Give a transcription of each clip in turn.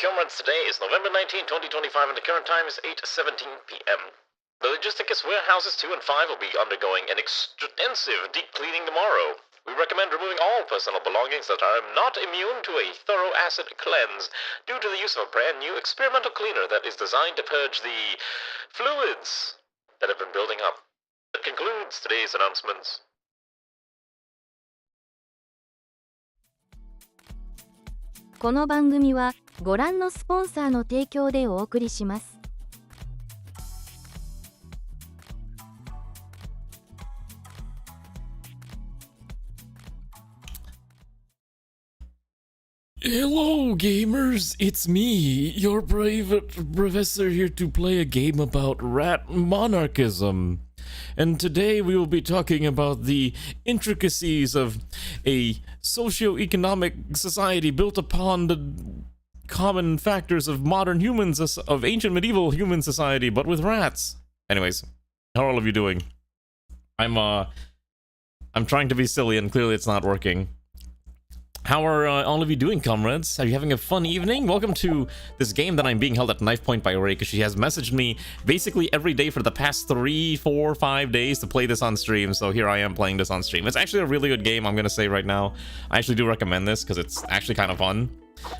Comrades, today is November 19, 2025, and the current time is 8:17 p.m. The Logisticus warehouses 2 and 5 will be undergoing an extensive deep cleaning tomorrow. We recommend removing all personal belongings that are not immune to a thorough acid cleanse due to the use of a brand new experimental cleaner that is designed to purge the fluids that have been building up. That concludes today's announcements. この番組はご覧のスポンサーの提供でお送りします。Hello, gamers! It's me, your brave professor here to play a game about rat monarchism. And today we will be talking about the intricacies of a socio-economic society built upon the common factors of modern humans, of ancient medieval human society, but with rats. Anyways, how are all of you doing? I'm trying to be silly and clearly it's not working. How are all of you doing, comrades? Are you having a fun evening? Welcome to this game that I'm being held at knife point by Ray, because she has messaged me basically every day for the past 3, 4, 5 days to play this on stream, so here I am playing this on stream. It's actually a really good game, I'm gonna say right now. I actually do recommend this, because it's actually kind of fun.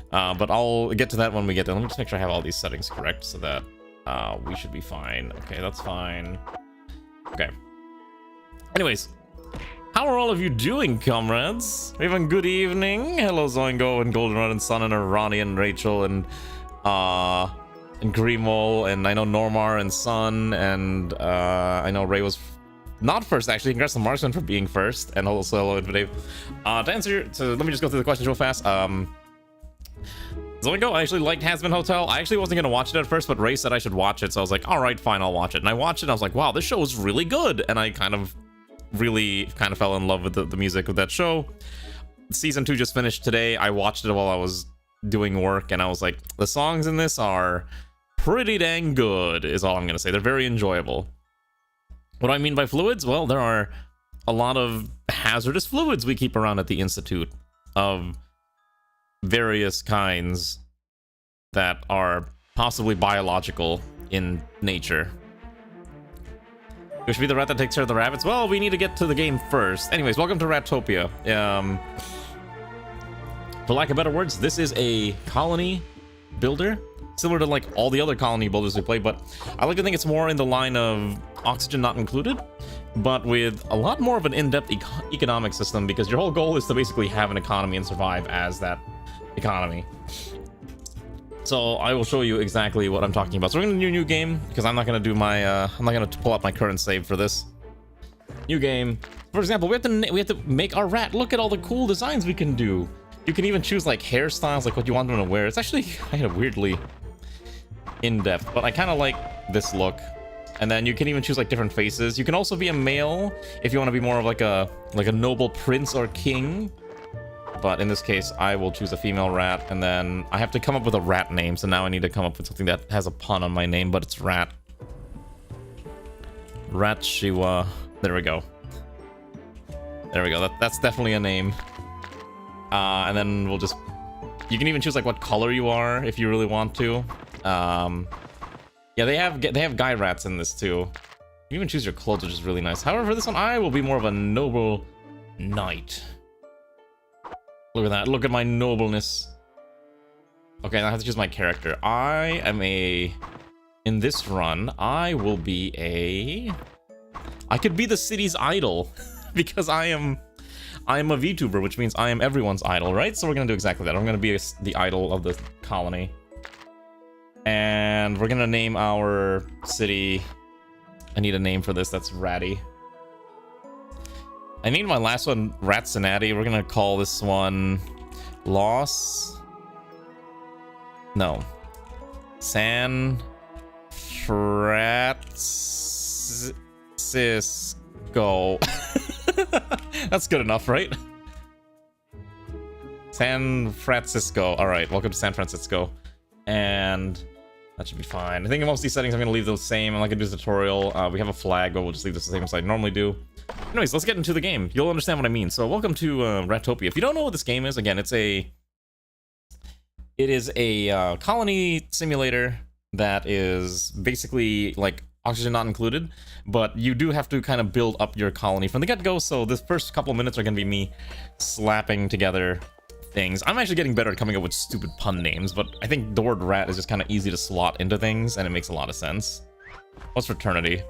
But I'll get to that when we get there. Let me just make sure I have all these settings correct, so that we should be fine. Okay, that's fine. Okay. Anyways. How are all of you doing, comrades? Are you having a good evening? Hello, Zoingo and Goldenrod and Sun and Ronnie and Rachel and Grimo, and I know Normar and Sun, and I know Ray was not first, actually. Congrats to Marksman for being first, and also hello to Dave. To answer, so let me just go through the questions real fast. Zoingo, I actually liked Hazbin Hotel. I actually wasn't going to watch it at first, but Ray said I should watch it, so I was like, alright, fine, I'll watch it. And I watched it, and I was like, wow, this show is really good, and I really fell in love with the music of that show. Season 2 just finished today. I watched it while I was doing work, and I was like, the songs in this are pretty dang good, is all I'm gonna say. They're very enjoyable. What do I mean by fluids? Well, there are a lot of hazardous fluids we keep around at the Institute of various kinds that are possibly biological in nature. We should be the rat that takes care of the rabbits. Well, we need to get to the game first. Anyways, welcome to Ratopia. For lack of better words, this is a colony builder, similar to like all the other colony builders we play, but I like to think it's more in the line of Oxygen Not Included, but with a lot more of an in-depth economic system, because your whole goal is to basically have an economy and survive as that economy. So I will show you exactly what I'm talking about. So we're gonna do a new game, because I'm not gonna do my I'm not gonna pull up my current save for this new game. For example, we have to make our rat. Look at all the cool designs we can do. You can even choose like hairstyles, like what you want them to wear. It's actually kind of weirdly in-depth, but I kind of like this look. And then you can even choose like different faces. You can also be a male if you want to be more of like a noble prince or king. But in this case, I will choose a female rat, and then I have to come up with a rat name, so now I need to come up with something that has a pun on my name, but it's rat. Rat Shiwa. There we go. There we go. That's definitely a name. And then we'll just... You can even choose like what color you are if you really want to. Yeah, they have guy rats in this too. You even choose your clothes, which is really nice. However, for this one, I will be more of a noble knight. Look at that. Look at my nobleness. Okay, now I have to choose my character. I am in this run, I will be I could be the city's idol. Because I am a VTuber, which means I am everyone's idol, right? So we're gonna do exactly that. I'm gonna be the idol of the colony. And we're gonna name our city... I need a name for this. That's Ratty. I named my last one Ratsinati. We're gonna call this one San Francisco. That's good enough, right? San Francisco. Alright, welcome to San Francisco. And that should be fine. I think in most of these settings I'm gonna leave those same. I'm not gonna do a tutorial. We have a flag, but we'll just leave this the same as I normally do. Anyways, let's get into the game. You'll understand what I mean. So welcome to Ratopia. If you don't know what this game is, again, it's a It is a colony simulator that is basically like oxygen not included, but you do have to kind of build up your colony from the get-go. So this first couple minutes are going to be me slapping together things. I'm actually getting better at coming up with stupid pun names, but I think the word rat is just kind of easy to slot into things, and it makes a lot of sense. What's fraternity?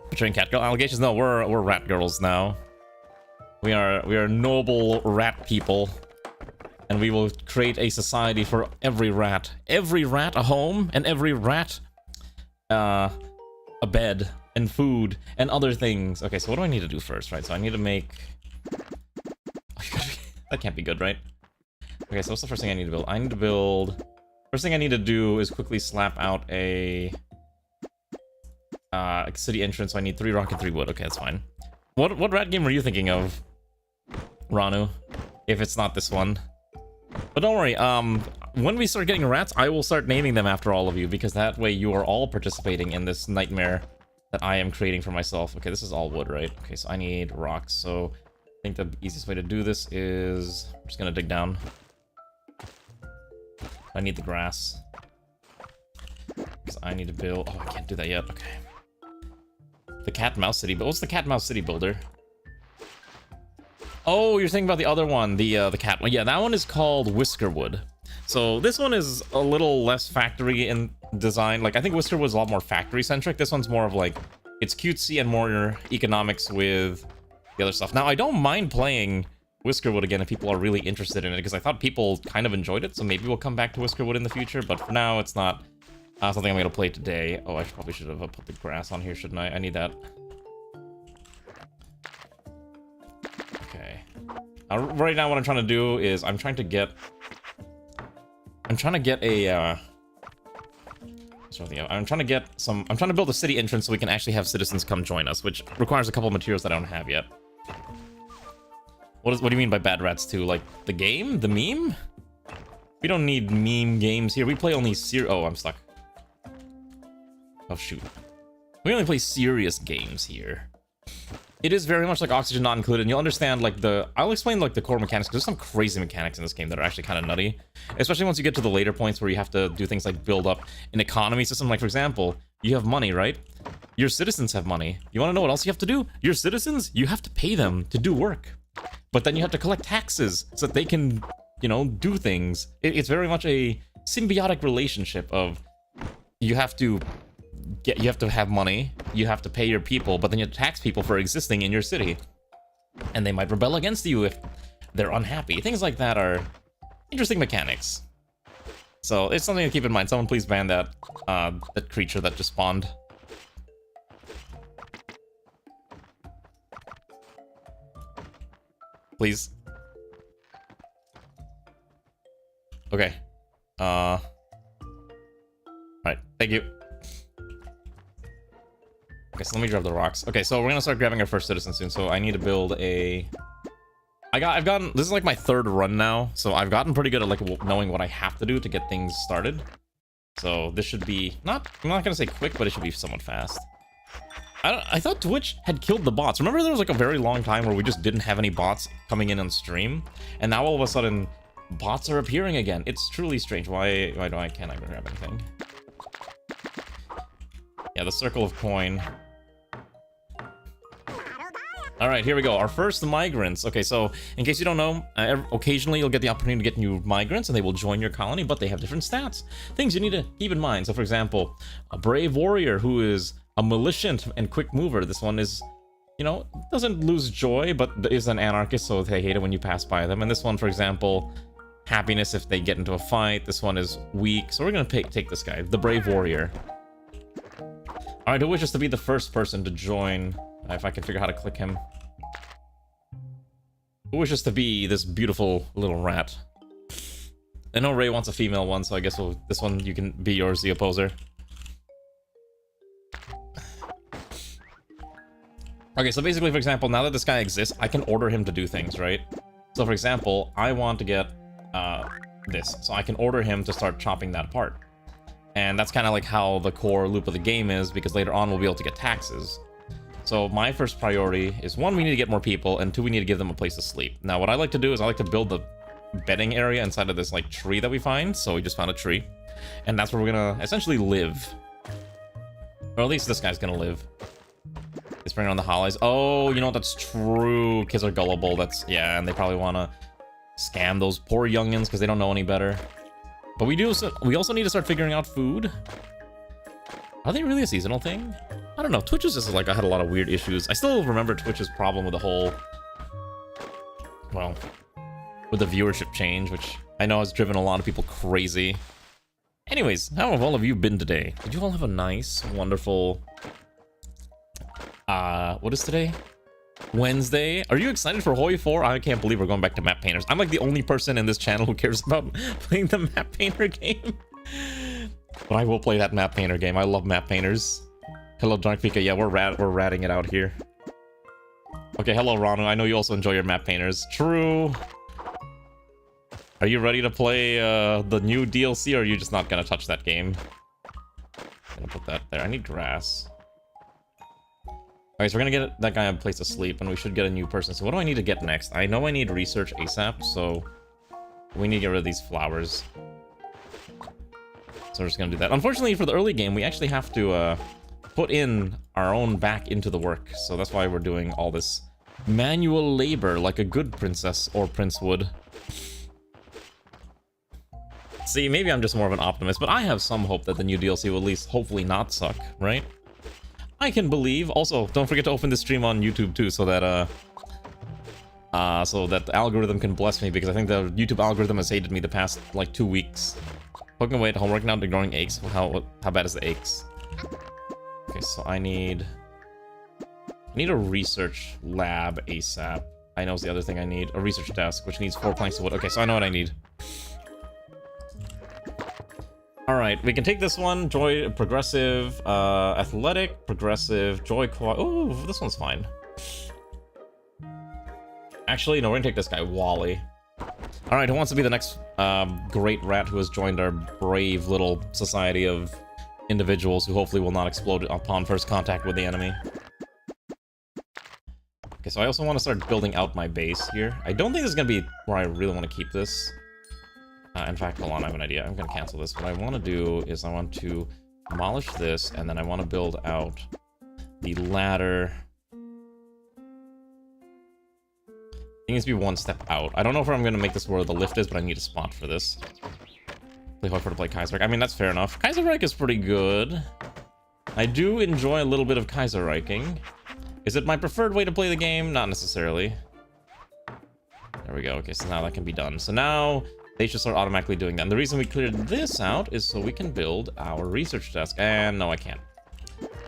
Betraying cat girl allegations? No, we're rat girls now. We are noble rat people. And we will create a society for every rat. Every rat a home, and every rat a bed, and food, and other things. Okay, so what do I need to do first, right? So I need to make... That can't be good, right? Okay, so what's the first thing I need to build? I need to build... First thing I need to do is quickly slap out a city entrance, so I need 3 rock and 3 wood. Okay, that's fine. What rat game were you thinking of, Ranu? If it's not this one. But don't worry, when we start getting rats, I will start naming them after all of you, because that way you are all participating in this nightmare that I am creating for myself. Okay, this is all wood, right? Okay, so I need rocks, so I think the easiest way to do this is... I'm just gonna dig down. I need the grass. Because I need to build... Oh, I can't do that yet, okay. The cat mouse city, but what's the cat mouse city builder? Oh, you're thinking about the other one, the cat one. Yeah, that one is called Whiskerwood. So this one is a little less factory in design. Like, I think Whiskerwood is a lot more factory-centric. This one's more of like, it's cutesy and more economics with the other stuff. Now, I don't mind playing Whiskerwood again if people are really interested in it, because I thought people kind of enjoyed it, so maybe we'll come back to Whiskerwood in the future, but for now, it's not something I'm going to play today. Oh, I probably should have put the grass on here, shouldn't I? I need that. Okay. Right now, what I'm trying to do is I'm trying to get a I'm trying to build a city entrance so we can actually have citizens come join us, which requires a couple of materials that I don't have yet. What do you mean by bad rats 2? Like the game? The meme? We don't need meme games here. We play only oh, I'm stuck. Oh shoot. We only play serious games here. It is very much like Oxygen Not Included, and you'll understand, like, I'll explain, like, the core mechanics, because there's some crazy mechanics in this game that are actually kind of nutty. Especially once you get to the later points where you have to do things like build up an economy system. Like, for example, you have money, right? Your citizens have money. You want to know what else you have to do? Your citizens, you have to pay them to do work. But then you have to collect taxes so that they can, you know, do things. It's very much a symbiotic relationship of you have to have money, you have to pay your people, but then you have to tax people for existing in your city. And they might rebel against you if they're unhappy. Things like that are interesting mechanics. So it's something to keep in mind. Someone please ban that that creature that just spawned. Please. Okay. Alright, thank you. Okay, so let me grab the rocks. Okay, so we're gonna start grabbing our first citizen soon, so I need to build a... I've gotten... This is like my 3rd run now, so I've gotten pretty good at like knowing what I have to do to get things started. So this should be... I'm not gonna say quick, but it should be somewhat fast. I thought Twitch had killed the bots. Remember there was like a very long time where we just didn't have any bots coming in on stream? And now all of a sudden, bots are appearing again. It's truly strange. Why can't I grab anything? Yeah, the circle of coin. Alright, here we go. Our first migrants. Okay, so in case you don't know, occasionally you'll get the opportunity to get new migrants and they will join your colony, but they have different stats. Things you need to keep in mind. So for example, a brave warrior who is a militant and quick mover. This one is, you know, doesn't lose joy, but is an anarchist, so they hate it when you pass by them. And this one, for example, happiness if they get into a fight. This one is weak, so we're gonna take this guy, the brave warrior. Alright, who wishes to be the first person to join? If I can figure out how to click him. Who wishes to be this beautiful little rat? I know Ray wants a female one, so I guess this one you can be yours, the opposer. Okay, so basically, for example, now that this guy exists, I can order him to do things, right? So for example, I want to get this, so I can order him to start chopping that apart. And that's kind of like how the core loop of the game is, because later on we'll be able to get taxes. So my first priority is 1, we need to get more people, and 2, we need to give them a place to sleep. Now what I like to do is I like to build bedding area inside of this like tree that we find. So we just found a tree, and that's where we're gonna essentially live, or at least this guy's gonna live. It's bringing on the hollies. Oh, you know what? That's true. Kids are gullible. That's, yeah, and they probably want to scam those poor youngins because they don't know any better. But we also need to start figuring out food. Are they really a seasonal thing? I don't know. Twitch is just like, I had a lot of weird issues. I still remember Twitch's problem with the whole, well, with the viewership change, which I know has driven a lot of people crazy. Anyways, how have all of you been today? Did you all have a nice, wonderful, what is today? Wednesday? Are you excited for Hoi 4? I can't believe we're going back to map painters. I'm like the only person in this channel who cares about playing the map painter game. But I will play that map painter game. I love map painters. Hello, Dark Pika. Yeah, we're ratting it out here. Okay, hello, Ranu. I know you also enjoy your map painters. True. Are you ready to play the new DLC, or are you just not gonna touch that game? I'm gonna put that there. I need grass. Alright, so we're gonna get that guy a place to sleep, and we should get a new person. So what do I need to get next? I know I need research ASAP, so we need to get rid of these flowers. So we're just gonna do that. Unfortunately, for the early game, we actually have to put in our own back into the work. So that's why we're doing all this manual labor, like a good princess or prince would. See, maybe I'm just more of an optimist, but I have some hope that the new DLC will at least hopefully not suck, right? I can believe. Also, don't forget to open the stream on YouTube too, so that the algorithm can bless me, because I think the YouTube algorithm has hated me the past like 2 weeks. Poking away at homework now, ignoring aches. How bad is the aches? Okay, so I need a research lab ASAP. I know it's the other thing I need. A research desk, which needs 4 planks of wood. Okay, so I know what I need. Alright, we can take this one. Joy, progressive, athletic, progressive, joy, oh, this one's fine. Actually, no, we're gonna take this guy, Wally. Alright, who wants to be the next great rat who has joined our brave little society of individuals who hopefully will not explode upon first contact with the enemy? Okay, so I also want to start building out my base here. I don't think this is gonna be where I really want to keep this. In fact, hold on, I have an idea. I'm going to cancel this. What I want to do is I want to demolish this, and then I want to build out the ladder. It needs to be one step out. I don't know if I'm going to make this where the lift is, but I need a spot for this. Play hard for to play Kaiserreich. I mean, that's fair enough. Kaiserreich is pretty good. I do enjoy a little bit of Kaiserreiching. Is it my preferred way to play the game? Not necessarily. There we go. Okay, so now that can be done. So now they should start automatically doing that. And the reason we cleared this out is so we can build our research desk. And no, I can't.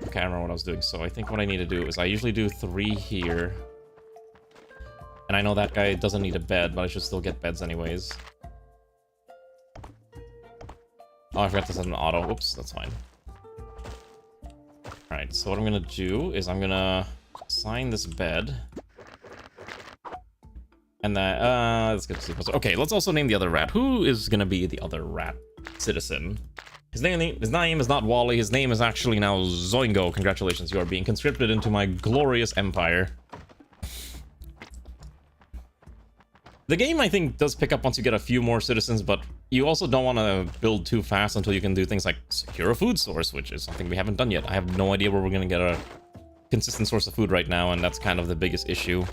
Okay, I remember what I was doing. So I think what I need to do is I usually do 3 here. And I know that guy doesn't need a bed, but I should still get beds anyways. Oh, I forgot to set an auto. Oops, that's fine. Alright, so what I'm gonna do is I'm gonna assign this bed. And that, let's get to sleep. Okay, let's also name the other rat. Who is gonna be the other rat citizen? His name is not Wally. His name is actually now Zoingo. Congratulations, you are being conscripted into my glorious empire. The game, I think, does pick up once you get a few more citizens, but you also don't want to build too fast until you can do things like secure a food source, which is something we haven't done yet. I have no idea where we're going to get a consistent source of food right now, and that's kind of the biggest issue.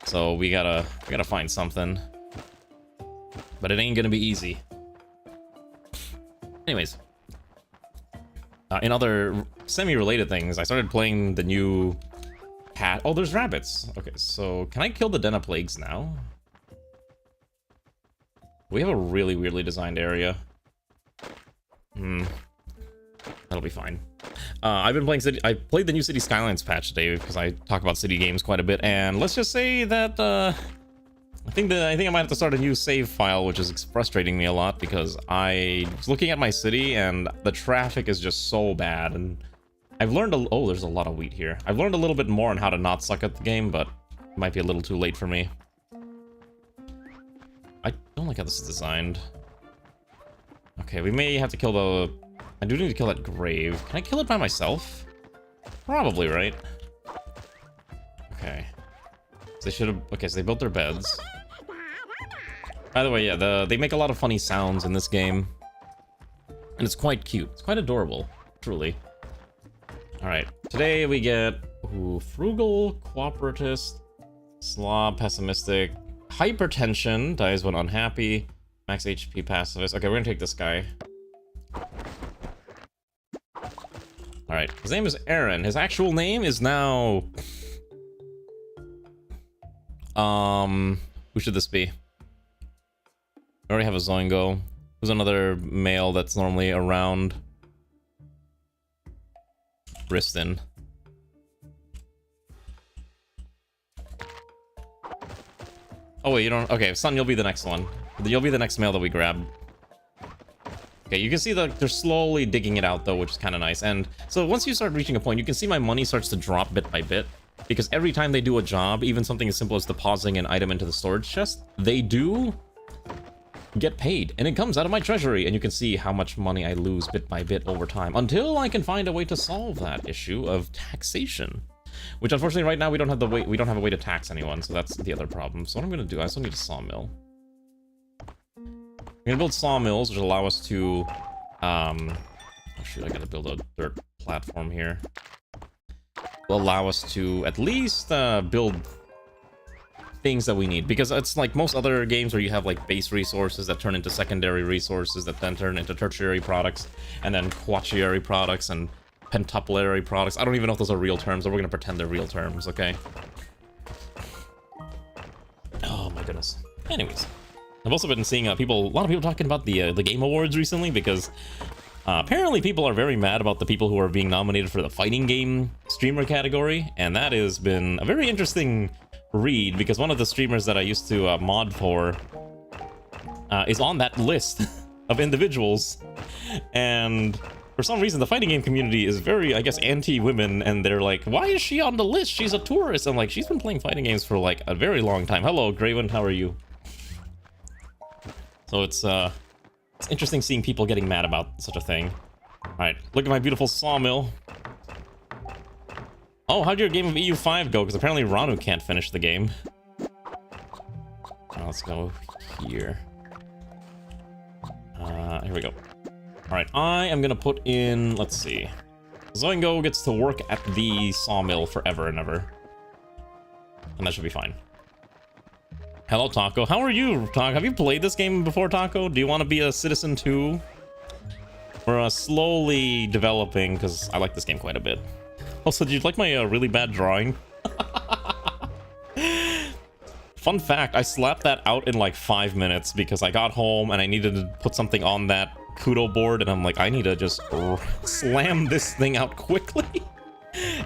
So we gotta find something. But it ain't gonna be easy. Anyways. In other semi-related things, I started playing the new cat. Oh, there's rabbits. Okay, so can I kill the Den of Plagues now? We have a really weirdly designed area. That'll be fine. I've been playing I played the new City Skylines patch today because I talk about city games quite a bit, and let's just say that I think I might have to start a new save file, which is frustrating me a lot because I was looking at my city and the traffic is just so bad, and I've learned oh, there's a lot of wheat here. I've learned a little bit more on how to not suck at the game, but it might be a little too late for me. I don't like how this is designed. Okay, we may have to kill the... I do need to kill that grave. Can I kill it by myself? Probably, right? Okay. So they should have... Okay, so they built their beds. By the way, yeah, they make a lot of funny sounds in this game. And it's quite cute. It's quite adorable, truly. Alright, today we get frugal, cooperatist, slob, pessimistic, hypertension, dies when unhappy, max HP pacifist. Okay, we're gonna take this guy. Alright, his name is Aaron. His actual name is now... who should this be? I already have a Zoingo. Who's another male that's normally around? Riston. Oh wait, you don't... Okay, Sun, you'll be the next one. You'll be the next male that we grab. Okay, you can see that they're slowly digging it out though, which is kind of nice. And so once you start reaching a point, you can see my money starts to drop bit by bit. Because every time they do a job, even something as simple as depositing an item into the storage chest, they do get paid. And it comes out of my treasury. And you can see how much money I lose bit by bit over time. Until I can find a way to solve that issue of taxation. Which unfortunately right now we don't have a way to tax anyone, so that's the other problem. So what I'm gonna do, I also need a sawmill. I'm gonna build sawmills, which will allow us to oh shoot, I gotta build a dirt platform here. Will allow us to at least build things that we need, because it's like most other games where you have like base resources that turn into secondary resources that then turn into tertiary products, and then quaternary products and pentupulary products. I don't even know if those are real terms, but we're gonna pretend they're real terms, okay? Oh my goodness. Anyways, I've also been seeing a lot of people talking about the Game Awards recently, because apparently people are very mad about the people who are being nominated for the fighting game streamer category, and that has been a very interesting read, because one of the streamers that I used to mod for is on that list of individuals, and for some reason, the fighting game community is very, I guess, anti-women, and they're like, why is she on the list? She's a tourist. I'm like, she's been playing fighting games for, like, a very long time. Hello, Greywind, how are you? So it's interesting seeing people getting mad about such a thing. Alright, look at my beautiful sawmill. Oh, how'd your game of EU5 go? Because apparently Ranu can't finish the game. Let's go here. Here we go. Alright, I am gonna put in, let's see. Zoingo gets to work at the sawmill forever and ever. And that should be fine. Hello, Taco. How are you, Taco? Have you played this game before, Taco? Do you want to be a citizen too? We're slowly developing, because I like this game quite a bit. Also, did you like my really bad drawing? Fun fact, I slapped that out in like 5 minutes because I got home and I needed to put something on that Kudo board, and I'm like, I need to just slam this thing out quickly.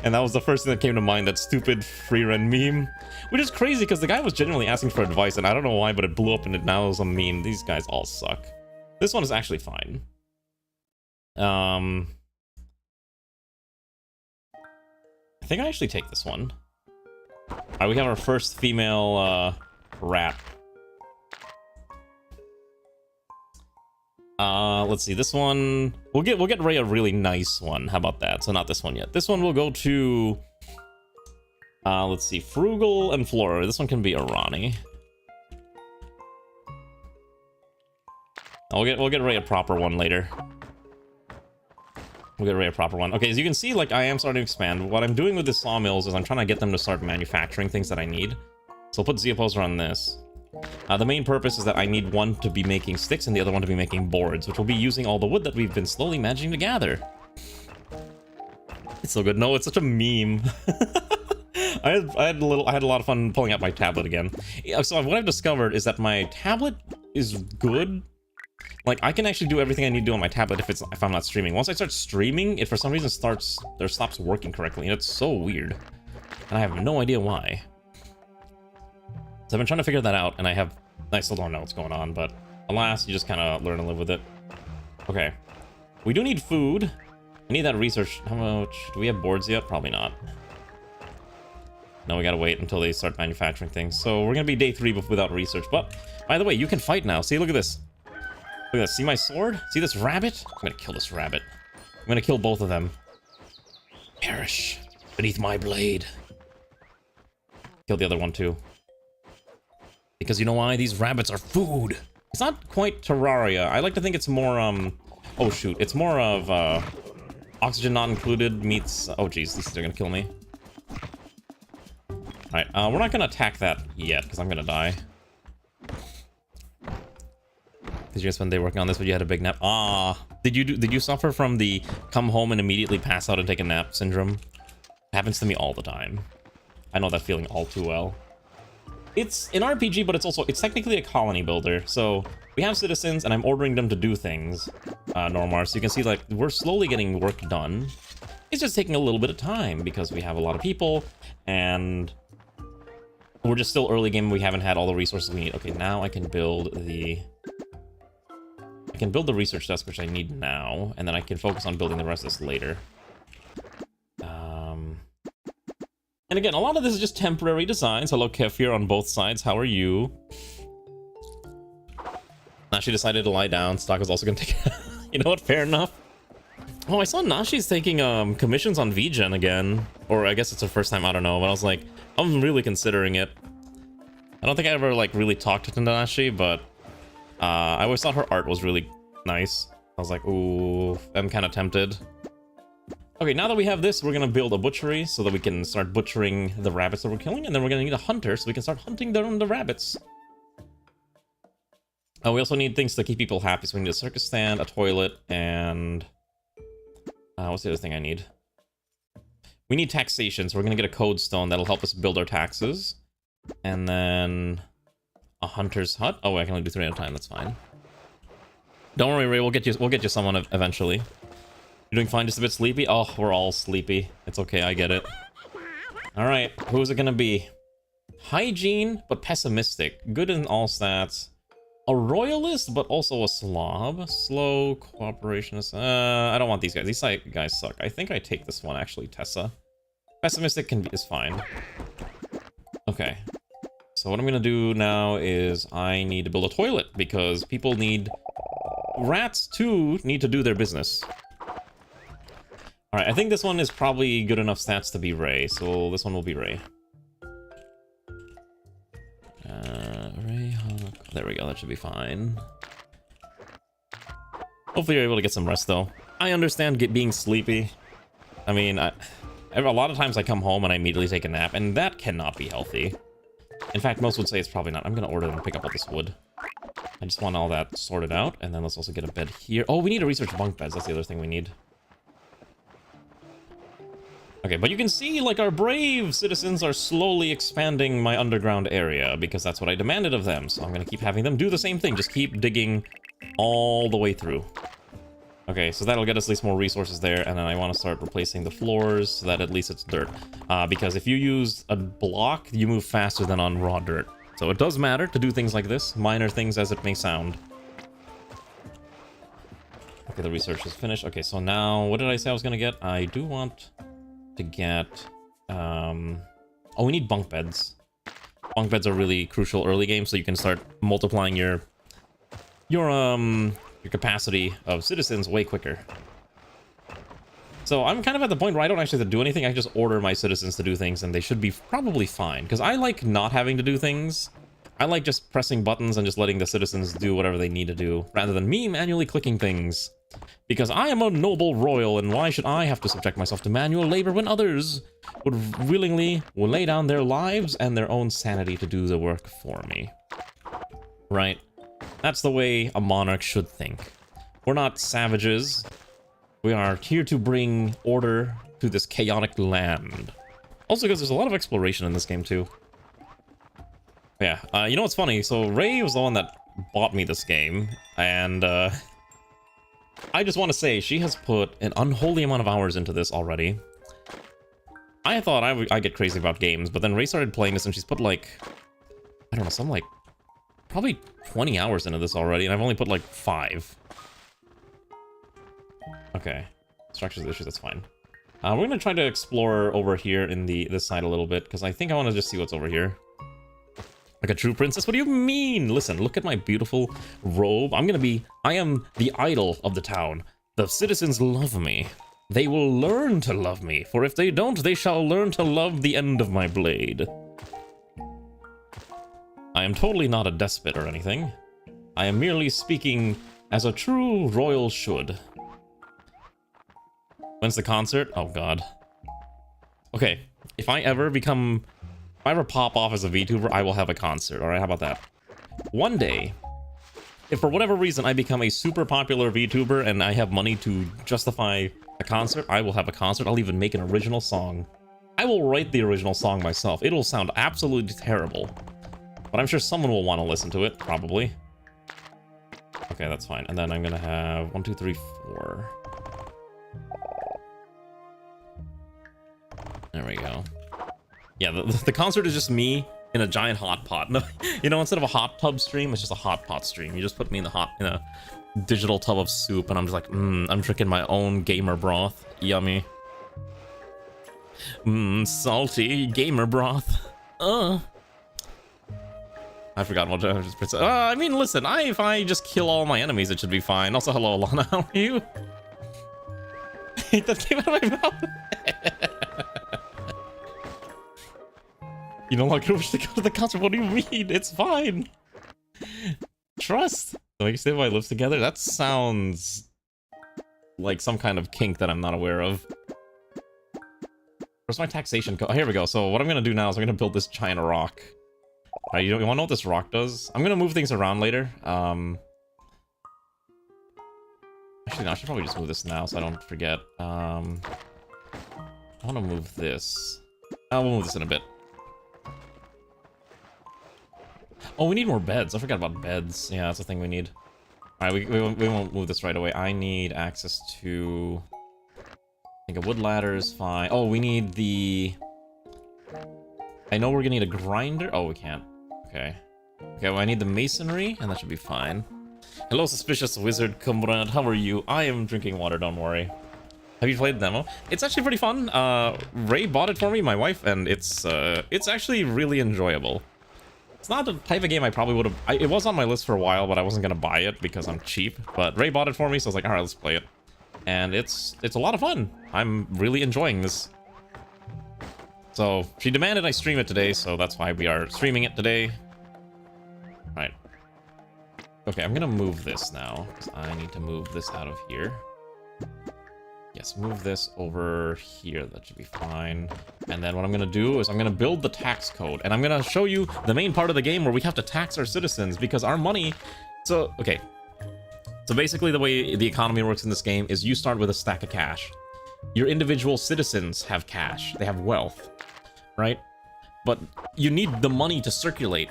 And that was the first thing that came to mind, that stupid free run meme. Which is crazy because the guy was genuinely asking for advice, and I don't know why, but it blew up and it now is a meme. These guys all suck. This one is actually fine. I think I actually take this one. Alright, we have our first female rat. Let's see, this one we'll get Ray a really nice one. How about that? So not this one yet. This one will go to let's see, Frugal and Flora. This one can be a Ronnie. We'll get Ray a proper one later. We'll get Ray a proper one. Okay, as you can see, like, I am starting to expand. What I'm doing with the sawmills is I'm trying to get them to start manufacturing things that I need. So I'll put Z-Opposer on this. The main purpose is that I need one to be making sticks and the other one to be making boards, which will be using all the wood that we've been slowly managing to gather. It's so good. No, it's such a meme. I had a lot of fun pulling out my tablet again. So what I've discovered is that my tablet is good. Like, I can actually do everything I need to do on my tablet if I'm not streaming. Once I start streaming, it for some reason stops working correctly, and it's so weird. And I have no idea why. So I've been trying to figure that out, and I still don't know what's going on, but alas, you just kind of learn to live with it. Okay. We do need food. I need that research. How much? Do we have boards yet? Probably not. No, we gotta wait until they start manufacturing things. So we're gonna be day 3 without research. But, by the way, you can fight now. See, look at this. Look at this. See my sword? See this rabbit? I'm gonna kill this rabbit. I'm gonna kill both of them. Perish beneath my blade. Kill the other one, too. Because you know why? These rabbits are food. It's not quite Terraria. I like to think it's more, oh shoot. It's more of, oxygen not included meets... Oh geez, these are gonna kill me. Alright, we're not gonna attack that yet, because I'm gonna die. Did you guys spend the day working on this when you had a big nap? Ah, did you suffer from the come home and immediately pass out and take a nap syndrome? Happens to me all the time. I know that feeling all too well. It's an RPG, but it's technically a colony builder. So we have citizens, and I'm ordering them to do things. Normar, so you can see like we're slowly getting work done. It's just taking a little bit of time because we have a lot of people, and we're just still early game. We haven't had all the resources we need. Okay, now I can build the research desk, which I need now, and then I can focus on building the rest of this later. And again, a lot of this is just temporary designs. Hello, Kefir on both sides. How are you? Nashi decided to lie down. Stock is also gonna take... You know what? Fair enough. Oh, I saw Nashi's taking commissions on VGen again. Or I guess it's her first time, I don't know. But I was like, I'm really considering it. I don't think I ever like really talked to Nashi, but I always thought her art was really nice. I was like, ooh, I'm kind of tempted. Okay, now that we have this, we're gonna build a butchery so that we can start butchering the rabbits that we're killing, and then we're gonna need a hunter so we can start hunting down the rabbits. We also need things to keep people happy, so we need a circus stand, a toilet, and... what's the other thing I need? We need taxation, so we're gonna get a code stone that'll help us build our taxes. And then... a hunter's hut? Oh, I can only do 3 at a time, that's fine. Don't worry, Ray, we'll get you someone eventually. You're doing fine, just a bit sleepy? Oh, we're all sleepy. It's okay, I get it. Alright, who's it gonna be? Hygiene, but pessimistic. Good in all stats. A royalist, but also a slob. Slow, cooperationist. I don't want these guys. These guys suck. I think I take this one, actually, Tessa. Pessimistic is fine. Okay. So what I'm gonna do now is I need to build a toilet, because people need... Rats, too, need to do their business. Alright, I think this one is probably good enough stats to be Ray, so this one will be Ray. Ray, there we go, that should be fine. Hopefully you're able to get some rest, though. I understand being sleepy. I mean, a lot of times I come home and I immediately take a nap, and that cannot be healthy. In fact, most would say it's probably not. I'm gonna order them to pick up all this wood. I just want all that sorted out, and then let's also get a bed here. Oh, we need to research bunk beds, that's the other thing we need. Okay, but you can see, like, our brave citizens are slowly expanding my underground area, because that's what I demanded of them, so I'm gonna keep having them do the same thing, just keep digging all the way through. Okay, so that'll get us at least more resources there, and then I want to start replacing the floors, so that at least it's dirt. Because if you use a block, you move faster than on raw dirt. So it does matter to do things like this, minor things as it may sound. Okay, the research is finished. Okay, so now, what did I say I was gonna get? I do want... to get oh, we need bunk beds. Bunk beds are really crucial early game, so you can start multiplying your capacity of citizens way quicker. So I'm kind of at the point where I don't actually have to do anything. I just order my citizens to do things, and they should be probably fine, because I like not having to do things. I like just pressing buttons and just letting the citizens do whatever they need to do, rather than me manually clicking things. Because I am a noble royal, and why should I have to subject myself to manual labor when others would willingly lay down their lives and their own sanity to do the work for me? Right? That's the way a monarch should think. We're not savages. We are here to bring order to this chaotic land. Also because there's a lot of exploration in this game too. Yeah, you know what's funny? So Ray was the one that bought me this game, and I just want to say, she has put an unholy amount of hours into this already. I thought I'd get crazy about games, but then Ray started playing this and she's put like, I don't know, some like, probably 20 hours into this already, and I've only put like 5. Okay, structures issues, that's fine. We're gonna try to explore over here in this side a little bit, because I think I want to just see what's over here. Like a true princess? What do you mean? Listen, look at my beautiful robe. I am the idol of the town. The citizens love me. They will learn to love me, for if they don't, they shall learn to love the end of my blade. I am totally not a despot or anything. I am merely speaking as a true royal should. When's the concert? Oh god. Okay, if I ever pop off as a VTuber, I will have a concert, alright? How about that? One day, if for whatever reason I become a super popular VTuber and I have money to justify a concert, I will have a concert. I'll even make an original song. I will write the original song myself. It'll sound absolutely terrible. But I'm sure someone will want to listen to it, probably. Okay, that's fine. And then I'm gonna have 1, 2, 3, 4. There we go. Yeah, the concert is just me in a giant hot pot. No, you know, instead of a hot tub stream, it's just a hot pot stream. You just put me in a digital tub of soup, and I'm just like, I'm drinking my own gamer broth. Yummy. Salty gamer broth. I forgot what I just. I mean, listen, if I just kill all my enemies, it should be fine. Also, hello, Alana. How are you? That came out of my mouth. You no longer wish to go to the concert. What do you mean? It's fine. Trust. So I save my lives together? That sounds like some kind of kink that I'm not aware of. Where's my taxation code? Oh, here we go. So what I'm gonna do now is I'm gonna build this giant rock. Alright, you wanna know what this rock does? I'm gonna move things around later. Actually, no, I should probably just move this now so I don't forget. I wanna move this. We'll move this in a bit. Oh, we need more beds. I forgot about beds. Yeah, that's the thing we need. Alright, we won't move this right away. I need access to... I think a wood ladder is fine. Oh, we need the... I know we're gonna need a grinder. Oh, we can't. Okay. Okay, well, I need the masonry, and that should be fine. Hello, suspicious wizard comrade. How are you? I am drinking water, don't worry. Have you played the demo? It's actually pretty fun. Ray bought it for me, my wife, and it's actually really enjoyable. It's not the type of game I probably would have... It was on my list for a while, but I wasn't going to buy it because I'm cheap. But Ray bought it for me, so I was like, alright, let's play it. And it's a lot of fun. I'm really enjoying this. So, she demanded I stream it today, so that's why we are streaming it today. Alright. Okay, I'm going to move this now, because I need to move this out of here. Yes, move this over here. That should be fine. And then what I'm going to do is I'm going to build the tax code. And I'm going to show you the main part of the game where we have to tax our citizens because our money... So, okay. So basically the way the economy works in this game is you start with a stack of cash. Your individual citizens have cash. They have wealth, right? But you need the money to circulate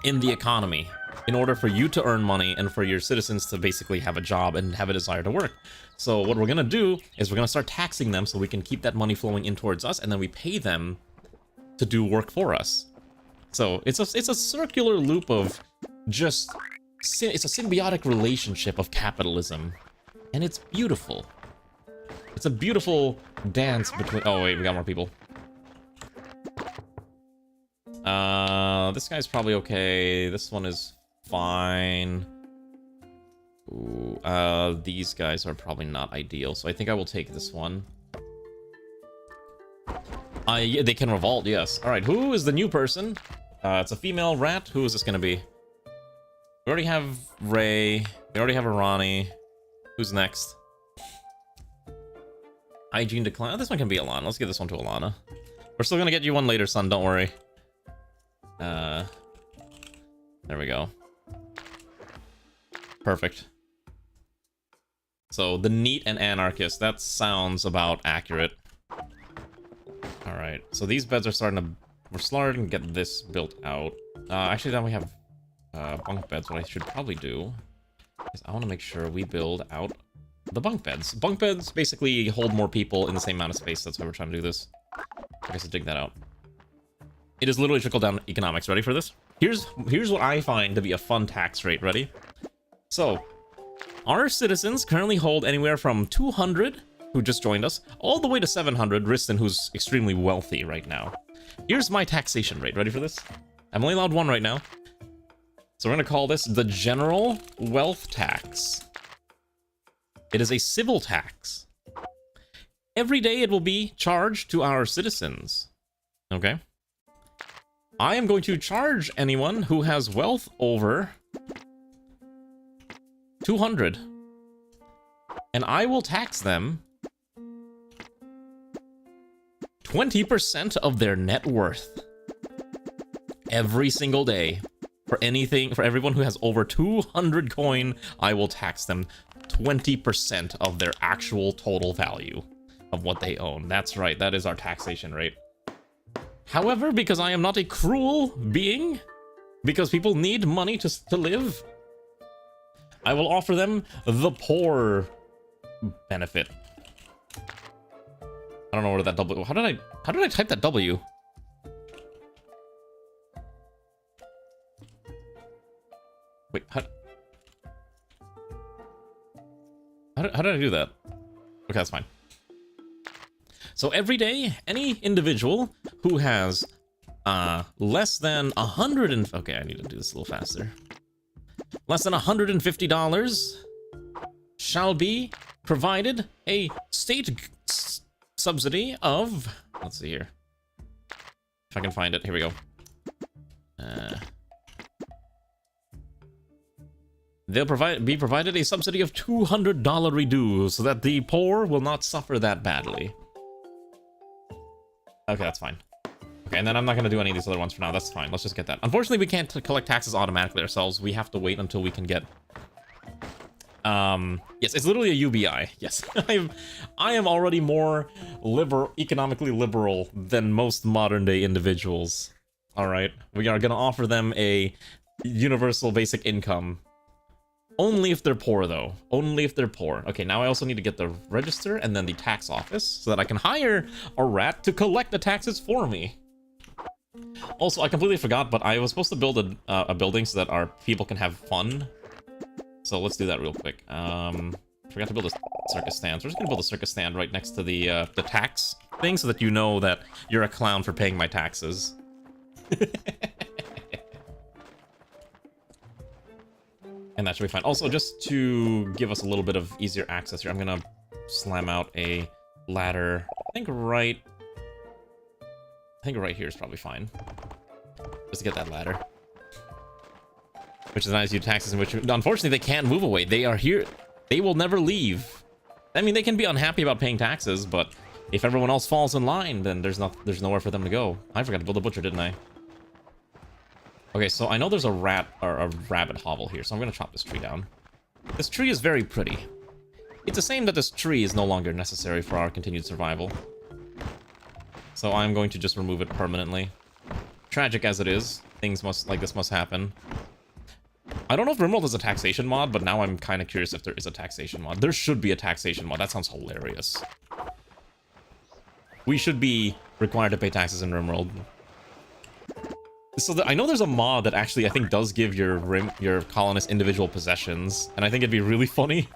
in the economy in order for you to earn money and for your citizens to basically have a job and have a desire to work. So what we're going to do is we're going to start taxing them so we can keep that money flowing in towards us, and then we pay them to do work for us. So it's a circular loop of just... It's a symbiotic relationship of capitalism. And it's beautiful. It's a beautiful dance between... Oh, wait, we got more people. This guy's probably okay. This one is fine. Ooh, these guys are probably not ideal, so I think I will take this one. Yeah, they can revolt, yes. Alright, who is the new person? It's a female rat. Who is this gonna be? We already have Ray. We already have Arani. Who's next? Hygiene decline. Oh, this one can be Alana. Let's give this one to Alana. We're still gonna get you one later, son. Don't worry. There we go. Perfect. So, the neat and anarchist. That sounds about accurate. Alright. So, these beds are starting to... We're starting to get this built out. Actually, then we have bunk beds. What I should probably do is I want to make sure we build out the bunk beds. Bunk beds basically hold more people in the same amount of space. That's why we're trying to do this. I guess I'll dig that out. It is literally trickle-down economics. Ready for this? Here's what I find to be a fun tax rate. Ready? So, our citizens currently hold anywhere from 200, who just joined us, all the way to 700, Riston, who's extremely wealthy right now. Here's my taxation rate. Ready for this? I'm only allowed one right now. So we're going to call this the General Wealth Tax. It is a civil tax. Every day it will be charged to our citizens. Okay? I am going to charge anyone who has wealth over 200. And I will tax them 20% of their net worth every single day. For everyone who has over 200 coin, I will tax them 20% of their actual total value of what they own. That's right, that is our taxation rate. However, because I am not a cruel being, because people need money to live, I will offer them the poor benefit. I don't know where that W. How did I type that W? Wait, how did I do that? Okay, that's fine. So every day, any individual who has less than 100 and... Okay, I need to do this a little faster. Less than $150 shall be provided a state subsidy of... Let's see here. If I can find it. Here we go. They'll be provided a subsidy of $200 reduce so that the poor will not suffer that badly. Okay, that's fine. Okay, and then I'm not going to do any of these other ones for now. That's fine. Let's just get that. Unfortunately, we can't collect taxes automatically ourselves. We have to wait until we can get... Yes, it's literally a UBI. Yes, I am already more economically liberal than most modern-day individuals. All right, we are going to offer them a universal basic income. Only if they're poor, though. Only if they're poor. Okay, now I also need to get the register and then the tax office so that I can hire a rat to collect the taxes for me. Also, I completely forgot, but I was supposed to build a building so that our people can have fun. So let's do that real quick. Forgot to build a circus stand. So we're just gonna build a circus stand right next to the tax thing so that you know that you're a clown for paying my taxes. And that should be fine. Also, just to give us a little bit of easier access here, I'm gonna slam out a ladder. I think right here is probably fine. Just to get that ladder. Which denies you taxes, in which, unfortunately, they can't move away. They are here. They will never leave. I mean, they can be unhappy about paying taxes, but if everyone else falls in line, then there's nowhere for them to go. I forgot to build a butcher, didn't I? Okay, so I know there's a rat or a rabbit hovel here, so I'm gonna chop this tree down. This tree is very pretty. It's a shame that this tree is no longer necessary for our continued survival. So I'm going to just remove it permanently. Tragic as it is, things like this must happen. I don't know if RimWorld has a taxation mod, but now I'm kind of curious if there is a taxation mod. There should be a taxation mod. That sounds hilarious. We should be required to pay taxes in RimWorld. So I know there's a mod that actually, I think, does give your colonists individual possessions, and I think it'd be really funny.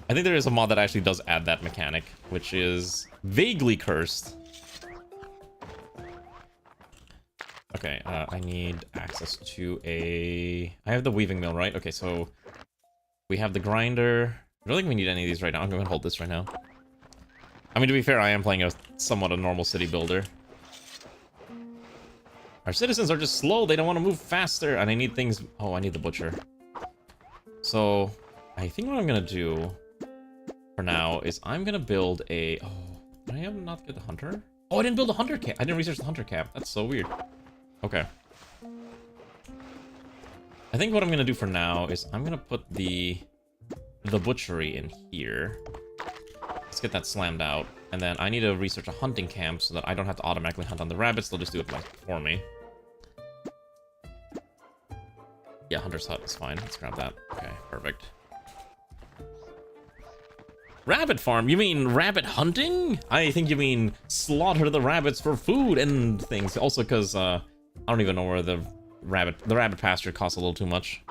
I think there is a mod that actually does add that mechanic, which is vaguely cursed. Okay, I need access to I have the weaving mill, right? Okay, so we have the grinder. I don't think we need any of these right now. I'm going to hold this right now. I mean, to be fair, I am playing somewhat a normal city builder. Our citizens are just slow. They don't want to move faster, and I need things... Oh, I need the butcher. So, I think what I'm going to do for now is I'm going to build a... Oh, did I not get the hunter? Oh, I didn't build a hunter camp. I didn't research the hunter camp. That's so weird. Okay. I think what I'm going to do for now is I'm going to put the butchery in here. Let's get that slammed out. And then I need to research a hunting camp so that I don't have to automatically hunt on the rabbits. They'll just do it for me. Yeah, Hunter's Hut is fine. Let's grab that. Okay, perfect. Rabbit farm? You mean rabbit hunting? I think you mean slaughter the rabbits for food and things. Also because, I don't even know where the rabbit pasture costs a little too much.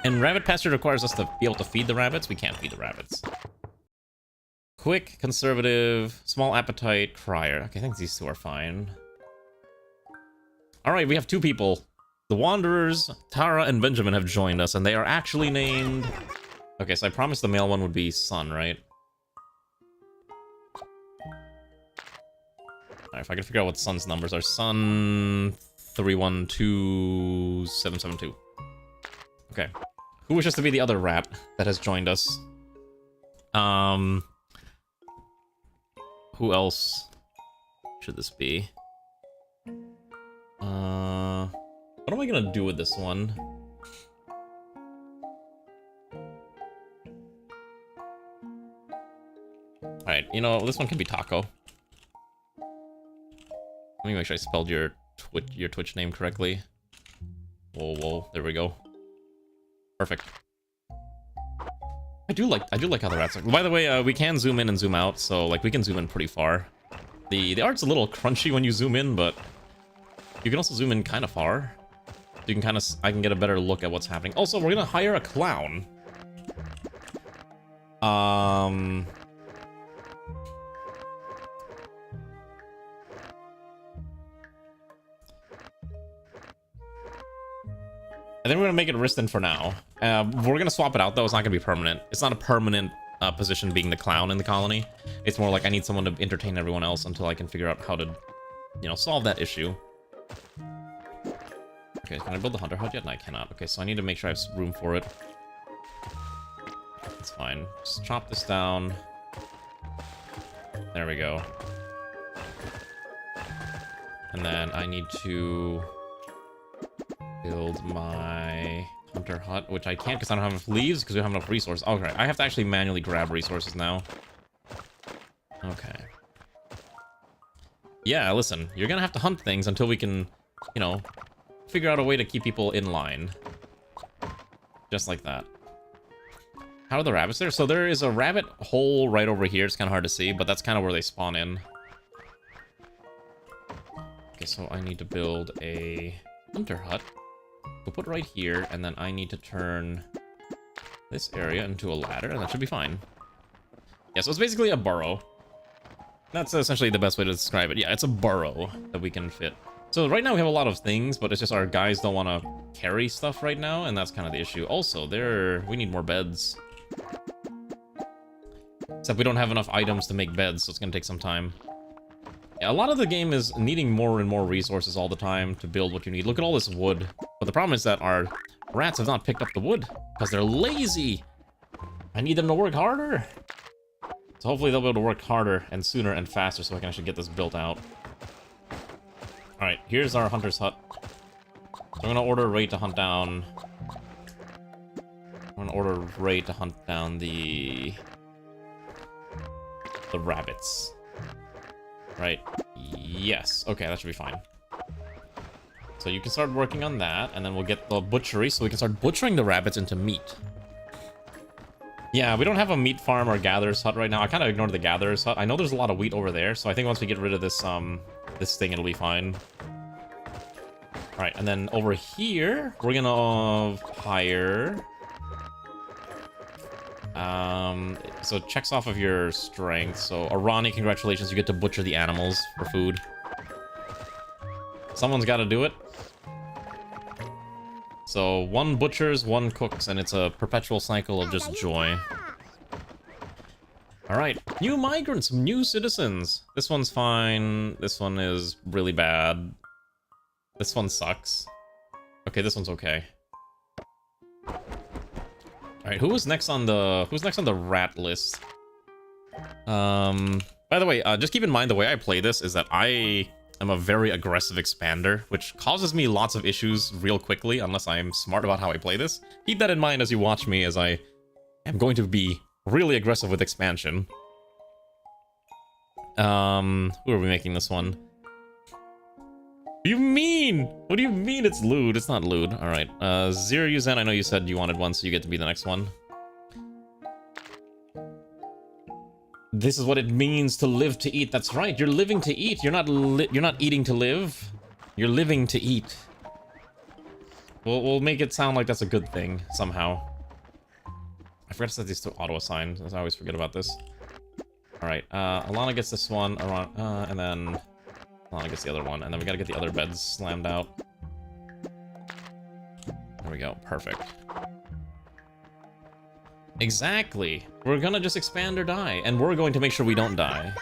And rabbit pasture requires us to be able to feed the rabbits. We can't feed the rabbits. Quick, conservative, small appetite, crier. Okay, I think these two are fine. Alright, we have two people. The Wanderers, Tara and Benjamin have joined us, and they are actually named... Okay, so I promised the male one would be Sun, right? Alright, if I can figure out what Sun's numbers are. Sun 312772. Okay. Who wishes to be the other rat that has joined us? Who else should this be? What am I gonna do with this one? Alright, you know, this one can be Taco. Let me make sure I spelled your Twitch name correctly. Whoa, whoa, there we go. Perfect. I do like how the rats look. By the way, we can zoom in and zoom out, so like we can zoom in pretty far. The art's a little crunchy when you zoom in, but you can also zoom in kind of far. So you can I can get a better look at what's happening. Also, we're gonna hire a clown. I think we're gonna make it Riston for now. We're gonna swap it out though. It's not gonna be permanent. It's not a permanent position being the clown in the colony. It's more like I need someone to entertain everyone else until I can figure out how to, you know, solve that issue. Okay, can I build the hunter hut yet? No, I cannot. Okay, so I need to make sure I have room for it. That's fine. Just chop this down. There we go. And then I need to build my hunter hut, which I can't because I don't have enough leaves because we don't have enough resources. Okay, I have to actually manually grab resources now. Okay. Yeah, listen, you're gonna have to hunt things until we can, you know, figure out a way to keep people in line. Just like that. How are the rabbits there? So there is a rabbit hole right over here. It's kind of hard to see, but that's kind of where they spawn in. Okay, so I need to build a hunter hut. We'll put right here, and then I need to turn this area into a ladder, and that should be fine. Yeah, so it's basically a burrow. That's essentially the best way to describe it. Yeah, it's a burrow that we can fit. So right now we have a lot of things, but it's just our guys don't want to carry stuff right now, and that's kind of the issue. Also, we need more beds. Except we don't have enough items to make beds, so it's going to take some time. Yeah, a lot of the game is needing more and more resources all the time to build what you need. Look at all this wood. But the problem is that our rats have not picked up the wood because they're lazy. I need them to work harder. So hopefully they'll be able to work harder and sooner and faster so I can actually get this built out. Alright, here's our hunter's hut. So I'm going to order Ray to hunt down... I'm going to order Ray to hunt down the rabbits. Right. Yes. Okay, that should be fine. So you can start working on that, and then we'll get the butchery so we can start butchering the rabbits into meat. Yeah, we don't have a meat farm or gatherer's hut right now. I kind of ignored the gatherer's hut. I know there's a lot of wheat over there, so I think once we get rid of this this thing, it'll be fine. Alright, and then over here, we're gonna hire... so it checks off of your strength. So, Arani, congratulations, you get to butcher the animals for food. Someone's gotta do it. So, one butchers, one cooks, and it's a perpetual cycle of just joy. Alright, new migrants, new citizens. This one's fine. This one is really bad. This one sucks. Okay, this one's okay. Alright, who's next on the rat list? By the way, just keep in mind the way I play this is that I am a very aggressive expander, which causes me lots of issues real quickly unless I'm smart about how I play this. Keep that in mind as you watch me, as I am going to be really aggressive with expansion. Who are we making this one? What do you mean? What do you mean it's lewd? It's not lewd. Alright. Zero Yuzen, I know you said you wanted one, so you get to be the next one. This is what it means to live to eat. That's right. You're living to eat. You're not eating to live. You're living to eat. We'll make it sound like that's a good thing somehow. I forgot to set these to auto-assign. I always forget about this. Alright, Alana gets this one, and then Alana gets the other one, and then we gotta get the other beds slammed out. There we go, perfect. Exactly! We're gonna just expand or die, and we're going to make sure we don't die.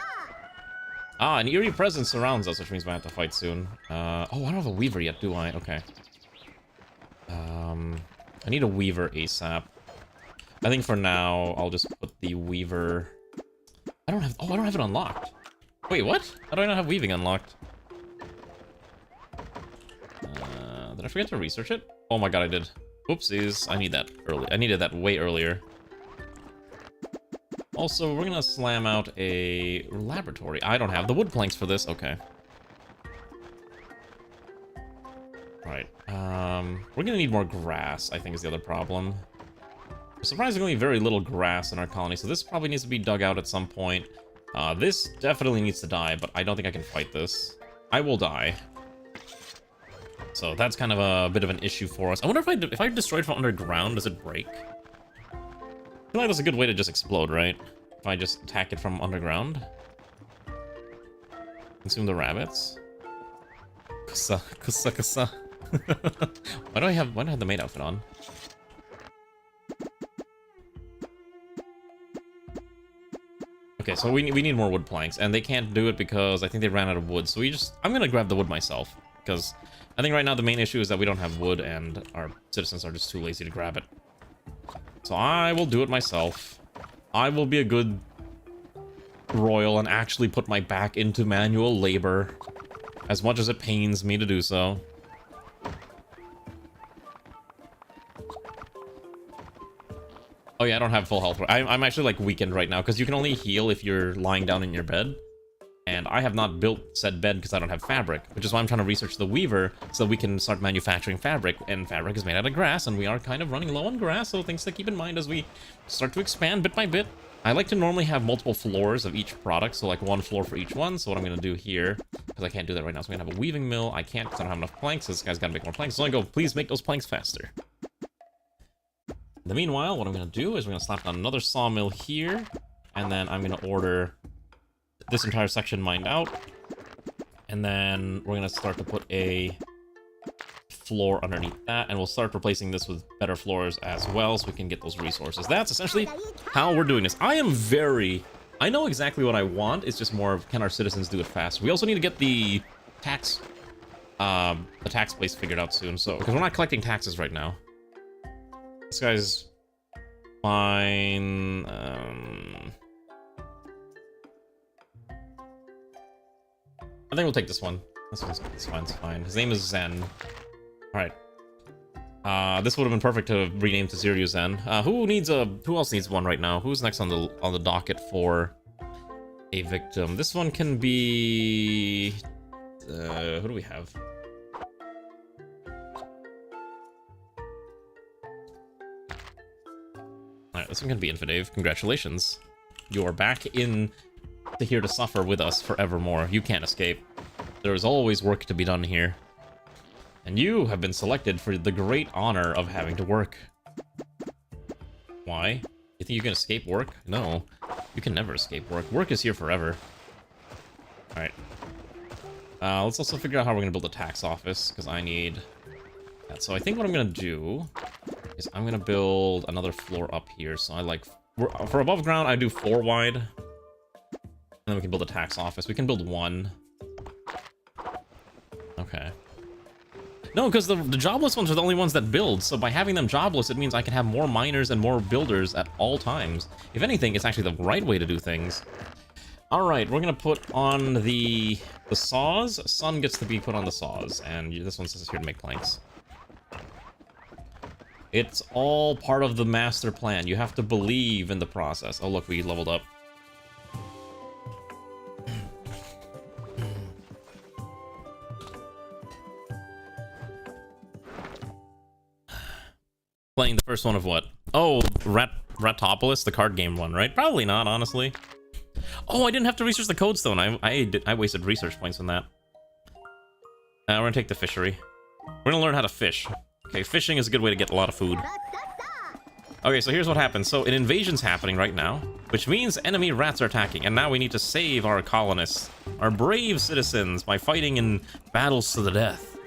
Ah, an eerie presence surrounds us, which means we have to fight soon. Oh, I don't have a weaver yet, do I? Okay. I need a weaver ASAP. I think for now, I'll just put the weaver... I don't have it unlocked. Wait, what? How do I not have weaving unlocked? Did I forget to research it? Oh my god, I did. Whoopsies. I need that early. I needed that way earlier. Also, we're gonna slam out a laboratory. I don't have the wood planks for this. Okay. Alright. We're gonna need more grass, I think, is the other problem. Surprisingly, very little grass in our colony, so this probably needs to be dug out at some point. This definitely needs to die, but I don't think I can fight this. I will die. So that's kind of a bit of an issue for us. I wonder if I destroy it from underground, does it break? I feel like that's a good way to just explode, right? If I just attack it from underground. Consume the rabbits. Kusa, kusa, kusa. Why do I have the maid outfit on? Okay, so we need more wood planks, and they can't do it because I think they ran out of wood. So I'm gonna grab the wood myself, because I think right now the main issue is that we don't have wood and our citizens are just too lazy to grab it. So I will do it myself. I will be a good royal and actually put my back into manual labor, as much as it pains me to do so. Oh yeah, I don't have full health. I'm actually like weakened right now because you can only heal if you're lying down in your bed. And I have not built said bed because I don't have fabric, which is why I'm trying to research the weaver so we can start manufacturing fabric. And fabric is made out of grass, and we are kind of running low on grass, so things to keep in mind as we start to expand bit by bit. I like to normally have multiple floors of each product, so like one floor for each one. So what I'm going to do here, because I can't do that right now, so I'm going to have a weaving mill. I can't because I don't have enough planks, so this guy's got to make more planks. So I go, please make those planks faster. In the meanwhile, what I'm going to do is we're going to slap down another sawmill here, and then I'm going to order this entire section mined out, and then we're going to start to put a floor underneath that, and we'll start replacing this with better floors as well so we can get those resources. That's essentially how we're doing this. I know exactly what I want. It's just more of, can our citizens do it fast? We also need to get the tax place figured out soon, so because we're not collecting taxes right now. This guy's fine. I think we'll take this one. This one's fine. His name is Zen. Alright. This would have been perfect to rename to Ziryu Zen. Who else needs one right now? Who's next on the docket for a victim? This one can be... who do we have? Alright, this one can be Infidave. Congratulations. You are back in here to suffer with us forevermore. You can't escape. There is always work to be done here. And you have been selected for the great honor of having to work. Why? You think you can escape work? No. You can never escape work. Work is here forever. Alright. Let's also figure out how we're going to build a tax office, because I need that. So I think what I'm going to do is I'm going to build another floor up here. So I like... For above ground, I do 4 wide. And then we can build a tax office. We can build 1. Okay. No, because the jobless ones are the only ones that build, so by having them jobless, it means I can have more miners and more builders at all times. If anything, it's actually the right way to do things. Alright, we're gonna put on the saws. Sun gets to be put on the saws, and this one's just here to make planks. It's all part of the master plan. You have to believe in the process. Oh look, we leveled up. Playing the first one of what? Oh, Ratopia, the card game one, right? Probably not, honestly. Oh, I didn't have to research the codestone. I wasted research points on that. We're gonna take the fishery. We're gonna learn how to fish. Okay, fishing is a good way to get a lot of food. Okay, so here's what happens. So an invasion's happening right now, which means enemy rats are attacking, and now we need to save our colonists, our brave citizens, by fighting in battles to the death.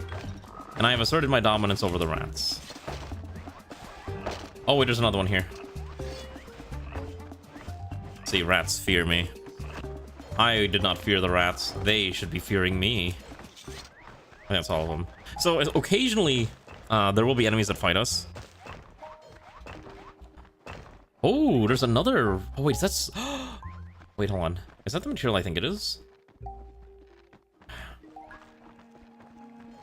And I have asserted my dominance over the rats. Oh wait, there's another one here. See, rats fear me. I did not fear the rats. They should be fearing me. That's all of them. So occasionally, there will be enemies that fight us. Oh, there's another... Oh, wait, that's... Wait, hold on. Is that the material I think it is?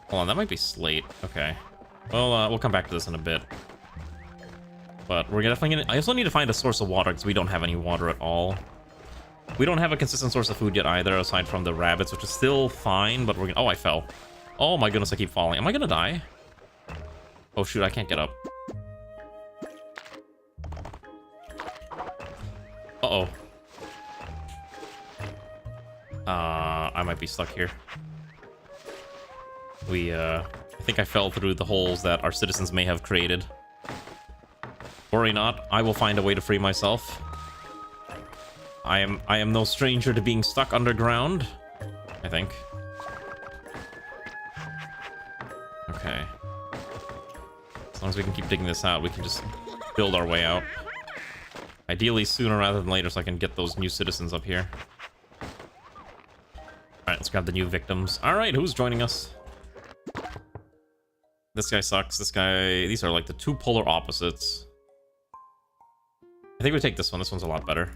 Hold on, that might be slate. Okay. Well, we'll come back to this in a bit. But we're definitely gonna... I also need to find a source of water, because we don't have any water at all. We don't have a consistent source of food yet either, aside from the rabbits, which is still fine, but we're gonna... Oh, I fell. Oh my goodness, I keep falling. Am I gonna die? Oh shoot, I can't get up. Uh-oh. I might be stuck here. I think I fell through the holes that our citizens may have created. Worry not, I will find a way to free myself. I am no stranger to being stuck underground, I think. Okay. As long as we can keep digging this out, we can just build our way out. Ideally sooner rather than later so I can get those new citizens up here. Alright, let's grab the new victims. Alright, who's joining us? This guy sucks. This guy... These are like the two polar opposites. I think we take this one. This one's a lot better.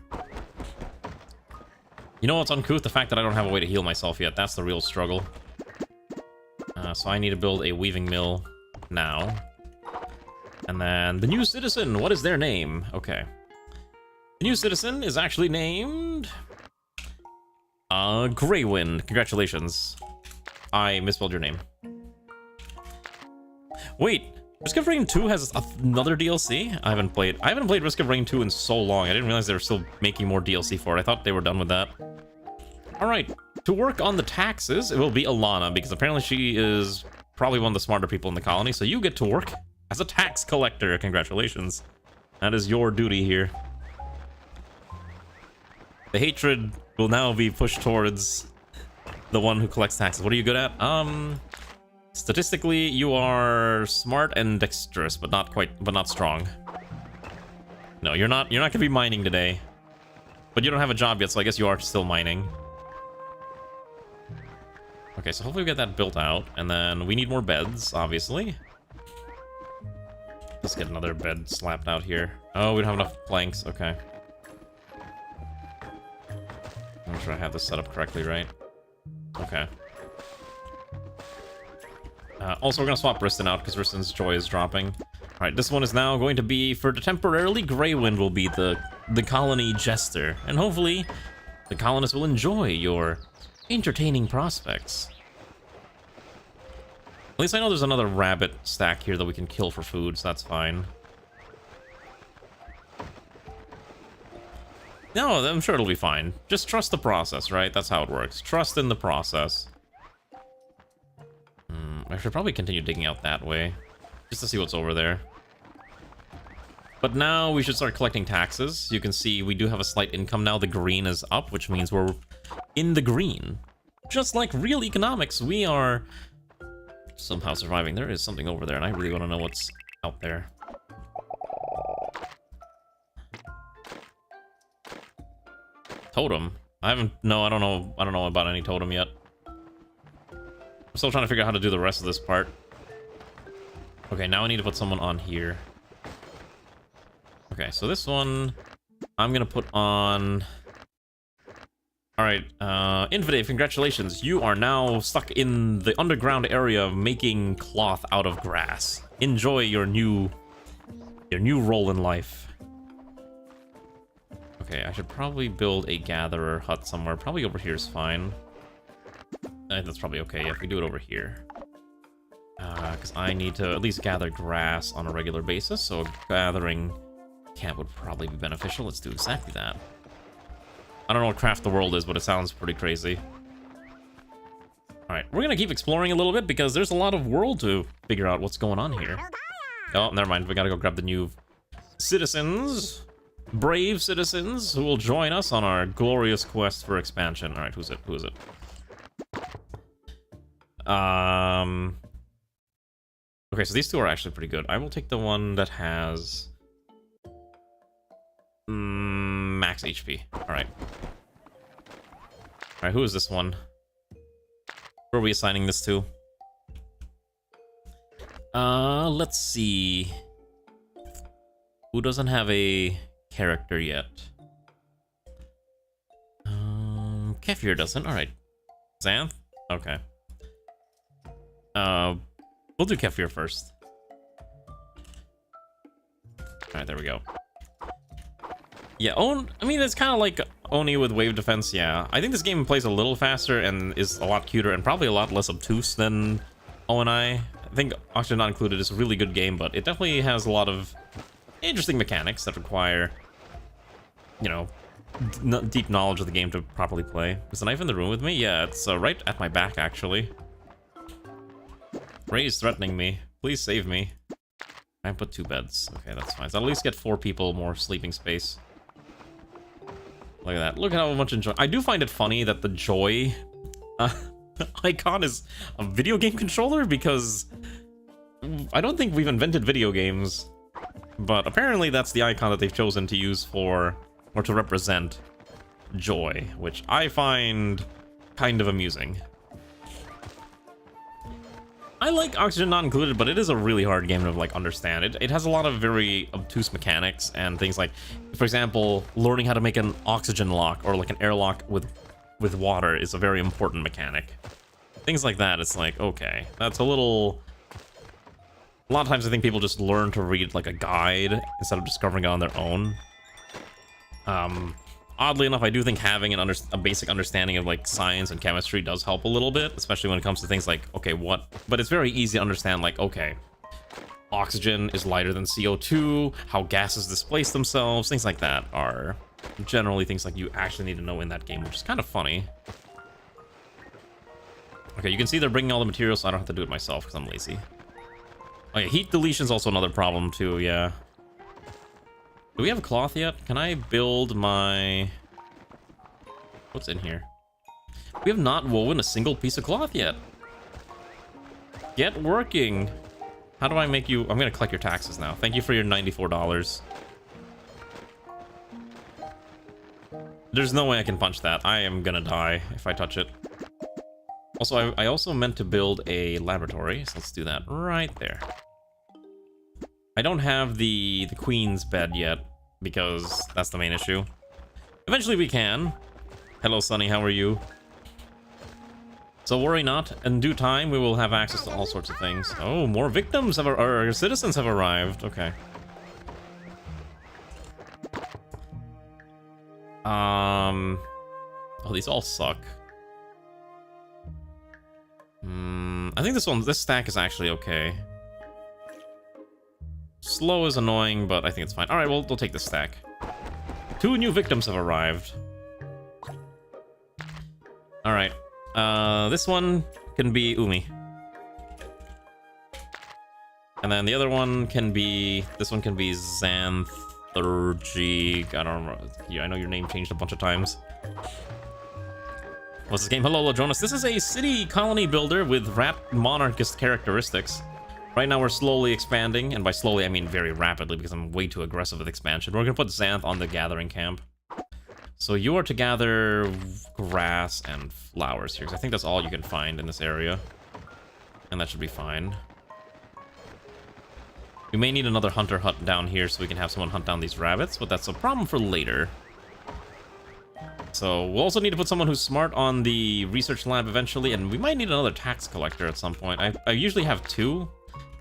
You know what's uncouth? The fact that I don't have a way to heal myself yet. That's the real struggle. So I need to build a weaving mill now. And then the new citizen. What is their name? Okay. The new citizen is actually named... Greywind. Congratulations. I misspelled your name. Wait, Risk of Rain 2 has another DLC? I haven't played Risk of Rain 2 in so long. I didn't realize they were still making more DLC for it. I thought they were done with that. Alright, to work on the taxes, it will be Alana, because apparently she is probably one of the smarter people in the colony, so you get to work as a tax collector. Congratulations. That is your duty here. The hatred will now be pushed towards the one who collects taxes. What are you good at? Statistically, you are smart and dexterous, but not strong. No, you're not gonna be mining today. But you don't have a job yet, so I guess you are still mining. Okay, so hopefully we get that built out, and then we need more beds, obviously. Let's get another bed slapped out here. Oh, we don't have enough planks. Okay. I'm sure I have this set up correctly, right? Okay. Also, we're gonna swap Briston out because Briston's joy is dropping. Alright, this one is now going to be, for temporarily, Greywind will be the colony jester. And hopefully, the colonists will enjoy your entertaining prospects. At least I know there's another rabbit stack here that we can kill for food, so that's fine. No, I'm sure it'll be fine. Just trust the process, right? That's how it works. Trust in the process. I should probably continue digging out that way, just to see what's over there. But now we should start collecting taxes. You can see we do have a slight income now. The green is up, which means we're in the green. Just like real economics, we are somehow surviving. There is something over there, and I really want to know what's out there. Totem? I don't know about any totem yet. I'm still trying to figure out how to do the rest of this part. Okay, now I need to put someone on here. Okay, so this one I'm gonna put on... Alright, Infidave, congratulations. You are now stuck in the underground area making cloth out of grass. Enjoy your new role in life. Okay, I should probably build a gatherer hut somewhere. Probably over here is fine. That's probably okay if we do it over here. Because I need to at least gather grass on a regular basis, so a gathering camp would probably be beneficial. Let's do exactly that. I don't know what Craft the World is, but it sounds pretty crazy. Alright, we're gonna keep exploring a little bit because there's a lot of world to figure out what's going on here. Oh, never mind. We gotta go grab the new citizens. Brave citizens who will join us on our glorious quest for expansion. Alright, who's it? Who is it? Okay, so these two are actually pretty good. I will take the one that has max HP. All right. Alright, who is this one? Who are we assigning this to? Let's see. Who doesn't have a character yet? Kefir doesn't. Alright. Xanth? Okay. We'll do Kefir first. Alright, there we go. Yeah, I mean, it's kind of like Oni with wave defense, yeah. I think this game plays a little faster and is a lot cuter and probably a lot less obtuse than ONI. I think Oxygen Not Included is a really good game, but it definitely has a lot of interesting mechanics that require, you know, deep knowledge of the game to properly play. Is the knife in the room with me? Yeah, it's right at my back, actually. Ray is threatening me. Please save me. I put 2 beds. Okay, that's fine. So I'll at least get 4 people more sleeping space. Look at that. Look at how much enjoy. I do find it funny that the Joy icon is a video game controller, because I don't think we've invented video games, but apparently that's the icon that they've chosen to use for, or to represent, joy, which I find kind of amusing. I like Oxygen Not Included, but it is a really hard game to like understand. It has a lot of very obtuse mechanics and things like, for example, learning how to make an oxygen lock or like an airlock with water is a very important mechanic. Things like that, it's like, okay, that's a little... A lot of times I think people just learn to read like a guide instead of discovering it on their own. Oddly enough, I do think having a basic understanding of like science and chemistry does help a little bit, especially when it comes to things like, okay, but it's very easy to understand, like, okay, oxygen is lighter than CO2, how gases displace themselves, things like that are generally things like you actually need to know in that game, which is kind of funny. Okay, you can see they're bringing all the materials, so I don't have to do it myself because I'm lazy. Okay, heat deletion is also another problem too, yeah. Do we have a cloth yet? Can I build my... What's in here? We have not woven a single piece of cloth yet. Get working. How do I make you... I'm gonna collect your taxes now. Thank you for your $94. There's no way I can punch that. I am gonna die if I touch it. Also, I also meant to build a laboratory, so let's do that right there. I don't have the queen's bed yet, because that's the main issue. Eventually we can. Hello, Sunny, how are you? So worry not, in due time we will have access to all sorts of things. Oh, more victims or citizens have arrived. Okay. Oh, these all suck. I think this stack is actually okay. Slow is annoying, but I think it's fine. Alright, we'll take this stack. 2 new victims have arrived. Alright. This one can be Umi. And then the other one can be... This one can be Xanthurgy. I don't know. Yeah, I know your name changed a bunch of times. What's this game? Hello, Jonas. This is a city colony builder with rat monarchist characteristics. Right now we're slowly expanding, and by slowly I mean very rapidly because I'm way too aggressive with expansion. We're gonna put Xanth on the gathering camp. So you are to gather grass and flowers here, because I think that's all you can find in this area. And that should be fine. We may need another hunter hut down here so we can have someone hunt down these rabbits, but that's a problem for later. So we'll also need to put someone who's smart on the research lab eventually, and we might need another tax collector at some point. I usually have 2.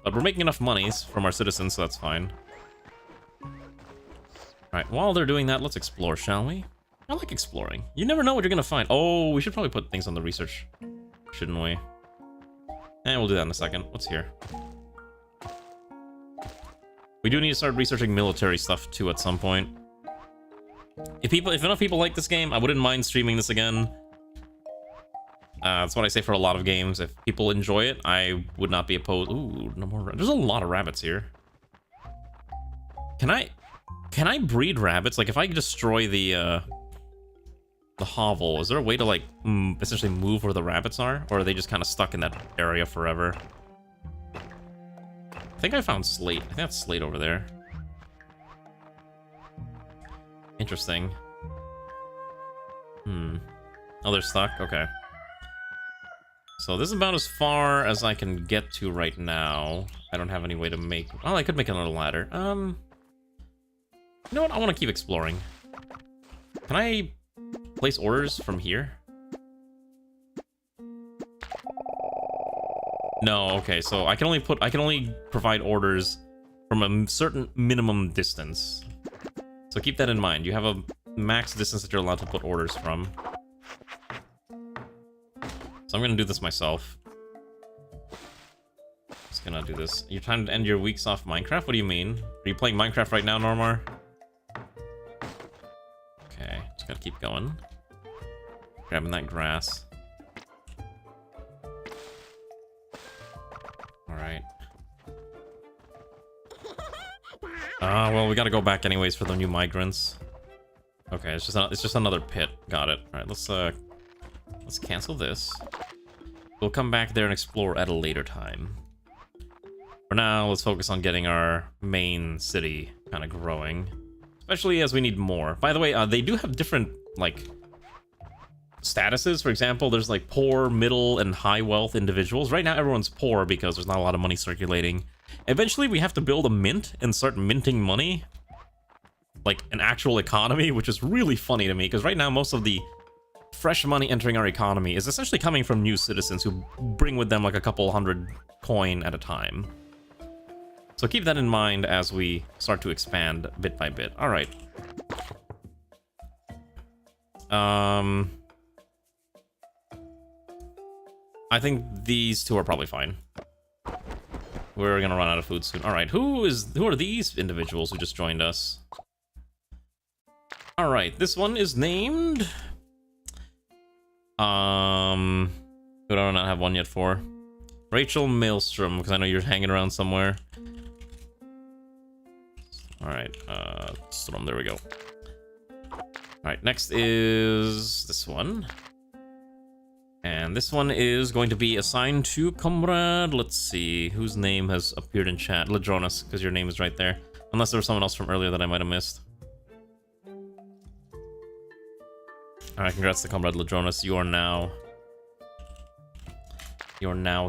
But we're making enough monies from our citizens, so that's fine. Alright, while they're doing that, let's explore, shall we? I like exploring. You never know what you're gonna find. Oh, we should probably put things on the research, shouldn't we? And we'll do that in a second. What's here? We do need to start researching military stuff, too, at some point. If enough people like this game, I wouldn't mind streaming this again. That's what I say for a lot of games. If people enjoy it, I would not be opposed. Ooh, no more. There's a lot of rabbits here. Can I breed rabbits? Like, if I destroy the hovel, is there a way to, like, essentially move where the rabbits are? Or are they just kind of stuck in that area forever? I think I found slate. I think that's slate over there. Interesting. Oh, they're stuck? Okay. So this is about as far as I can get to right now. I don't have any way to make... Oh, I could make another ladder. You know what? I want to keep exploring. Can I place orders from here? No, okay, so I can only provide orders from a certain minimum distance. So keep that in mind. You have a max distance that you're allowed to put orders from. So I'm gonna do this myself. Just gonna do this. You're trying to end your weeks off Minecraft? What do you mean? Are you playing Minecraft right now, Normar? Okay, just gotta keep going. Grabbing that grass. Alright. Well, we gotta go back anyways for the new migrants. Okay, it's just another pit. Got it. Alright, let's cancel this. We'll come back there and explore at a later time. For now, let's focus on getting our main city kind of growing. Especially as we need more. By the way, they do have different, like, statuses. For example, there's, like, poor, middle, and high wealth individuals. Right now, everyone's poor because there's not a lot of money circulating. Eventually, we have to build a mint and start minting money. Like, an actual economy, which is really funny to me. Because right now, most of the fresh money entering our economy is essentially coming from new citizens who bring with them, like, a couple hundred coin at a time. So keep that in mind as we start to expand bit by bit. All right. I think these two are probably fine. We're gonna run out of food soon. All right, who are these individuals who just joined us? All right, this one is named. Who do I not have one yet for? Rachel Maelstrom, because I know you're hanging around somewhere. All right, Strom, there we go. All right, next is this one. And this one is going to be assigned to Comrade. Let's see, whose name has appeared in chat? Ladronis, because your name is right there. Unless there was someone else from earlier that I might have missed. All right, congrats to Comrade Ladronis. You're now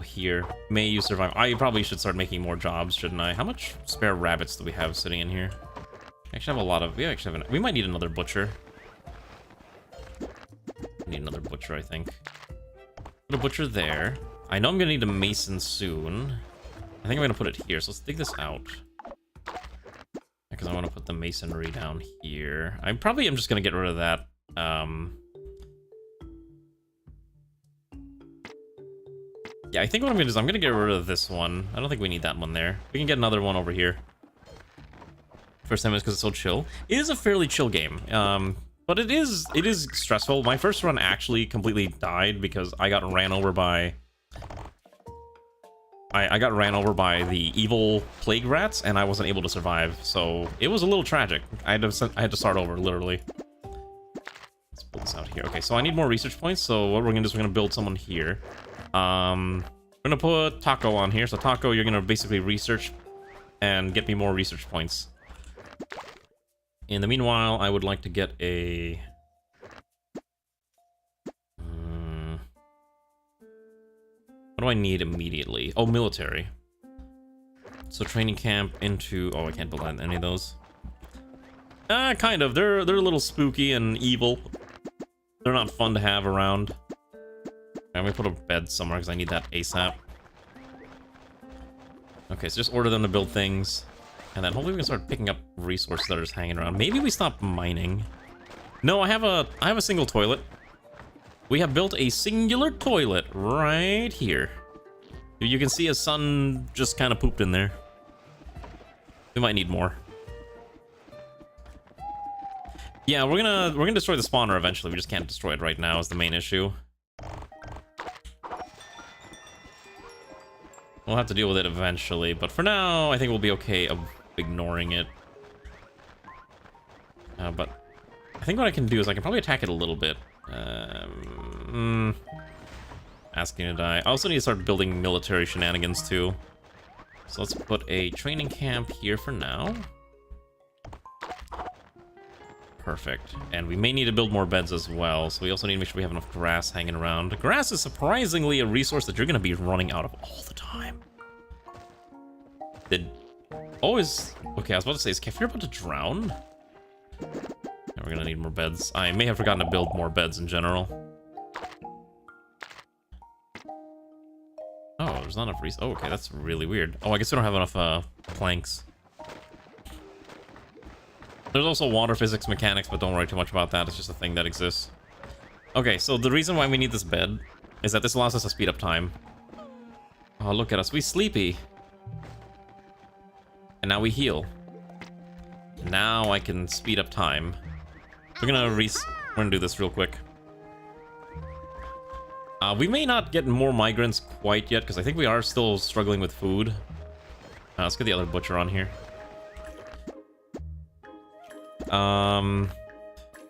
here. May you survive. I probably should start making more jobs, shouldn't I? How much spare rabbits do we have sitting in here? I actually have a lot of... We might need another butcher. Need another butcher, I think. Put a butcher there. I know I'm gonna need a mason soon. I think I'm gonna put it here, so let's dig this out. Because I want to put the masonry down here. I probably am just gonna get rid of that. Yeah, I think what I'm gonna do is I'm gonna get rid of this one. I don't think we need that one there. We can get another one over here. First time is because it's so chill. It is a fairly chill game. But it is stressful. My first run actually completely died because I got ran over by... I got ran over by the evil plague rats, and I wasn't able to survive. So it was a little tragic. I had to start over, literally. Let's pull this out here. Okay, so I need more research points. So what we're gonna do is we're gonna build someone here. We're gonna put Taco on here. So Taco, you're gonna basically research and get me more research points. In the meanwhile, I would like to get a... what do I need immediately? Oh, military. So training camp into... Oh, I can't build that in any of those. Kind of. They're a little spooky and evil. They're not fun to have around. I'm gonna put a bed somewhere because I need that ASAP. Okay, so just order them to build things. And then hopefully we can start picking up resources that are just hanging around. Maybe we stop mining. No, I have a single toilet. We have built a singular toilet right here. You can see a son just kind of pooped in there. We might need more. Yeah, we're gonna destroy the spawner eventually. We just can't destroy it right now is the main issue. We'll have to deal with it eventually, but for now, I think we'll be okay of ignoring it. But I think what I can do is I can probably attack it a little bit. Asking to die. I also need to start building military shenanigans too. So let's put a training camp here for now. Perfect. And we may need to build more beds as well, so we also need to make sure we have enough grass hanging around. Grass is surprisingly a resource that you're going to be running out of all the time. Always... Okay, I was about to say, is Kefir about to drown? Yeah, we're going to need more beds. I may have forgotten to build more beds in general. Oh, there's not enough oh, okay, that's really weird. Oh, I guess we don't have enough planks. There's also water physics mechanics, but don't worry too much about that. It's just a thing that exists. Okay, so the reason why we need this bed is that this allows us to speed up time. Oh, look at us. We sleepy. And now we heal. Now I can speed up time. We're gonna do this real quick. We may not get more migrants quite yet, because I think we are still struggling with food. Let's get the other butcher on here.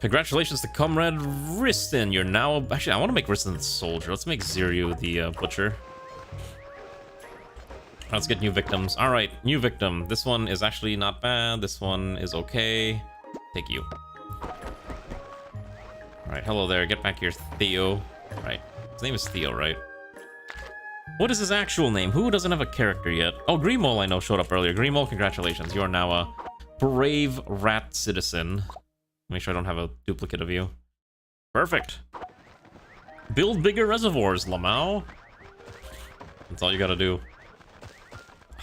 Congratulations to Comrade Riston. You're now... Actually, I want to make Riston the soldier. Let's make Ziryu the butcher. Let's get new victims. Alright, new victim. This one is actually not bad. This one is okay. Take you. Alright, hello there. Get back here, Theo. Right. His name is Theo, right? What is his actual name? Who doesn't have a character yet? Oh, Greenmole, I know, showed up earlier. Greenmole, congratulations. You are now a brave rat citizen. Make sure I don't have a duplicate of you. Perfect. Build bigger reservoirs, Lamau. That's all you gotta do.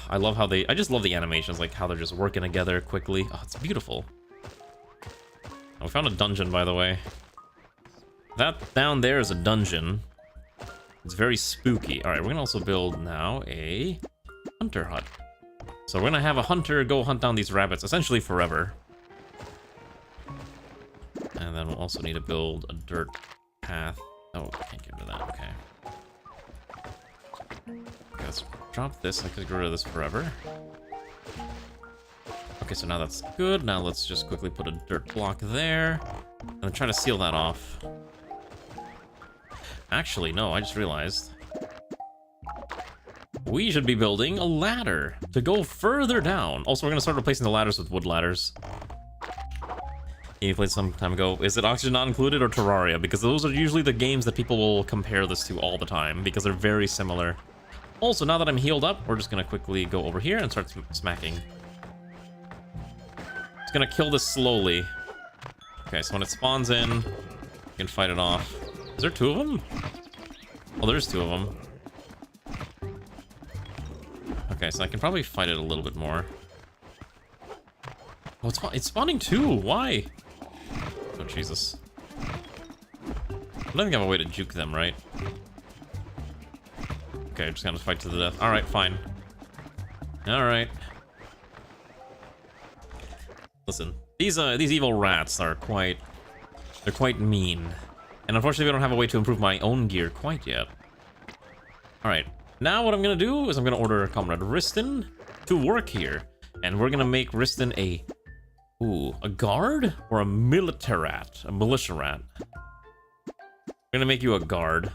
I love how I just love the animations, like how they're just working together quickly. Oh, it's beautiful. Oh, we found a dungeon, by the way. That down there is a dungeon. It's very spooky. All right, we're gonna also build now a hunter hut. So we're gonna have a hunter go hunt down these rabbits, essentially forever. And then we'll also need to build a dirt path. Oh, I can't get rid of that, okay. Let's drop this, I could get rid of this forever. Okay, so now that's good. Now let's just quickly put a dirt block there. And then try to seal that off. Actually, no, I just realized. We should be building a ladder to go further down. Also, we're gonna start replacing the ladders with wood ladders. You played some time ago. Is it Oxygen Not Included or Terraria? Because those are usually the games that people will compare this to all the time, because they're very similar. Also, now that I'm healed up, we're just gonna quickly go over here and start smacking. It's gonna kill this slowly. Okay, so when it spawns in, you can fight it off. Is there two of them? Oh, there's two of them. Okay, so I can probably fight it a little bit more. Oh, it's spawning too. Why? Oh, Jesus. I don't think I have a way to juke them, right? Okay, I'm just gonna fight to the death. Alright, fine. Alright. Listen, these evil rats are quite mean. And unfortunately, we don't have a way to improve my own gear quite yet. Alright, now what I'm gonna do is I'm gonna order Comrade Riston to work here. And we're gonna make Riston a guard? Or a militarat? A militia rat? We're gonna make you a guard.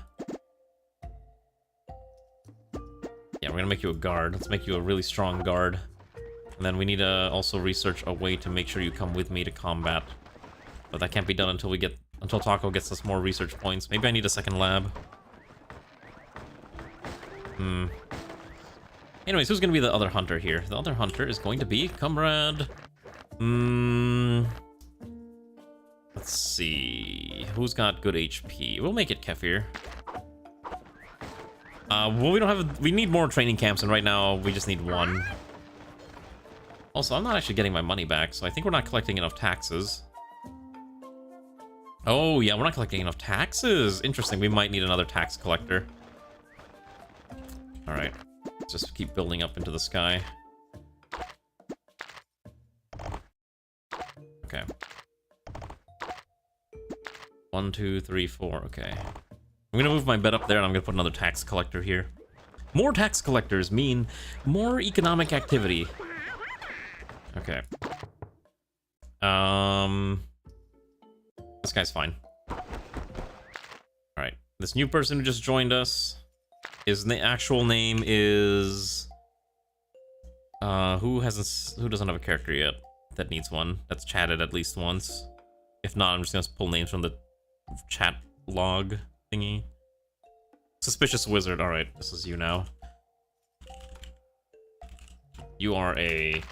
Yeah, we're gonna make you a guard. Let's make you a really strong guard. And then we need to also research a way to make sure you come with me to combat. But that can't be done until until Taco gets us more research points. Maybe I need a second lab. Anyways, who's gonna be the other hunter here? The other hunter is going to be Comrade... Let's see... Who's got good HP? We'll make it Kefir. Well, we don't have... We need more training camps, and right now, we just need one. Also, I'm not actually getting my money back, so I think we're not collecting enough taxes. Oh, yeah, we're not collecting enough taxes. Interesting, we might need another tax collector. Alright, let's just keep building up into the sky. Okay. 1, 2, 3, 4, okay. I'm gonna move my bed up there, and I'm gonna put another tax collector here. More tax collectors mean more economic activity. Okay. This guy's fine. Alright. This new person who just joined us, his actual name is... who doesn't have a character yet that needs one? That's chatted at least once. If not, I'm just gonna pull names from the chat log thingy. Suspicious wizard. Alright, this is you now. You are a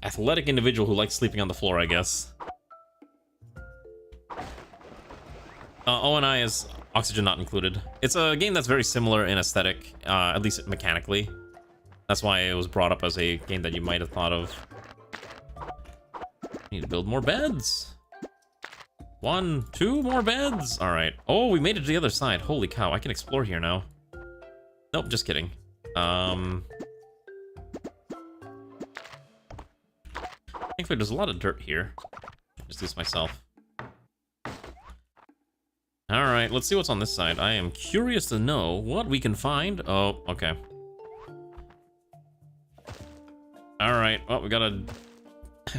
athletic individual who likes sleeping on the floor, I guess. O&I is oxygen not included. It's a game that's very similar in aesthetic, at least mechanically. That's why it was brought up as a game that you might have thought of. Need to build more beds. 1, 2 more beds. All right. Oh, we made it to the other side. Holy cow, I can explore here now. Nope, just kidding. Thankfully, there's a lot of dirt here. Just do this myself. All right, let's see what's on this side. I am curious to know what we can find. Oh, okay. All right. Well, we gotta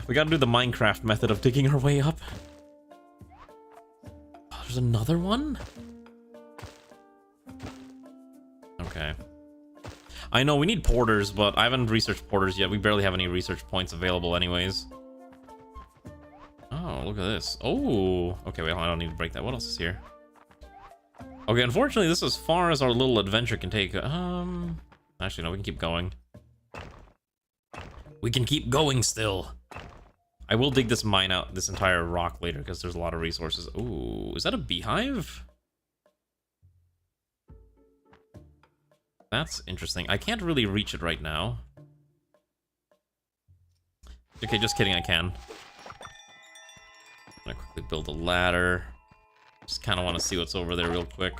do the Minecraft method of digging our way up. Oh, there's another one? Okay. I know we need porters, but I haven't researched porters yet. We barely have any research points available anyways. Oh, look at this. Oh, okay, wait, I don't need to break that. What else is here? Okay, unfortunately, this is as far as our little adventure can take. Actually, no, we can keep going. We can keep going still. I will dig this mine out, this entire rock later, because there's a lot of resources. Ooh, is that a beehive? That's interesting. I can't really reach it right now. Okay, just kidding, I can. I'm gonna quickly build a ladder. Just kind of want to see what's over there real quick.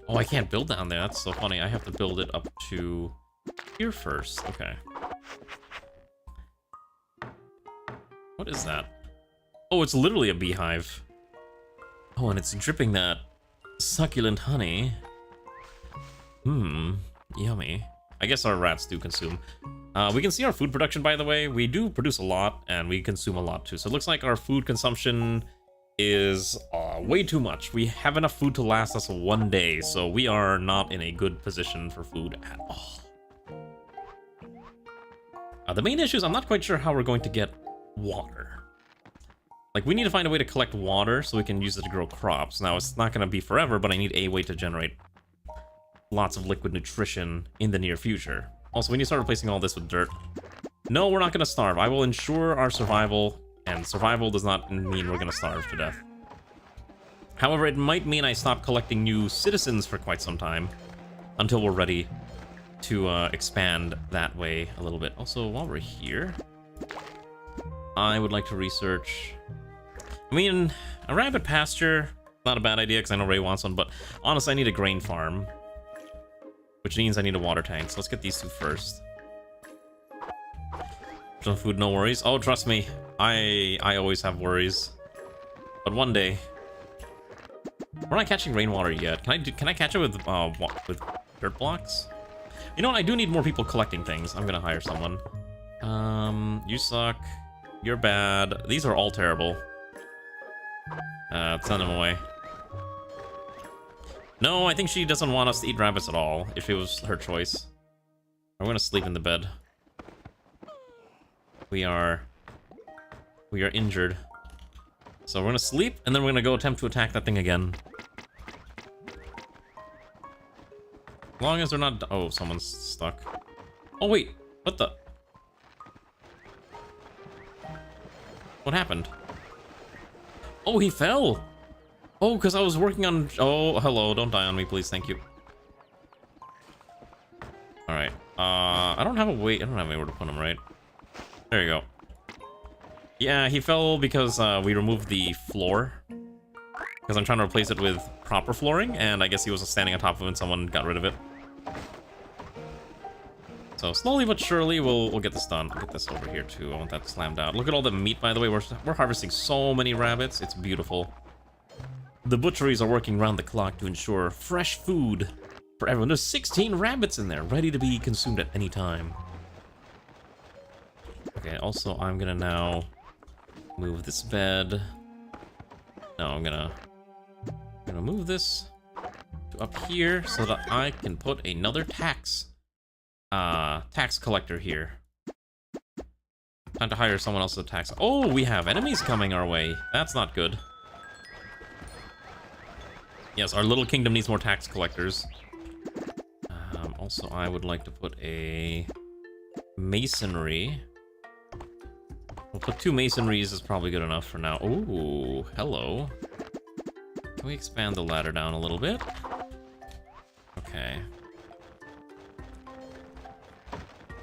Oh, I can't build down there. That's so funny. I have to build it up to here first. Okay. What is that? Oh, it's literally a beehive. Oh, and it's dripping that succulent honey. Yummy. I guess our rats do consume. We can see our food production, by the way. We do produce a lot, and we consume a lot, too. So it looks like our food consumption is way too much. We have enough food to last us 1 day, so we are not in a good position for food at all. The main issue is I'm not quite sure how we're going to get water. Like, we need to find a way to collect water so we can use it to grow crops. Now, it's not going to be forever, but I need a way to generate lots of liquid nutrition in the near future. Also, we need to start replacing all this with dirt. No, we're not going to starve. I will ensure our survival, and survival does not mean we're going to starve to death. However, it might mean I stop collecting new citizens for quite some time until we're ready to expand that way a little bit. Also, while we're here, I would like to research... I mean, a rabbit pasture, not a bad idea because I know Ray wants one, but honestly, I need a grain farm, which means I need a water tank. So let's get these two first. Some food, no worries. Oh, trust me, I always have worries. But one day, we're not catching rainwater yet. Can I catch it with dirt blocks? You know what? I do need more people collecting things. I'm gonna hire someone. You suck. You're bad. These are all terrible. Send them away. No, I think she doesn't want us to eat rabbits at all, if it was her choice. I'm gonna sleep in the bed. We are injured. So we're gonna sleep, and then we're gonna go attempt to attack that thing again. As long as they're not... Oh, someone's stuck. Oh, wait. What the... What happened? Oh, he fell! Oh, because I was working on... Oh, hello. Don't die on me, please. Thank you. Alright. I don't have a way... I don't have anywhere to put him, right? There you go. Yeah, he fell because we removed the floor. Because I'm trying to replace it with proper flooring, and I guess he was standing on top of it and someone got rid of it. So slowly but surely, we'll get this done. I'll get this over here too. I want that slammed out. Look at all the meat, by the way. We're harvesting so many rabbits. It's beautiful. The butcheries are working round the clock to ensure fresh food for everyone. There's 16 rabbits in there, ready to be consumed at any time. Okay, also I'm gonna now move this bed. No, I'm gonna move this to up here so that I can put another tax collector here. Time to hire someone else to tax. Oh, we have enemies coming our way. That's not good. Yes, our little kingdom needs more tax collectors. Also, I would like to put a masonry. We'll put 2 masonries is probably good enough for now. Ooh, hello. Can we expand the ladder down a little bit? Okay.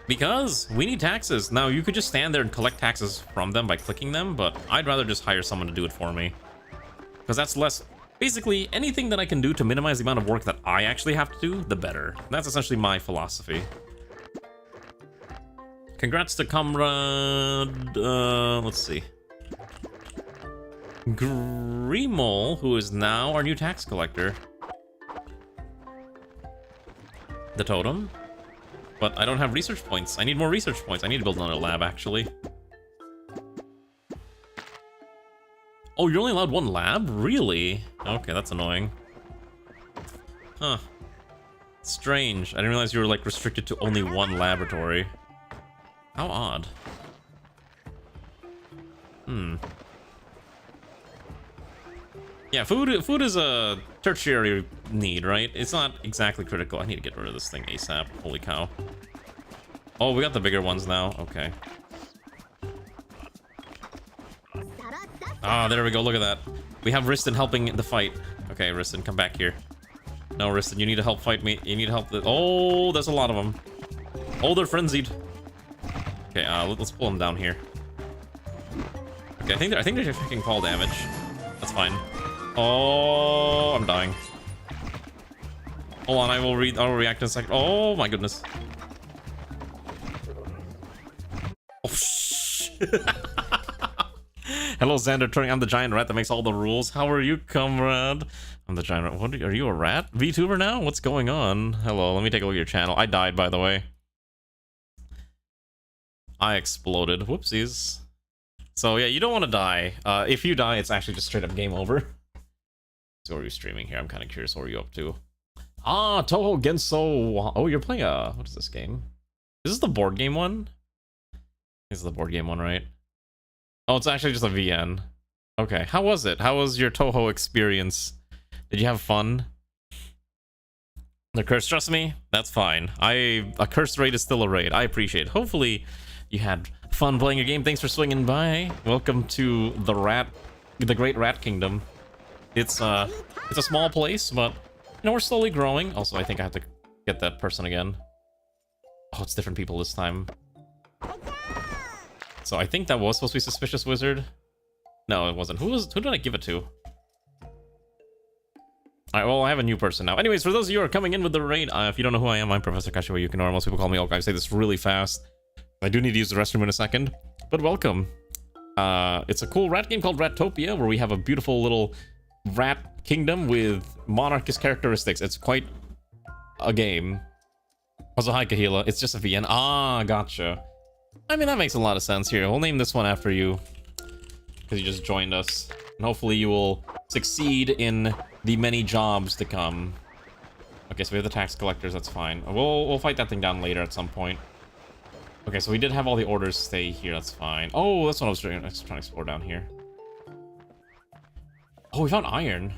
Because we need taxes. Now, you could just stand there and collect taxes from them by clicking them, but I'd rather just hire someone to do it for me. Because that's less... Basically, anything that I can do to minimize the amount of work that I actually have to do, the better. That's essentially my philosophy. Congrats to Comrade... let's see. Grimol, who is now our new tax collector. The totem. But I don't have research points. I need more research points. I need to build another lab, actually. Oh, you're only allowed 1 lab? Really? Okay, that's annoying. Huh. Strange. I didn't realize you were, like, restricted to only 1 laboratory. How odd. Yeah, food is a tertiary need, right? It's not exactly critical. I need to get rid of this thing ASAP. Holy cow. Oh, we got the bigger ones now. Okay. Ah, there we go. Look at that. We have Riston helping the fight. Okay, Riston, come back here. No, Riston, you need to help fight me. You need to help. Oh, there's a lot of them. Oh, they're frenzied. Okay, let's pull them down here. Okay, I think they're just taking fall damage. That's fine. Oh, I'm dying. Hold on, I'll react in a second. Oh my goodness. Oh shit. Hello, Xander. I'm the giant rat that makes all the rules. How are you, comrade? I'm the giant rat. What are you, a rat? VTuber now? What's going on? Hello, let me take a look at your channel. I died, by the way. I exploded. Whoopsies. So, yeah, you don't want to die. If you die, it's actually just straight up game over. So, what are you streaming here? I'm kind of curious what are you up to. Ah, Toho Genso. Oh, you're playing a... What is this game? Is this the board game one? This is the board game one, right? Oh, it's actually just a VN. Okay, how was it? How was your Toho experience? Did you have fun? The curse, trust me, that's fine. A curse raid is still a raid. I appreciate it. Hopefully, you had fun playing your game. Thanks for swinging by. Welcome to the Great Rat Kingdom. It's a small place, but you know we're slowly growing. Also, I think I have to get that person again. Oh, it's different people this time. So I think that was supposed to be Suspicious Wizard. No, it wasn't. Who did I give it to? Alright, well, I have a new person now. Anyways, for those of you who are coming in with the raid, if you don't know who I am, I'm Professor Kashiwa Yukinori. Most people call me Oak. I say this really fast. I do need to use the restroom in a second. But welcome. It's a cool rat game called Ratopia, where we have a beautiful little rat kingdom with monarchist characteristics. It's quite a game. Also, hi, Kahila. It's just a VN. Ah, gotcha. I mean, that makes a lot of sense here. We'll name this one after you, because you just joined us. And hopefully you will succeed in the many jobs to come. Okay, so we have the tax collectors, that's fine. We'll fight that thing down later at some point. Okay, so we did have all the orders stay here, that's fine. Oh, that's what I was doing. I was trying to explore down here. Oh, we found iron.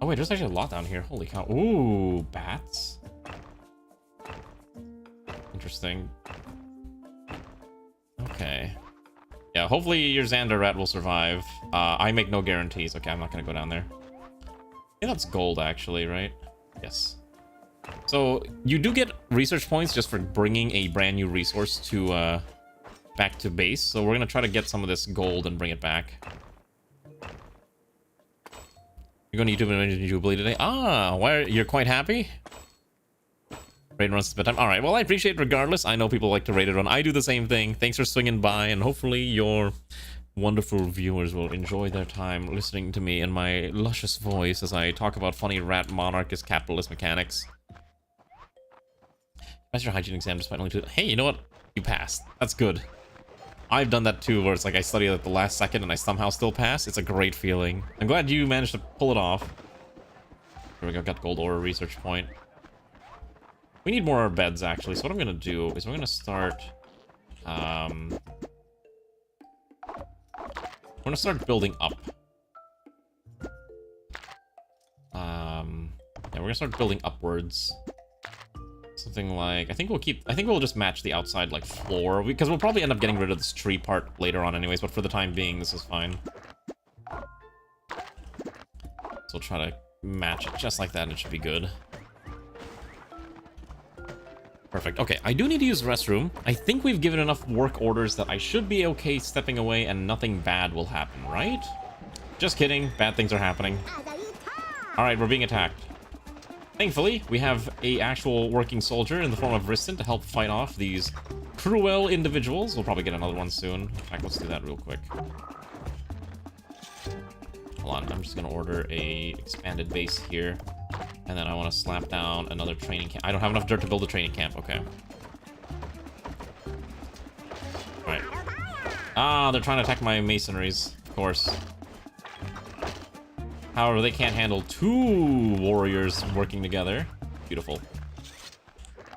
Oh wait, there's actually a lot down here. Holy cow. Ooh, bats. Interesting. Okay. Yeah, hopefully your Xander rat will survive. I make no guarantees. Okay, I'm not gonna go down there. I think that's gold, actually, right? Yes. So, you do get research points just for bringing a brand new resource to, back to base. So we're gonna try to get some of this gold and bring it back. You're going to YouTube and Jubilee today? Ah, you're quite happy? Raid runs bedtime. Alright, well, I appreciate it regardless. I know people like to raid it run. I do the same thing. Thanks for swinging by, and hopefully your wonderful viewers will enjoy their time listening to me in my luscious voice as I talk about funny rat monarchist capitalist mechanics. Pass your hygiene exam despite only 2. Hey, you know what? You passed. That's good. I've done that too, where it's like I study at the last second and I somehow still pass. It's a great feeling. I'm glad you managed to pull it off. Here we go, got gold ore research point. We need more beds, actually. So what I'm gonna do is we're gonna start... I'm gonna start building up. Yeah, we're gonna start building upwards. Something like... I think we'll just match the outside, like, floor. Because we'll probably end up getting rid of this tree part later on anyways, but for the time being, this is fine. So we'll try to match it just like that, and it should be good. Perfect. Okay, I do need to use restroom. I think we've given enough work orders that I should be okay stepping away and nothing bad will happen, right? Just kidding. Bad things are happening. Alright, we're being attacked. Thankfully, we have a actual working soldier in the form of Riston to help fight off these cruel individuals. We'll probably get another one soon. In fact, let's do that real quick. Hold on, I'm just gonna order a expanded base here. And then I want to slap down another training camp. I don't have enough dirt to build a training camp. Okay. Alright. Ah, they're trying to attack my masonries. Of course. However, they can't handle two warriors working together. Beautiful.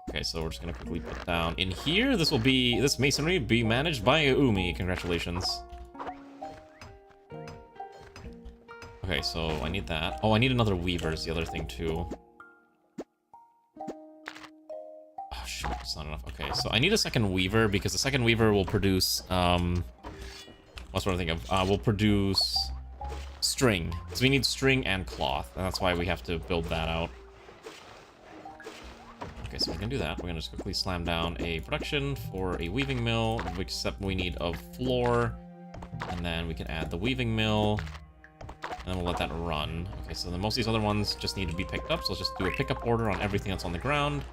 Okay, so we're just gonna quickly put down in here. This masonry be managed by Umi. Congratulations. Okay, so I need that. Oh, I need another weaver is the other thing, too. Oh, shoot, it's not enough. Okay, so I need a second weaver, because the second weaver will produce, what's what I think of? Will produce string. So we need string and cloth, and that's why we have to build that out. Okay, so we can do that. We're gonna just quickly slam down a production for a weaving mill, except we need a floor, and then we can add the weaving mill. And then we'll let that run. Okay, so then most of these other ones just need to be picked up, so let's just do a pickup order on everything that's on the ground.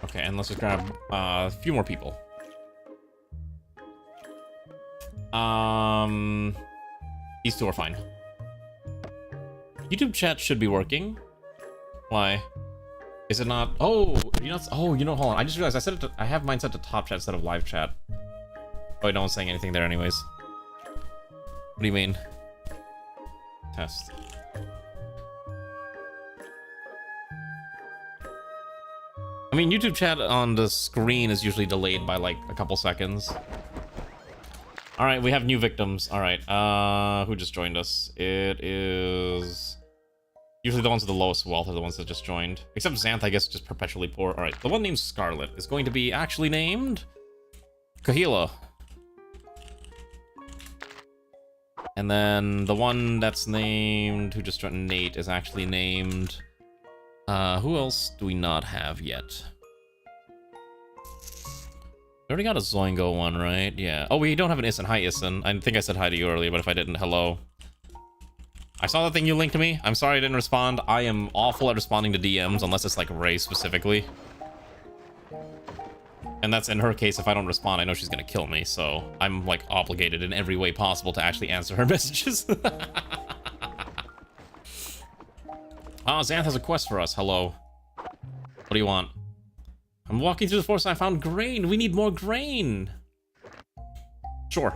Okay, and let's just grab a few more people. These two are fine. YouTube chat should be working. Why? Is it not? Oh, hold on. I just realized I have mine set to top chat instead of live chat. Oh, no one's saying anything there anyways. What do you mean? Test. I mean, YouTube chat on the screen is usually delayed by like a couple seconds. Alright, we have new victims. Alright, who just joined us? It is... Usually the ones with the lowest wealth are the ones that just joined. Except Xanth, I guess, just perpetually poor. Alright, the one named Scarlet is going to be actually named... Kahila. And then the one that's named, who just joined, Nate, is actually named... who else do we not have yet? We already got a Zoingo one, right? Yeah. Oh, we don't have an Issen. Hi, Issen. I think I said hi to you earlier, but if I didn't, hello. I saw the thing you linked to me. I'm sorry I didn't respond. I am awful at responding to DMs, unless it's like Ray specifically. And that's in her case, if I don't respond, I know she's gonna kill me, so I'm, like, obligated in every way possible to actually answer her messages. Ah, Xanth has a quest for us. Hello. What do you want? I'm walking through the forest and I found grain. We need more grain. Sure.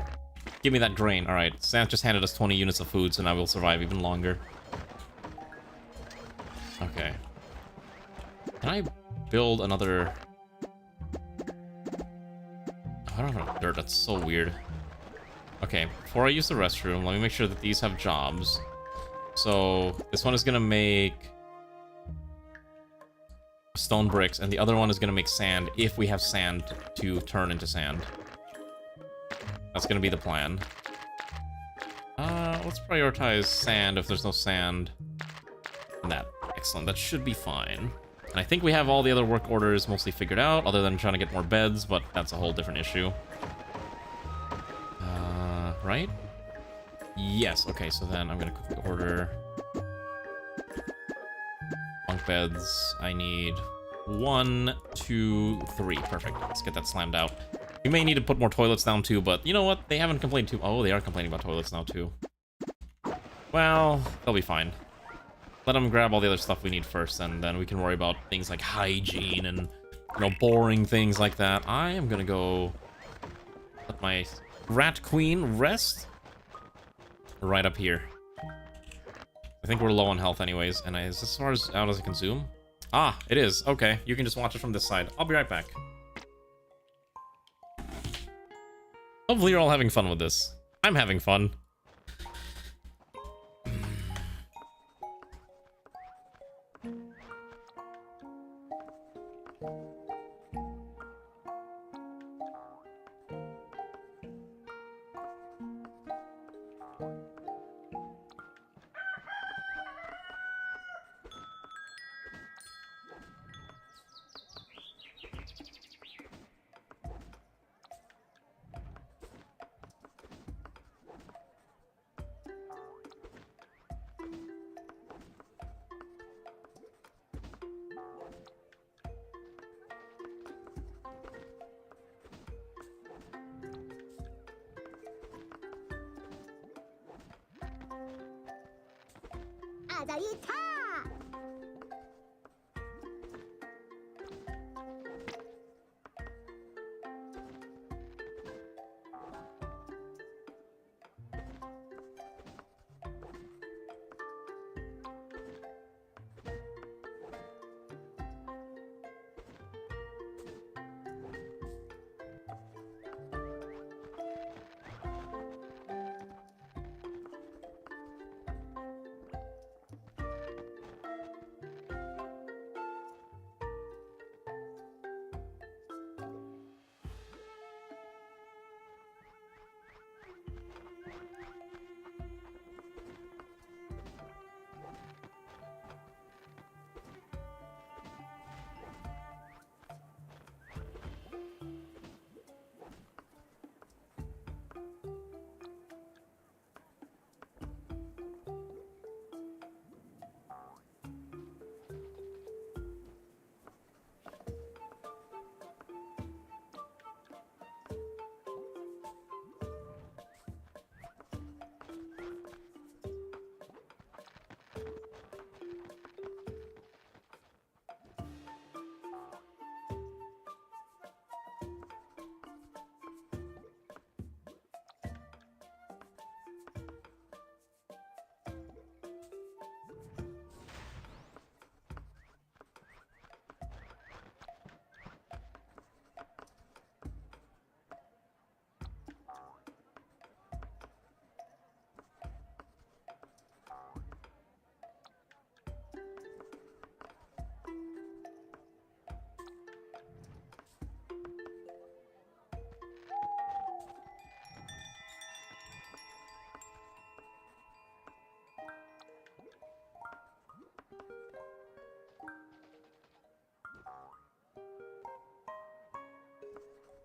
Give me that grain. Alright, Xanth just handed us 20 units of food, so now we'll survive even longer. Okay. Can I build another... I don't have dirt, that's so weird. Okay, before I use the restroom, let me make sure that these have jobs. So, this one is gonna make stone bricks, and the other one is gonna make sand if we have sand to turn into sand. That's gonna be the plan. Let's prioritize sand if there's no sand. And that, excellent, that should be fine. And I think we have all the other work orders mostly figured out, other than trying to get more beds, but that's a whole different issue. Right? Yes, okay, so then I'm gonna quickly order bunk beds. I need 1, 2, 3. Perfect. Let's get that slammed out. We may need to put more toilets down too, but you know what? They haven't complained too. Oh, they are complaining about toilets now too. Well, they'll be fine. Let them grab all the other stuff we need first, and then we can worry about things like hygiene and, you know, boring things like that. I am gonna go let my rat queen rest right up here. I think we're low on health anyways. And is this as far as out as I consume? Ah, it is. Okay, you can just watch it from this side. I'll be right back. Hopefully you're all having fun with this. I'm having fun.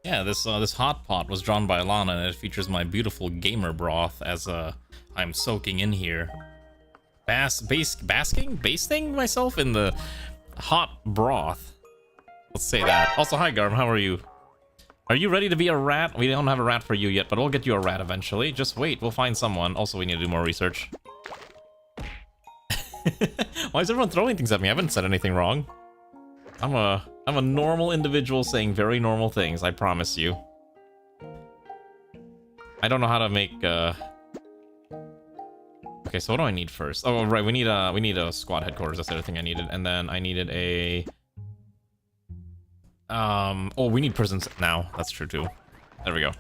Yeah, this hot pot was drawn by Alana, and it features my beautiful gamer broth as I'm soaking in here, basting myself in the hot broth. Let's say that. Also, hi Garm, how are you? Are you ready to be a rat? We don't have a rat for you yet, but we'll get you a rat eventually. Just wait, we'll find someone. Also, we need to do more research. Why is everyone throwing things at me? I haven't said anything wrong. I'm a normal individual saying very normal things, I promise you. I don't know how to make Okay, so what do I need first? Oh right, we need a squad headquarters, that's the other thing I needed. And then I needed a oh, we need prisons now. That's true too. There we go.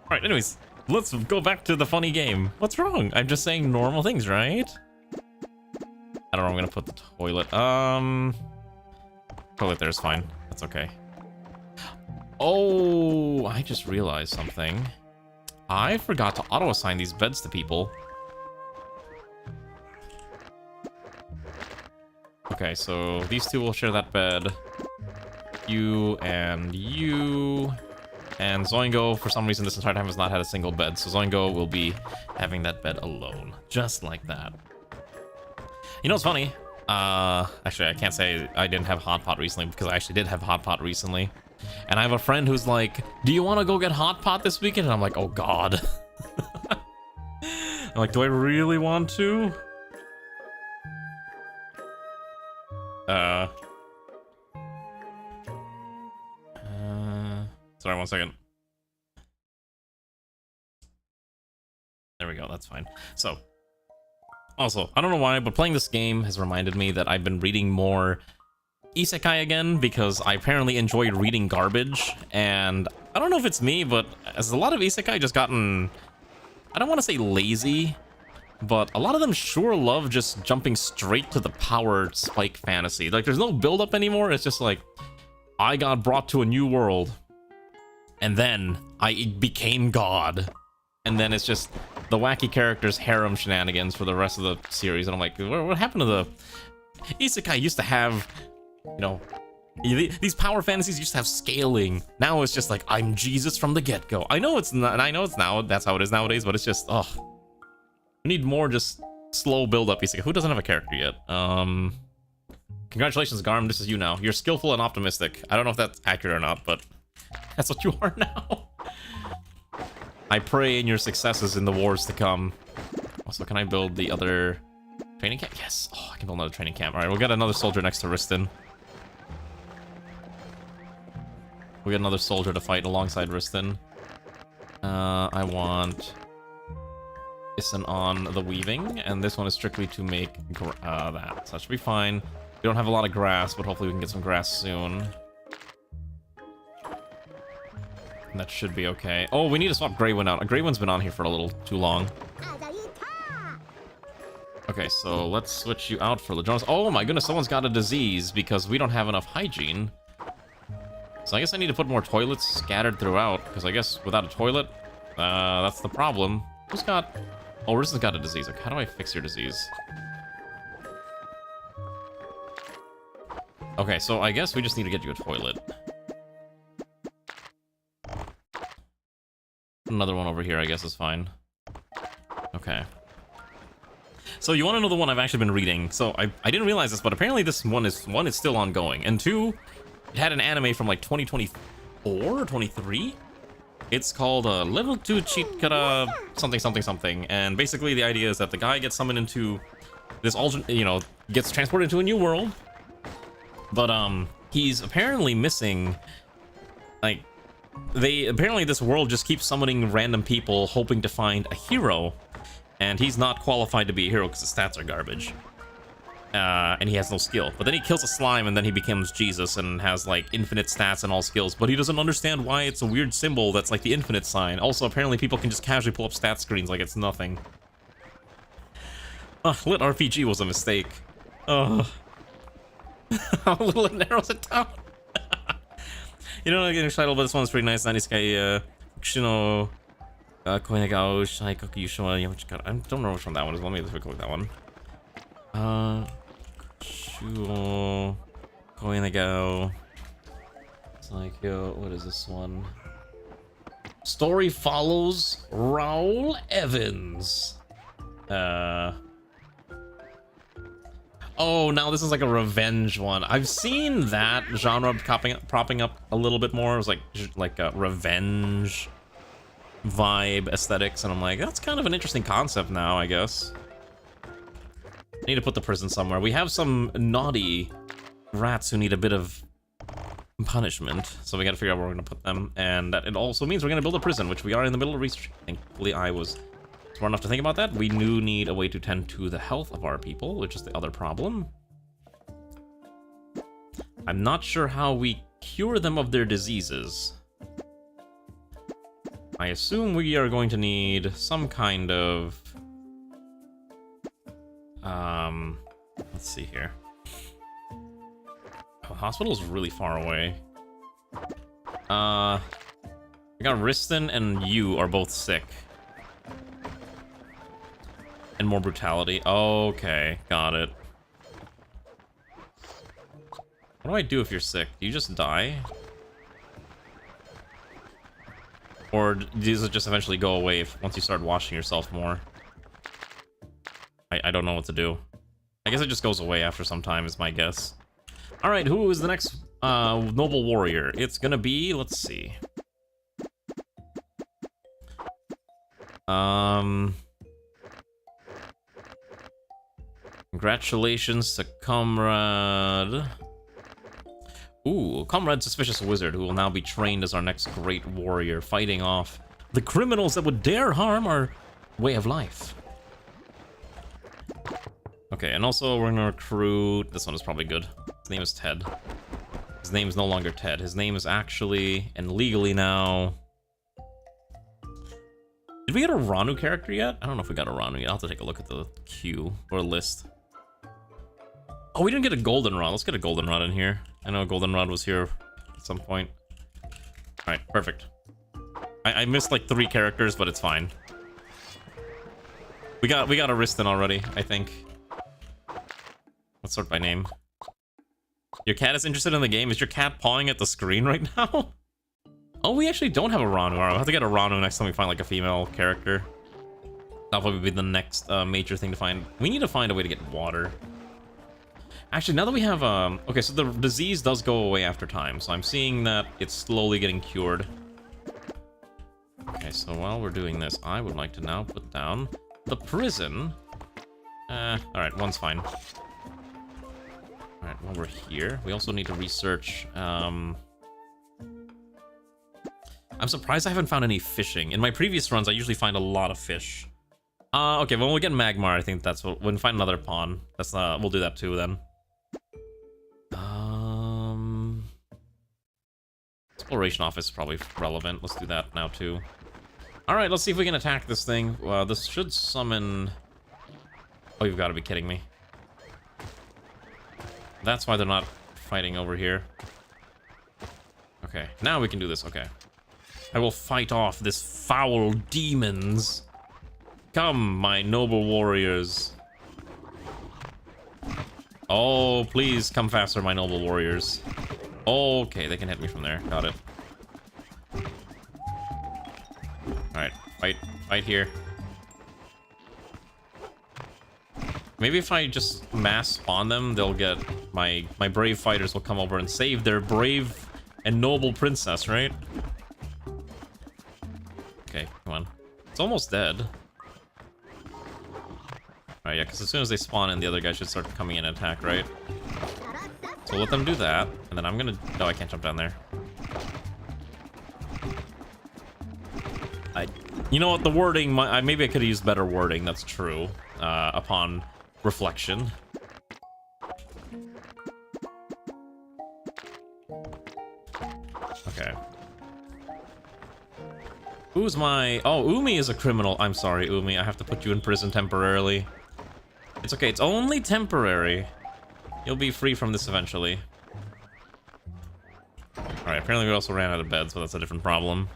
Alright, anyways, let's go back to the funny game. What's wrong? I'm just saying normal things, right? I don't know, I'm gonna put the toilet. Toilet there's fine. That's okay. Oh, I just realized something. I forgot to auto-assign these beds to people. Okay, so these two will share that bed. You and you. And Zoingo, for some reason, this entire time has not had a single bed, so Zoingo will be having that bed alone. Just like that. You know what's funny? Actually, I can't say I didn't have Hot Pot recently, because I actually did have Hot Pot recently. And I have a friend who's like, do you want to go get Hot Pot this weekend? And I'm like, oh god. I'm like, do I really want to? Sorry, 1 second. There we go, that's fine. So, Also, I don't know why, but playing this game has reminded me that I've been reading more isekai again, because I apparently enjoy reading garbage, and I don't know if it's me, but as a lot of isekai just gotten, I don't want to say lazy, but a lot of them sure love just jumping straight to the power spike fantasy. Like, there's no build-up anymore, it's just like, I got brought to a new world, and then I became God. And then it's just the wacky characters' harem shenanigans for the rest of the series. And I'm like, what happened to the... Isekai used to have, you know... These power fantasies used to have scaling. Now it's just like, I'm Jesus from the get-go. I know it's not, and I know it's now, that's how it is nowadays, but it's just, ugh. We need more just slow build-up isekai. Who doesn't have a character yet? Congratulations, Garm, this is you now. You're skillful and optimistic. I don't know if that's accurate or not, but that's what you are now. I pray in your successes in the wars to come. Also, can I build the other training camp? Yes. Oh, I can build another training camp. All right, we'll get another soldier next to Riston. We'll get another soldier to fight alongside Riston. I want this one on the weaving, and this one is strictly to make that. So that should be fine. We don't have a lot of grass, but hopefully we can get some grass soon. That should be okay. Oh, we need to swap Grey Wind out. Grey Wind's been on here for a little too long. Okay, so let's switch you out for Lejonas. Oh my goodness, someone's got a disease because we don't have enough hygiene. So I guess I need to put more toilets scattered throughout, because I guess without a toilet, that's the problem. Who's got... Oh, Riston's got a disease. Okay, how do I fix your disease? Okay, so I guess we just need to get you a toilet. Another one over here, I guess, is fine. Okay. So you want to know the one I've actually been reading. So I didn't realize this, but apparently this one is still ongoing. And two, it had an anime from like 2024 or 23. It's called Level 2 Cheat Kara something something something. And basically the idea is that the guy gets summoned into this alternate, you know, gets transported into a new world. But he's apparently missing, like, apparently this world just keeps summoning random people hoping to find a hero, and he's not qualified to be a hero because his stats are garbage, and he has no skill. But then he kills a slime, and then he becomes Jesus and has like infinite stats and all skills, but he doesn't understand why it's a weird symbol that's like the infinite sign. Also, apparently people can just casually pull up stat screens like it's nothing. Lit RPG was a mistake. How little it narrows it down. You know, getting title, but this one's pretty nice. I don't know which one that one is. Let me take a look at that one. It's like, yo, what is this one? Story follows Raoul Evans. Oh, now this is like a revenge one. I've seen that genre propping up a little bit more. It was like a revenge vibe aesthetics, and I'm like, that's kind of an interesting concept now, I guess. I need to put the prison somewhere. We have some naughty rats who need a bit of punishment, so we gotta figure out where we're gonna put them, and that it also means we're gonna build a prison, which we are in the middle of research. Thankfully, I was smart enough to think about that. We do need a way to tend to the health of our people, which is the other problem. I'm not sure how we cure them of their diseases. I assume we are going to need some kind of... let's see here. Oh, the hospital is really far away. I got Riston and you are both sick. And more brutality. Okay, got it. What do I do if you're sick? Do you just die? Or does it just eventually go away once you start washing yourself more? I don't know what to do. I guess it just goes away after some time is my guess. Alright, who is the next noble warrior? It's gonna be, let's see. Congratulations to Comrade. Ooh, Comrade Suspicious Wizard, who will now be trained as our next great warrior, fighting off the criminals that would dare harm our way of life. Okay, and also we're gonna recruit... This one is probably good. His name is Ted. His name is no longer Ted. His name is actually, and legally now... Did we get a Ranu character yet? I don't know if we got a Ranu yet. I'll have to take a look at the queue or list. Oh, we didn't get a Goldenrod. Let's get a Goldenrod in here. I know a Goldenrod was here at some point. Alright, perfect. I missed like 3 characters, but it's fine. We got a Riston already, I think. Let's sort by name. Your cat is interested in the game? Is your cat pawing at the screen right now? Oh, we actually don't have a Ranu. I'll have to get a Ranu next time we find like a female character. That'll probably be the next major thing to find. We need to find a way to get water. Actually, now that we have okay, so the disease does go away after time, so I'm seeing that it's slowly getting cured. Okay, so while we're doing this, I would like to now put down the prison. Alright, one's fine. Alright, while we're here, we also need to research, I'm surprised I haven't found any fishing. In my previous runs, I usually find a lot of fish. Okay, well, when we get Magmar, I think that's what... When we find another pawn, that's, we'll do that too, then. Exploration office is probably relevant. Let's do that now, too. Alright, let's see if we can attack this thing. This should summon... Oh, you've got to be kidding me. That's why they're not fighting over here. Okay, now we can do this. Okay. I will fight off this foul demons. Come, my noble warriors. Oh, please come faster, my noble warriors. Okay, they can hit me from there. Got it. Alright, fight here. Maybe if I just mass spawn them, they'll get... My brave fighters will come over and save their brave and noble princess, right? Okay, come on. It's almost dead. Alright, yeah, because as soon as they spawn in, the other guy should start coming in and attack, right? So let them do that, and then I'm gonna... Oh, I can't jump down there. You know what, the wording... maybe I could have used better wording, that's true. Upon reflection. Okay. Who's my... Oh, Umi is a criminal. I'm sorry, Umi. I have to put you in prison temporarily. It's okay. It's only temporary. You'll be free from this eventually. Alright, apparently we also ran out of bed, so that's a different problem.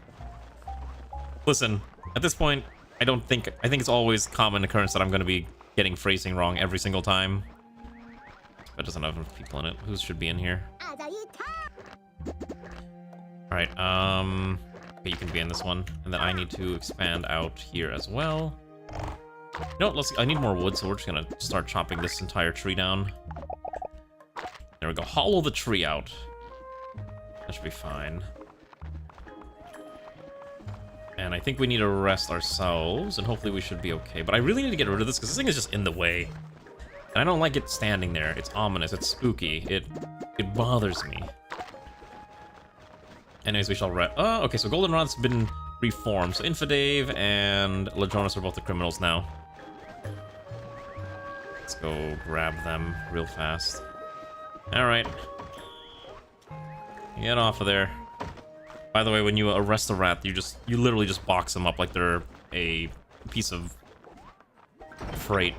Listen, at this point, I think it's always common occurrence that I'm going to be getting phrasing wrong every single time. That doesn't have enough people in it. Who should be in here? Alright, okay, you can be in this one. And then I need to expand out here as well. You know what, I need more wood, so we're just gonna start chopping this entire tree down. There we go, hollow the tree out. That should be fine. And I think we need to rest ourselves, and hopefully we should be okay. But I really need to get rid of this, because this thing is just in the way. And I don't like it standing there. It's ominous, it's spooky, it bothers me. Anyways, we shall okay, so Goldenrod's been reformed. So Infidave and Ladronis are both the criminals now. Let's go grab them real fast. Alright. Get off of there. By the way, when you arrest a rat, you literally just box them up like they're a piece of freight.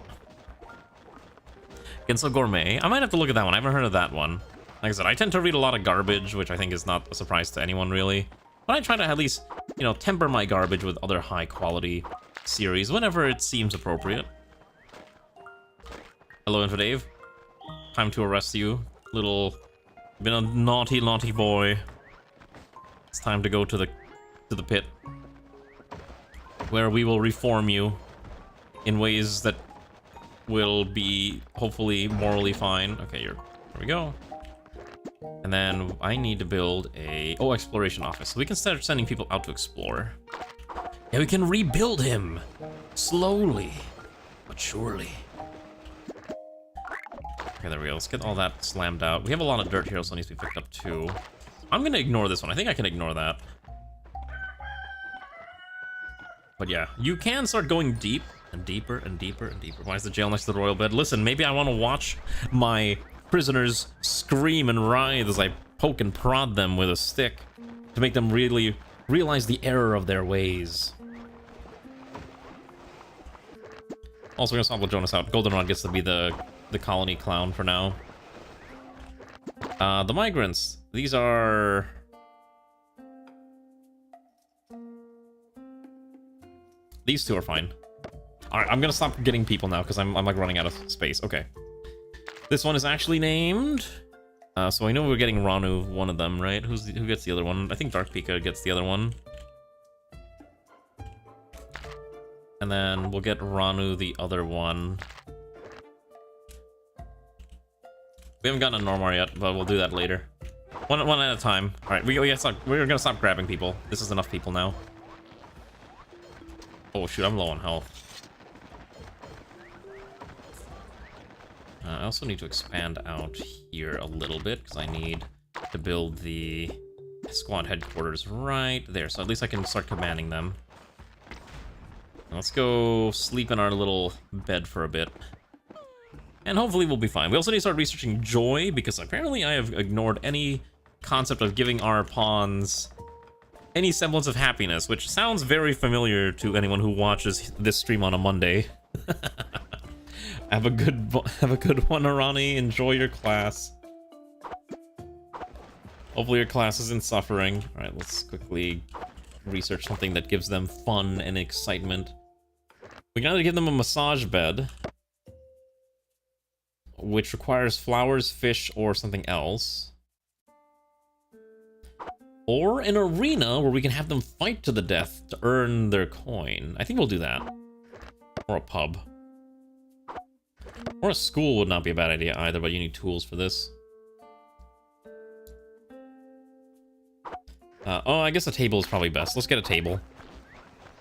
Gensel Gourmet. I might have to look at that one. I haven't heard of that one. Like I said, I tend to read a lot of garbage, which I think is not a surprise to anyone, really. But I try to at least, you know, temper my garbage with other high-quality series whenever it seems appropriate. Hello, Infidave. Time to arrest you. Been a naughty, naughty boy. It's time to go to the pit, where we will reform you in ways that will be hopefully morally fine. Okay, there we go. And then I need to build a exploration office, so we can start sending people out to explore. Yeah, we can rebuild him slowly but surely. Okay, there we go. Let's get all that slammed out. We have a lot of dirt here, so it needs to be picked up too. I'm gonna ignore this one. I think I can ignore that. But yeah, you can start going deep And deeper and deeper and deeper. Why is the jail next to the royal bed? Listen, maybe I want to watch my prisoners scream and writhe as I poke and prod them with a stick to make them really realize the error of their ways. Also, we're gonna swap Jonas out. Goldenrod gets to be the colony clown for now. The migrants. These are... These two are fine. Alright, I'm gonna stop getting people now because I'm like running out of space. Okay. This one is actually named... so I know we're getting Ranu, one of them, right? Who gets the other one? I think Dark Pika gets the other one. And then we'll get Ranu the other one. We haven't gotten a Normar yet, but we'll do that later. One at a time. Alright, we're gonna stop grabbing people. This is enough people now. Oh shoot, I'm low on health. I also need to expand out here a little bit, because I need to build the squad headquarters right there, so at least I can start commanding them. Let's go sleep in our little bed for a bit. And hopefully we'll be fine. We also need to start researching joy, because apparently I have ignored any concept of giving our pawns any semblance of happiness, which sounds very familiar to anyone who watches this stream on a Monday. Have a good one, Arani. Enjoy your class. Hopefully your class isn't suffering. All right, let's quickly research something that gives them fun and excitement. We can either give them a massage bed, which requires flowers, fish, or something else, or an arena where we can have them fight to the death to earn their coin. I think we'll do that. Or a pub. Or a school would not be a bad idea either, but you need tools for this. Oh, I guess a table is probably best. Let's get a table.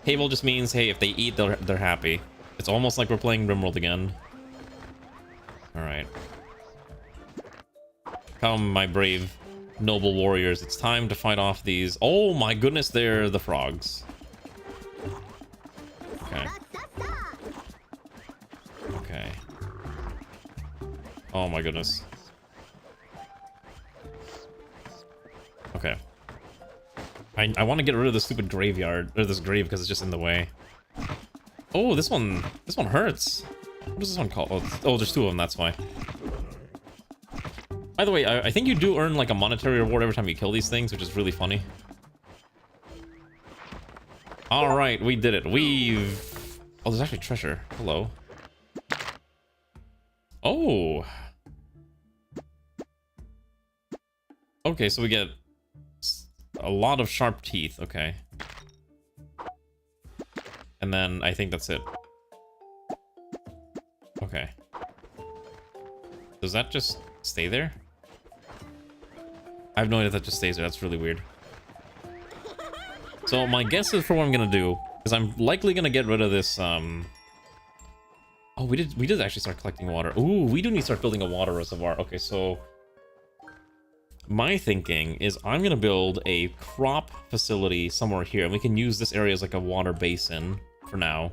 Table just means, hey, if they eat, they're happy. It's almost like we're playing RimWorld again. Alright. Come, my brave, noble warriors. It's time to fight off these... Oh my goodness, they're the frogs. Okay. Okay. Oh my goodness. Okay. I want to get rid of this stupid graveyard, or this grave, because it's just in the way. Oh, this one hurts. What is this one called? Oh, there's two of them, that's why. By the way, I think you do earn like a monetary reward every time you kill these things, which is really funny. Alright, we did it. We've... Oh, there's actually treasure. Hello. Oh. Okay, so we get a lot of sharp teeth. Okay. And then I think that's it. Okay. Does that just stay there? I have no idea if that just stays there. That's really weird. So my guess is for what I'm gonna do is I'm likely gonna get rid of this. Oh, we did actually start collecting water. Ooh, we do need to start building a water reservoir. Okay, so my thinking is I'm gonna build a crop facility somewhere here, and we can use this area as like a water basin for now.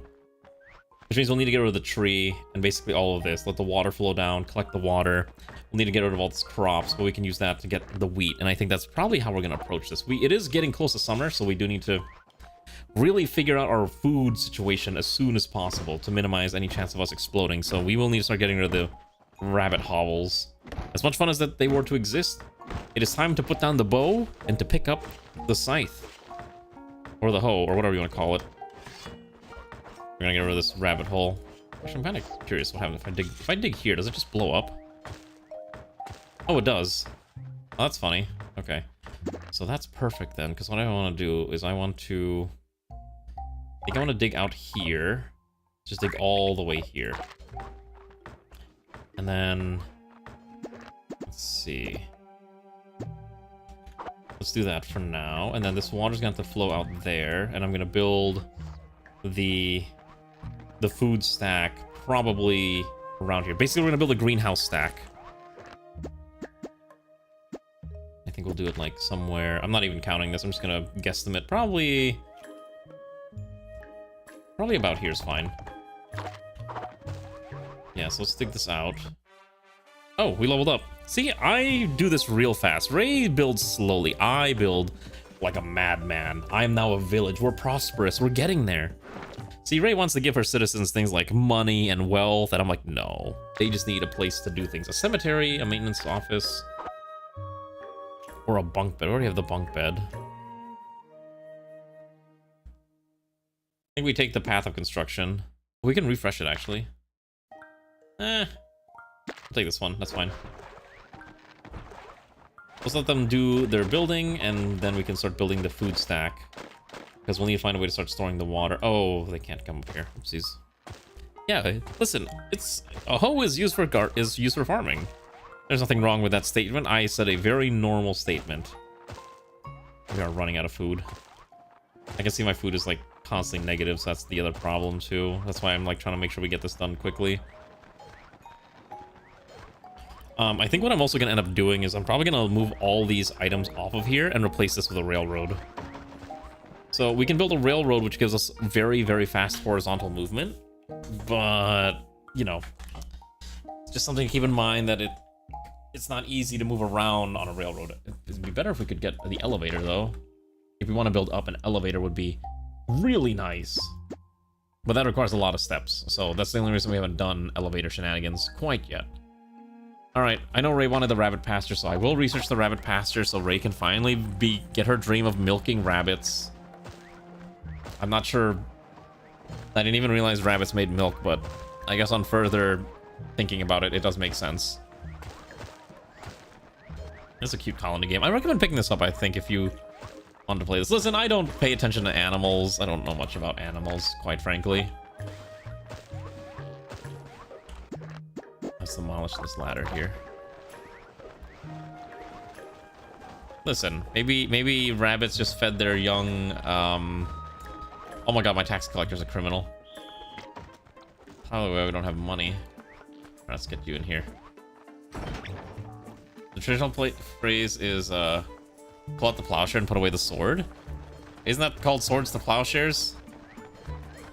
Which means we'll need to get rid of the tree and basically all of this. Let the water flow down, collect the water. We'll need to get rid of all these crops, but we can use that to get the wheat. And I think that's probably how we're going to approach this. It is getting close to summer, so we do need to really figure out our food situation as soon as possible to minimize any chance of us exploding. So we will need to start getting rid of the rabbit hovels. As much fun as that they were to exist, it is time to put down the bow and to pick up the scythe. Or the hoe, or whatever you want to call it. We're gonna get rid of this rabbit hole. Actually, I'm kind of curious what happens if I dig. If I dig here, does it just blow up? Oh, it does. Oh, that's funny. Okay, so that's perfect then. Because what I want to do is I want to dig out here. Just dig all the way here, and then let's see. Let's do that for now, and then this water's gonna have to flow out there, and I'm gonna build the food stack probably around here. Basically, we're gonna build a greenhouse stack. I think we'll do it like somewhere. I'm not even counting this. I'm just gonna guesstimate. Probably about here is fine. Yeah, so let's dig this out. Oh, we leveled up. See, I do this real fast. Ray builds slowly. I build like a madman. I am now a village. We're prosperous. We're getting there. See, Ray wants to give her citizens things like money and wealth, and I'm like, no. They just need a place to do things. A cemetery, a maintenance office, or a bunk bed. We already have the bunk bed. I think we take the path of construction. We can refresh it, actually. I'll take this one. That's fine. Let's let them do their building, and then we can start building the food stack. Because we'll need to find a way to start storing the water. Oh, they can't come up here. Oopsies. Yeah, listen. It's a hoe is used for farming. There's nothing wrong with that statement. I said a very normal statement. We are running out of food. I can see my food is like constantly negative, so that's the other problem too. That's why I'm like trying to make sure we get this done quickly. I think what I'm also gonna end up doing is I'm probably gonna move all these items off of here and replace this with a railroad. So we can build a railroad which gives us very, very fast horizontal movement, but you know, it's just something to keep in mind that it's not easy to move around on a railroad. It'd be better if we could get the elevator though. If we want to build up, an elevator would be really nice, but that requires a lot of steps. So that's the only reason we haven't done elevator shenanigans quite yet. All right, I know Ray wanted the rabbit pasture, so I will research the rabbit pasture so Ray can finally get her dream of milking rabbits. I'm not sure. I didn't even realize rabbits made milk, but I guess on further thinking about it, it does make sense. It's a cute colony game. I recommend picking this up, I think, if you want to play this. Listen, I don't pay attention to animals. I don't know much about animals, quite frankly. Let's demolish this ladder here. Listen, maybe rabbits just fed their young, oh my god, my tax collector's a criminal. Probably why we don't have money. Let's get you in here. The traditional phrase is, pull out the plowshare and put away the sword. Isn't that called Swords to Plowshares?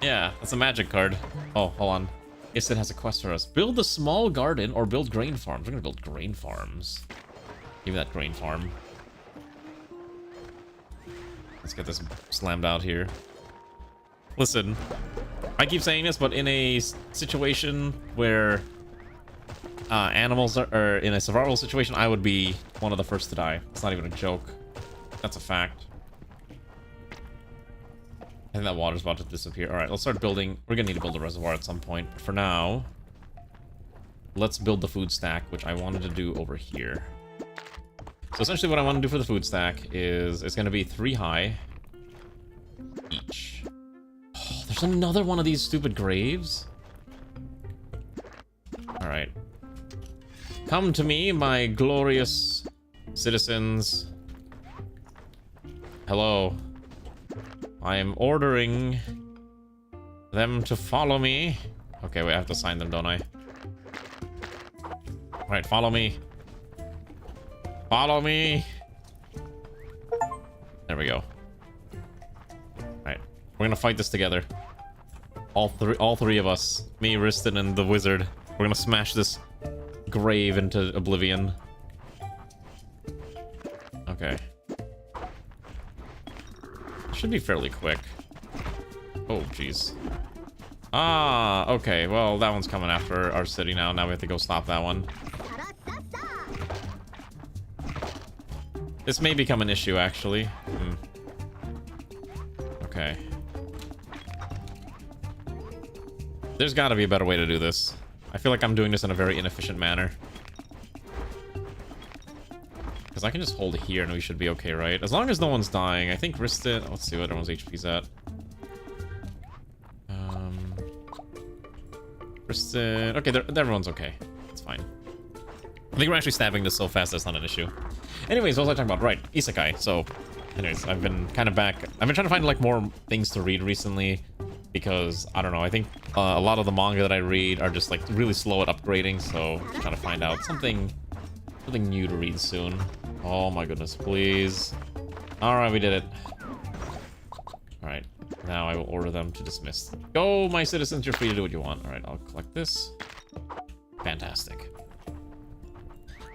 Yeah, that's a magic card. Oh, hold on. Yes, it has a quest for us. Build a small garden or build grain farms. We're gonna build grain farms. Give me that grain farm. Let's get this slammed out here. Listen, I keep saying this, but in a situation where animals are in a survival situation, I would be one of the first to die. It's not even a joke. That's a fact. I think that water's about to disappear. All right, let's start building. We're gonna need to build a reservoir at some point, but for now, let's build the food stack, which I wanted to do over here. So essentially what I want to do for the food stack is it's gonna be 3 high each. Oh, there's another one of these stupid graves. All right. Come to me, my glorious citizens. Hello. I am ordering them to follow me. Okay, wait, I have to sign them, don't I? Alright, follow me. Follow me. There we go. Alright, we're gonna fight this together. All three of us. Me, Riston, and the wizard. We're gonna smash this grave into oblivion. Okay. Should be fairly quick. Oh, jeez. Ah, okay. Well, that one's coming after our city now. Now we have to go stop that one. This may become an issue, actually. Okay. There's got to be a better way to do this. I feel like I'm doing this in a very inefficient manner. Because I can just hold it here and we should be okay, right? As long as no one's dying. I think Riston... Let's see what everyone's HP's at. Riston... Okay, everyone's okay. It's fine. I think we're actually stabbing this so fast that's not an issue. Anyways, what was I talking about? Right, Isekai. So, anyways, I've been kind of back. I've been trying to find, like, more things to read recently. Because, I don't know, I think a lot of the manga that I read are just, like, really slow at upgrading. So, just trying to find out something new to read soon. Oh my goodness, please. Alright, we did it. Alright, we're Now I will order them to dismiss. Go, my citizens, you're free to do what you want. Alright, I'll collect this. Fantastic.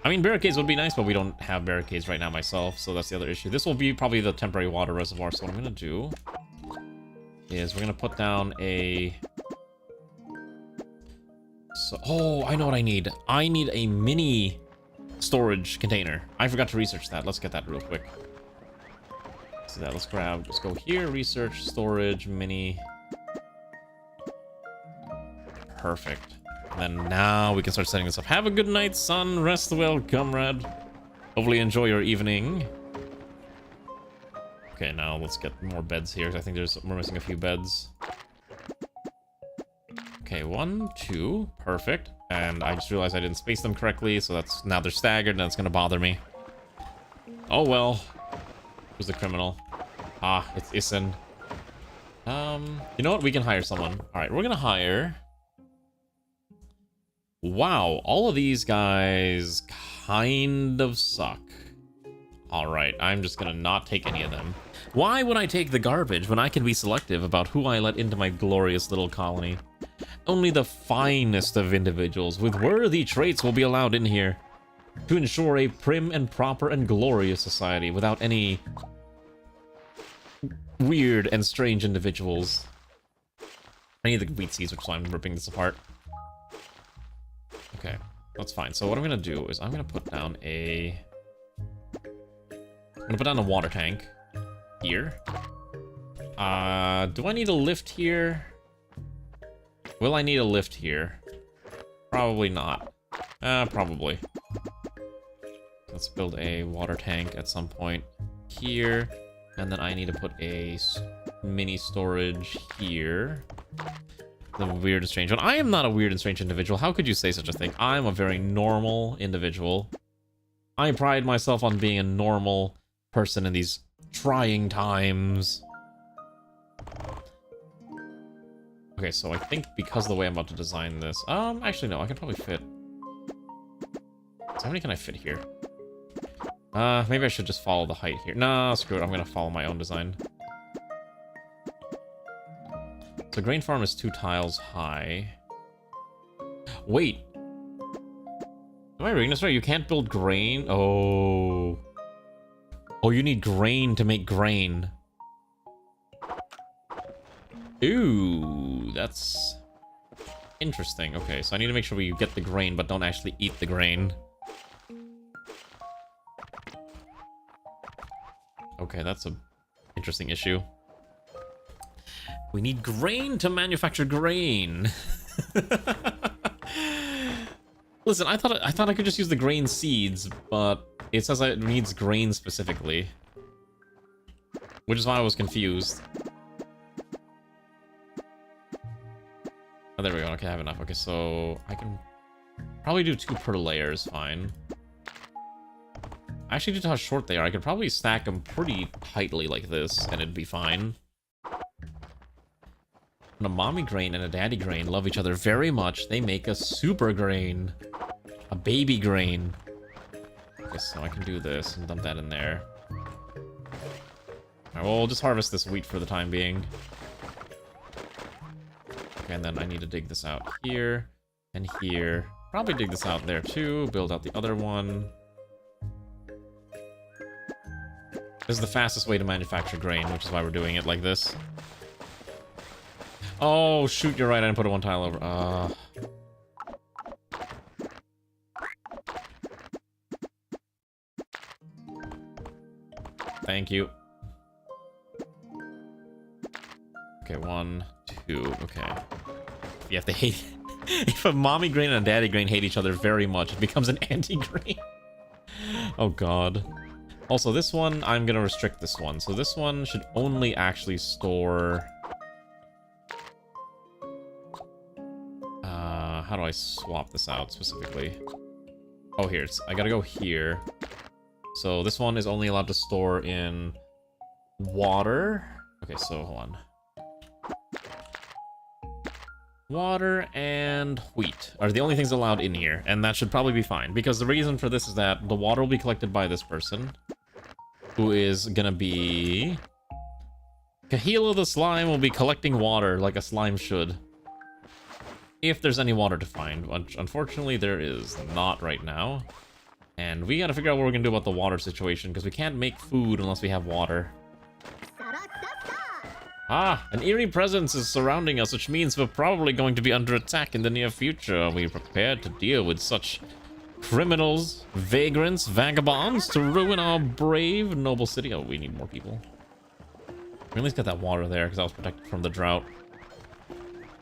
I mean, barricades would be nice, but we don't have barricades right now myself, so that's the other issue. This will be probably the temporary water reservoir, so what I'm gonna do is we're gonna put down a... So, oh, I know what I need. I need a mini storage container. I forgot to research that. Let's get that real quick. So that, let's go here, research, storage, mini. Perfect. And then now we can start setting this up. Have a good night, son. Rest well, comrade. Hopefully enjoy your evening. Okay, now let's get more beds here. I think we're missing a few beds. Okay, 1, 2, perfect. And I just realized I didn't space them correctly, so now they're staggered, and that's gonna bother me. Oh well. Who's the criminal? Ah, it's Issen. You know what? We can hire someone. Alright, we're gonna hire... Wow, all of these guys kind of suck. Alright, I'm just gonna not take any of them. Why would I take the garbage when I can be selective about who I let into my glorious little colony? Only the finest of individuals with worthy traits will be allowed in here to ensure a prim and proper and glorious society without any weird and strange individuals. I need the wheat seeds, which is why I'm ripping this apart. Okay, that's fine. So what I'm gonna do is I'm gonna put down a water tank here. Do I need a lift here? Will I need a lift here? Probably not. Probably. Let's build a water tank at some point here. And then I need to put a mini storage here. The weird and strange one. I am not a weird and strange individual. How could you say such a thing? I'm a very normal individual. I pride myself on being a normal person in these trying times. Okay, so I think because of the way I'm about to design this... actually no, I can probably fit... So how many can I fit here? Maybe I should just follow the height here. Nah, screw it, I'm gonna follow my own design. So grain farm is 2 tiles high. Wait! Am I reading this right? You can't build grain? Oh... Oh, you need grain to make grain. Ooh, that's interesting. Okay, so I need to make sure we get the grain, but don't actually eat the grain. Okay, that's a interesting issue. We need grain to manufacture grain. Listen, I thought I could just use the grain seeds, but it says it needs grain specifically, which is why I was confused. Oh, there we go. Okay, I have enough. Okay, so I can probably do 2 per layer is fine. Actually, due to how short they are, I could probably stack them pretty tightly like this, and it'd be fine. When a mommy grain and a daddy grain love each other very much, they make a super grain. A baby grain. Okay, so I can do this and dump that in there. Alright, well, we'll just harvest this wheat for the time being. Okay, and then I need to dig this out here and here. Probably dig this out there too. Build out the other one. This is the fastest way to manufacture grain, which is why we're doing it like this. Oh, shoot, you're right. I didn't put it 1 tile over. Thank you. Okay, 1, 2. Okay. Yeah, if they hate... If a mommy grain and a daddy grain hate each other very much, it becomes an anti-grain. Oh, God. Also, this one, I'm gonna restrict this one. So this one should only actually store... how do I swap this out specifically? Oh, here. I gotta go here. So this one is only allowed to store in water. Okay, so hold on. Water and wheat are the only things allowed in here, and that should probably be fine, because the reason for this is that the water will be collected by this person, who is gonna be Kahila the slime will be collecting water like a slime should. If there's any water to find, which unfortunately there is not right now. And we gotta figure out what we're gonna do about the water situation, because we can't make food unless we have water. Ah, an eerie presence is surrounding us, which means we're probably going to be under attack in the near future. We prepared to deal with such criminals, vagrants, vagabonds to ruin our brave, noble city. Oh, we need more people. We at least got that water there, because I was protected from the drought.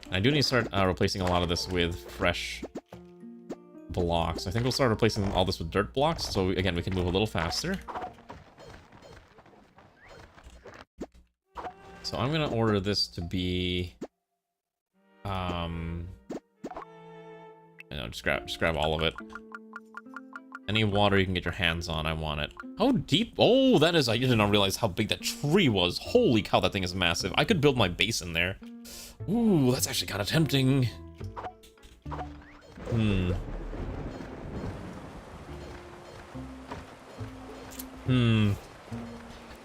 And I do need to start replacing a lot of this with fresh blocks. I think we'll start replacing all this with dirt blocks, so again, we can move a little faster. So I'm gonna order this to be, just grab all of it. Any water you can get your hands on, I want it. How deep? Oh, that is, I did not realize how big that tree was. Holy cow, that thing is massive. I could build my base in there. Ooh, that's actually kind of tempting.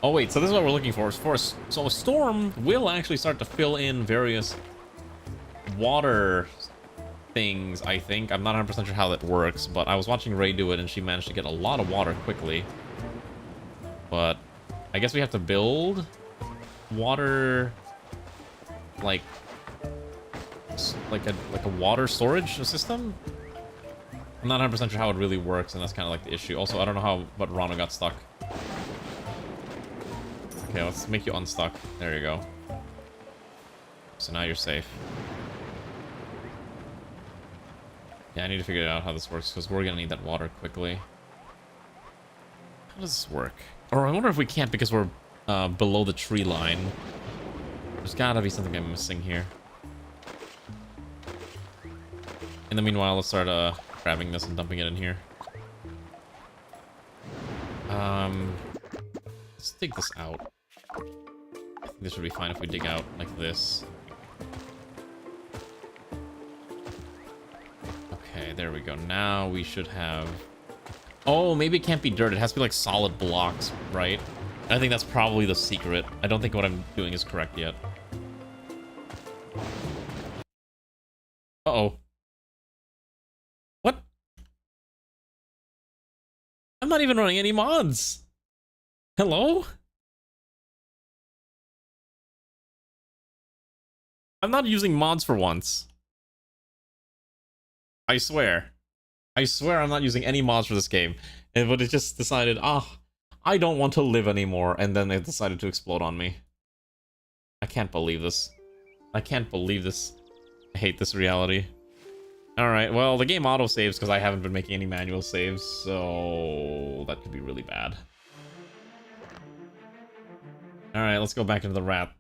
Oh wait, so this is what we're looking for. So a storm will actually start to fill in various water things, I think. I'm not 100% sure how that works, but I was watching Ray do it and she managed to get a lot of water quickly. But I guess we have to build water, like a water storage system. I'm not 100% sure how it really works, and that's kind of like the issue. Also, I don't know but Rano got stuck. Okay, let's make you unstuck. There you go. So now you're safe. Yeah, I need to figure out how this works, because we're gonna need that water quickly. How does this work? Or I wonder if we can't because we're below the tree line. There's gotta be something I'm missing here. In the meanwhile, let's start grabbing this and dumping it in here. Let's dig this out. I think this would be fine if we dig out like this. Okay, there we go. Now we should have... Oh, maybe it can't be dirt. It has to be like solid blocks, right? I think that's probably the secret. I don't think what I'm doing is correct yet. Uh-oh. What? I'm not even running any mods. Hello? I'm not using mods for once. I swear. I swear I'm not using any mods for this game. But it just decided, I don't want to live anymore, and then it decided to explode on me. I can't believe this. I can't believe this. I hate this reality. Alright, well, the game auto-saves because I haven't been making any manual saves, so that could be really bad. Alright, let's go back into the rat.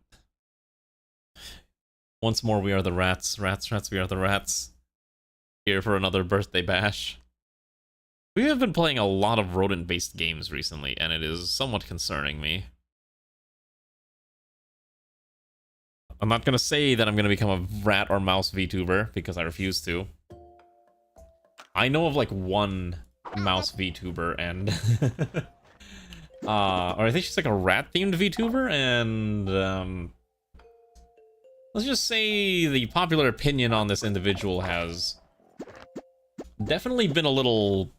Once more, we are the rats. Rats, we are the rats. Here for another birthday bash. We have been playing a lot of rodent-based games recently, and it is somewhat concerning me. I'm not gonna say that I'm gonna become a rat or mouse VTuber, because I refuse to. I know of like one mouse VTuber, and... or I think she's like a rat-themed VTuber, and... let's just say the popular opinion on this individual has definitely been a little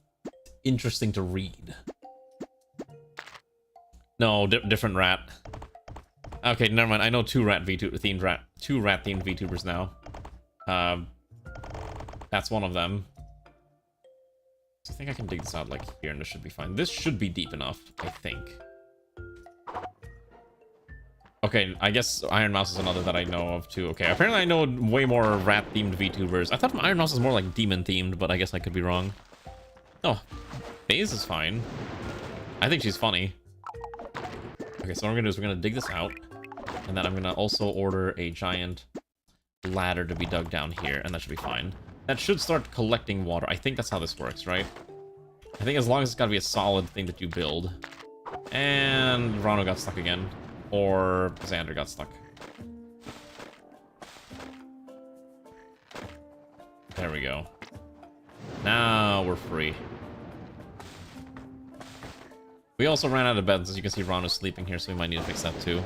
interesting to read. No, different rat. Okay, never mind. I know two rat-themed VTubers now. That's one of them. So I think I can dig this out like here, and this should be fine. This should be deep enough, I think. Okay, I guess Iron Mouse is another that I know of too. Okay, apparently I know way more rat-themed VTubers. I thought Iron Mouse was more like demon-themed, but I guess I could be wrong. Oh, Baze is fine. I think she's funny. Okay, so what we're gonna do is we're gonna dig this out, and then I'm gonna also order a giant ladder to be dug down here, and that should be fine. That should start collecting water. I think that's how this works, right? I think as long as it's gotta be a solid thing that you build. And Rano got stuck again. Or Xander got stuck. There we go. Now we're free. We also ran out of beds. As you can see, Ron is sleeping here, so we might need to fix that too.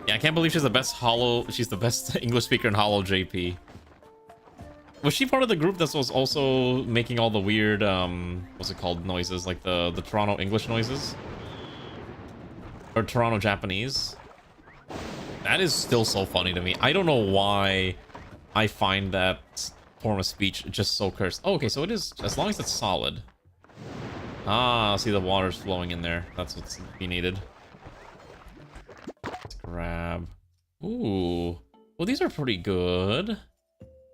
Yeah, I can't believe she's the best she's the best English speaker in Hollow JP. Was she part of the group that was also making all the weird, what's it called, noises, like the Toronto English noises? Or Toronto Japanese? That is still so funny to me. I don't know why I find that form of speech just so cursed. Oh, okay, so it is, as long as it's solid. Ah, see the water's flowing in there. That's what's be needed. Let's grab. Ooh. Well, these are pretty good.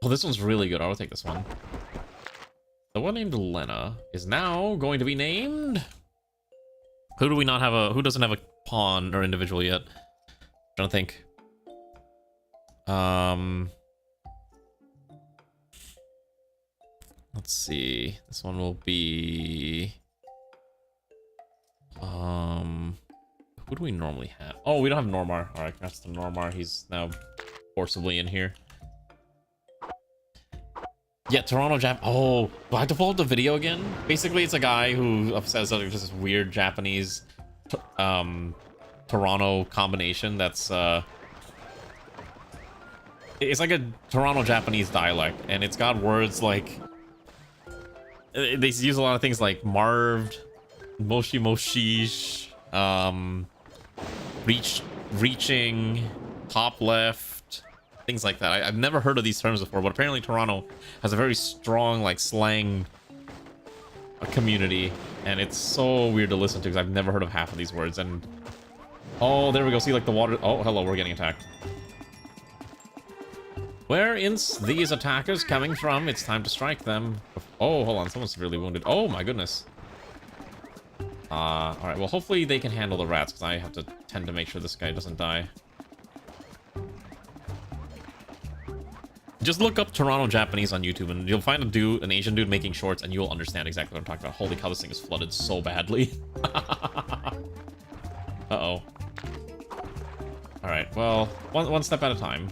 Oh, this one's really good. I'll take this one. The one named Lena is now going to be named... Who do we not have a... Who doesn't have a pawn or individual yet? I'm trying to think. Let's see. This one will be... Who do we normally have? Oh, we don't have Normar. Alright, that's the Normar. He's now forcibly in here. Yeah, Toronto Jap. Oh, do I have to pull up the video again? Basically, it's a guy who says that it's just this weird Japanese Toronto combination that's it's like a Toronto Japanese dialect, and it's got words like they use a lot of things like marved, moshi moshish, reaching, top left. Things like that. I've never heard of these terms before, but apparently Toronto has a very strong, like, slang community, and it's so weird to listen to because I've never heard of half of these words. And oh, there we go. See, like, the water. Oh, hello, we're getting attacked. Where is these attackers coming from? It's time to strike them. Oh, hold on, someone's severely wounded. Oh my goodness. All right. Well, hopefully they can handle the rats because I have to tend to make sure this guy doesn't die. Just look up Toronto Japanese on YouTube and you'll find an Asian dude making shorts and you'll understand exactly what I'm talking about. Holy cow, this thing is flooded so badly. Uh-oh. Alright, well, one step at a time.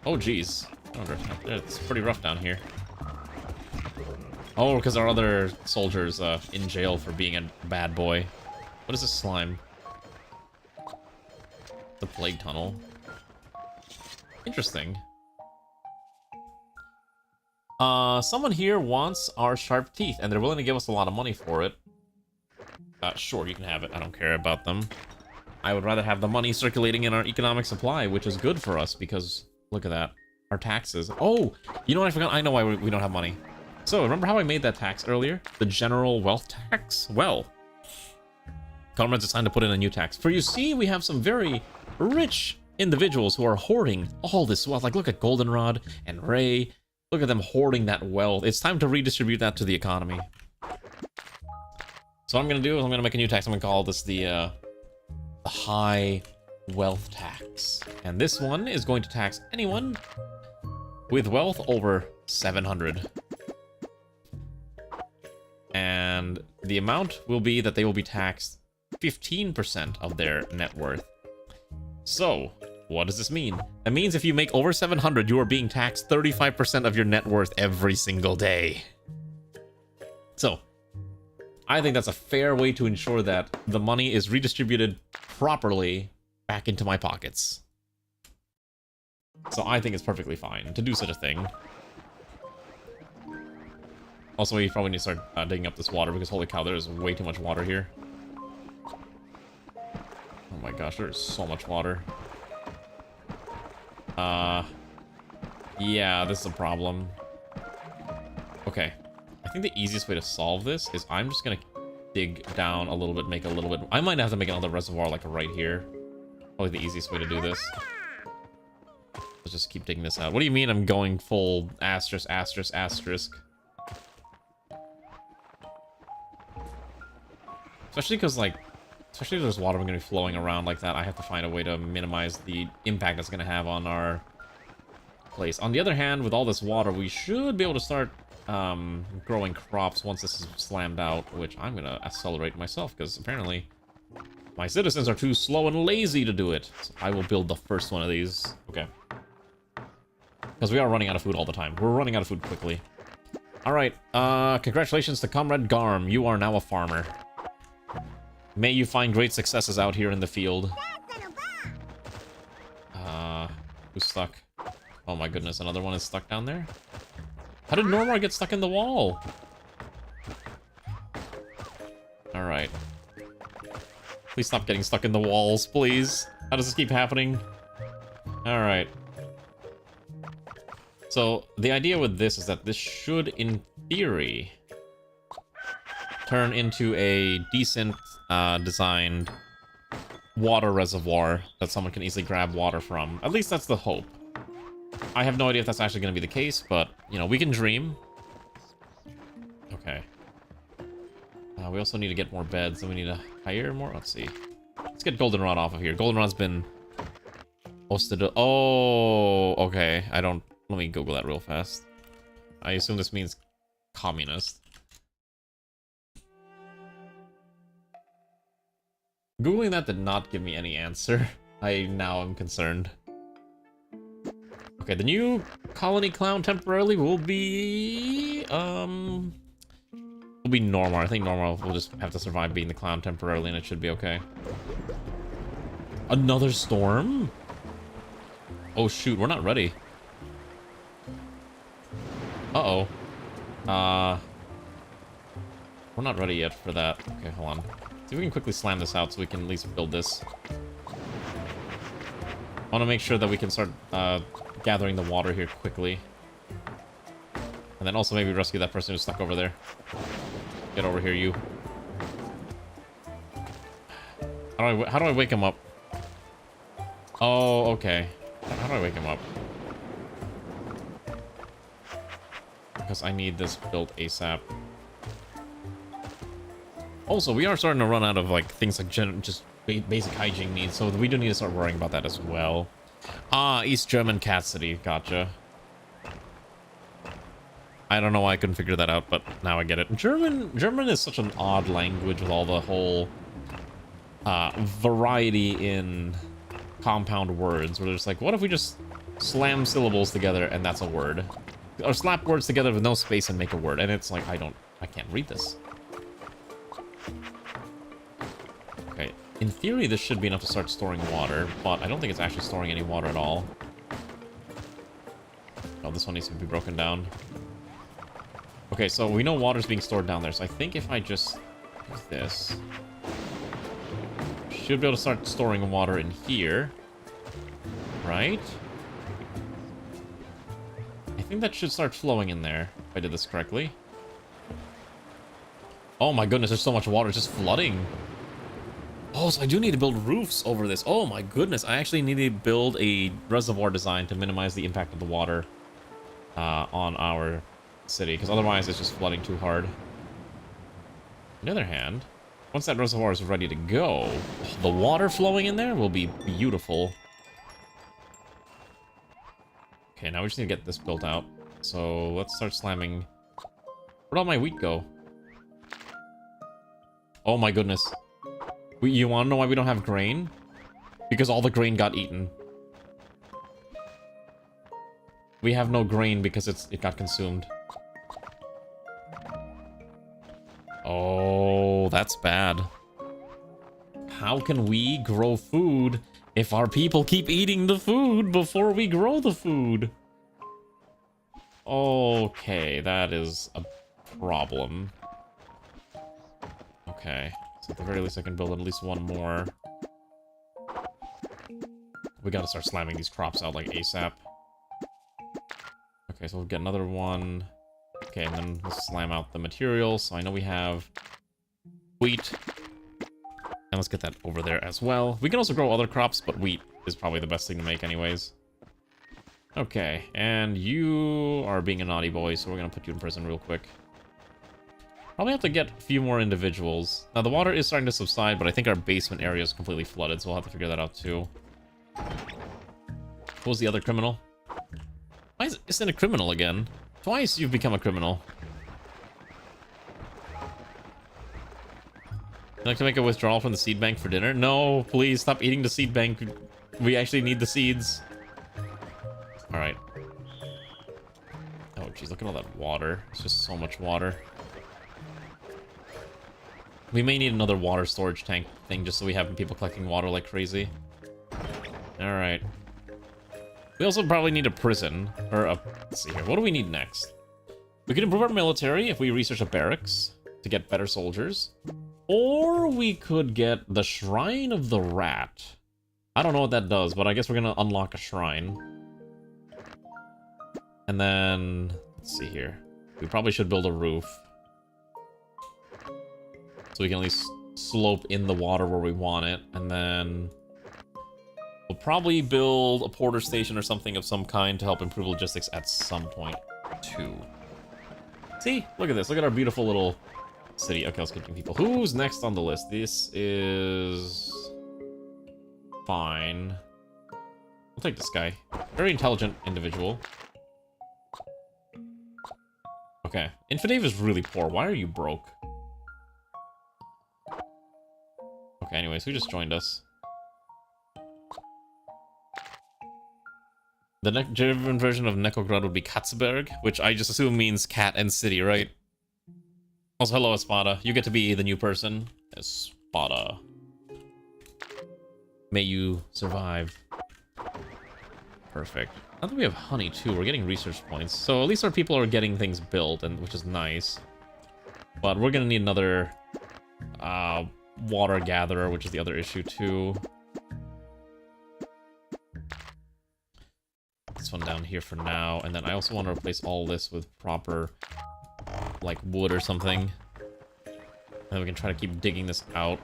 Oh, geez. It's pretty rough down here. Oh, because our other soldier's in jail for being a bad boy. What is this slime? The plague tunnel. Interesting. Someone here wants our sharp teeth, and they're willing to give us a lot of money for it. Sure, you can have it. I don't care about them. I would rather have the money circulating in our economic supply, which is good for us, because, look at that. Our taxes. Oh, you know what I forgot? I know why we don't have money. So, remember how I made that tax earlier? The general wealth tax? Well, comrades, it's time to put in a new tax. For you see, we have some very rich individuals who are hoarding all this wealth. Like, look at Goldenrod and Ray. Look at them hoarding that wealth. It's time to redistribute that to the economy. So what I'm going to do is I'm going to make a new tax. I'm going to call this the high wealth tax. And this one is going to tax anyone with wealth over 700. And the amount will be that they will be taxed 15% of their net worth. So, what does this mean? That means if you make over 700, you are being taxed 35% of your net worth every single day. So, I think that's a fair way to ensure that the money is redistributed properly back into my pockets. So I think it's perfectly fine to do such a thing. Also, we probably need to start digging up this water because holy cow, there is way too much water here. Oh my gosh, there is so much water. Yeah, this is a problem. Okay. I think the easiest way to solve this is I'm just gonna dig down a little bit, make a little bit... I might have to make another reservoir, like, right here. Probably the easiest way to do this. Let's just keep digging this out. What do you mean I'm going full asterisk, asterisk, asterisk? Especially because, like... Especially if there's water going to be flowing around like that, I have to find a way to minimize the impact that's going to have on our place. On the other hand, with all this water, we should be able to start growing crops once this is slammed out, which I'm going to accelerate myself, because apparently my citizens are too slow and lazy to do it. So I will build the first one of these. Okay. Because we are running out of food all the time. We're running out of food quickly. Alright, congratulations to Comrade Garm. You are now a farmer. May you find great successes out here in the field. Who's stuck? Oh my goodness, another one is stuck down there? How did Normar get stuck in the wall? Alright. Please stop getting stuck in the walls, please. How does this keep happening? Alright. So, the idea with this is that this should, in theory, turn into a decent designed water reservoir that someone can easily grab water from. At least that's the hope. I have no idea if that's actually going to be the case, but, you know, we can dream. Okay. We also need to get more beds, and we need to hire more. Let's see. Let's get Goldenrod off of here. Goldenrod's been hosted. Oh, okay. Let me Google that real fast. I assume this means communist. Googling that did not give me any answer. I now am concerned. Okay, the new colony clown temporarily will be Normar. I think Normar will just have to survive being the clown temporarily, and it should be okay. Another storm? Oh shoot, we're not ready. Uh-oh. We're not ready yet for that. Okay, hold on. See if we can quickly slam this out so we can at least build this. I want to make sure that we can start gathering the water here quickly. And then also maybe rescue that person who's stuck over there. Get over here, you. How do I wake him up? Oh, okay. How do I wake him up? Because I need this built ASAP. Also, we are starting to run out of like things like just basic hygiene needs, so we do need to start worrying about that as well. Ah, East German cat city. Gotcha. I don't know why I couldn't figure that out, but now I get it. German is such an odd language with all the whole variety in compound words, where there's like, what if we just slam syllables together and that's a word? Or slap words together with no space and make a word, and it's like, I can't read this. Okay, in theory this should be enough to start storing water, but I don't think it's actually storing any water at all. Oh, this one needs to be broken down. Okay, so we know water's being stored down there, so I think if I just use this, should be able to start storing water in here, right? I think that should start flowing in there, if I did this correctly. Oh my goodness, there's so much water, it's just flooding. Oh, so I do need to build roofs over this. Oh my goodness, I actually need to build a reservoir design to minimize the impact of the water on our city, because otherwise it's just flooding too hard. On the other hand, once that reservoir is ready to go, the water flowing in there will be beautiful. Okay, now we just need to get this built out. So let's start slamming. Where'd all my wheat go? Oh my goodness. You want to know why we don't have grain? Because all the grain got eaten. We have no grain because it got consumed. Oh, that's bad. How can we grow food if our people keep eating the food before we grow the food? Okay, that is a problem. Okay, so at the very least I can build at least one more. We gotta start slamming these crops out like ASAP. Okay, so we'll get another one. Okay, and then let's slam out the materials. So I know we have wheat. And let's get that over there as well. We can also grow other crops, but wheat is probably the best thing to make anyways. Okay, and you are being a naughty boy, so we're gonna put you in prison real quick. Probably have to get a few more individuals. Now, the water is starting to subside, but I think our basement area is completely flooded, so we'll have to figure that out too. What was the other criminal? Why is it a criminal again? Twice you've become a criminal. You'd like to make a withdrawal from the seed bank for dinner? No, please stop eating the seed bank. We actually need the seeds. Alright. Oh, jeez, look at all that water. It's just so much water. We may need another water storage tank thing just so we have people collecting water like crazy. Alright. We also probably need a prison. Or a... Let's see here. What do we need next? We could improve our military if we research a barracks to get better soldiers. Or we could get the Shrine of the Rat. I don't know what that does, but I guess we're gonna unlock a shrine. And then... Let's see here. We probably should build a roof. So we can at least slope in the water where we want it. And then... we'll probably build a porter station or something of some kind to help improve logistics at some point, too. See? Look at this. Look at our beautiful little city. Okay, let's continue people. Who's next on the list? This is... fine. I'll take this guy. Very intelligent individual. Okay. Infidave is really poor. Why are you broke? Okay, anyways, who just joined us? The German version of Necograd would be Katzberg, which I just assume means cat and city, right? Also, hello, Espada. You get to be the new person. Espada. May you survive. Perfect. Now that we have honey, too, we're getting research points. So at least our people are getting things built, and which is nice. But we're gonna need another water gatherer, which is the other issue, too. This one down here for now, and then I also want to replace all this with proper, like, wood or something. And then we can try to keep digging this out.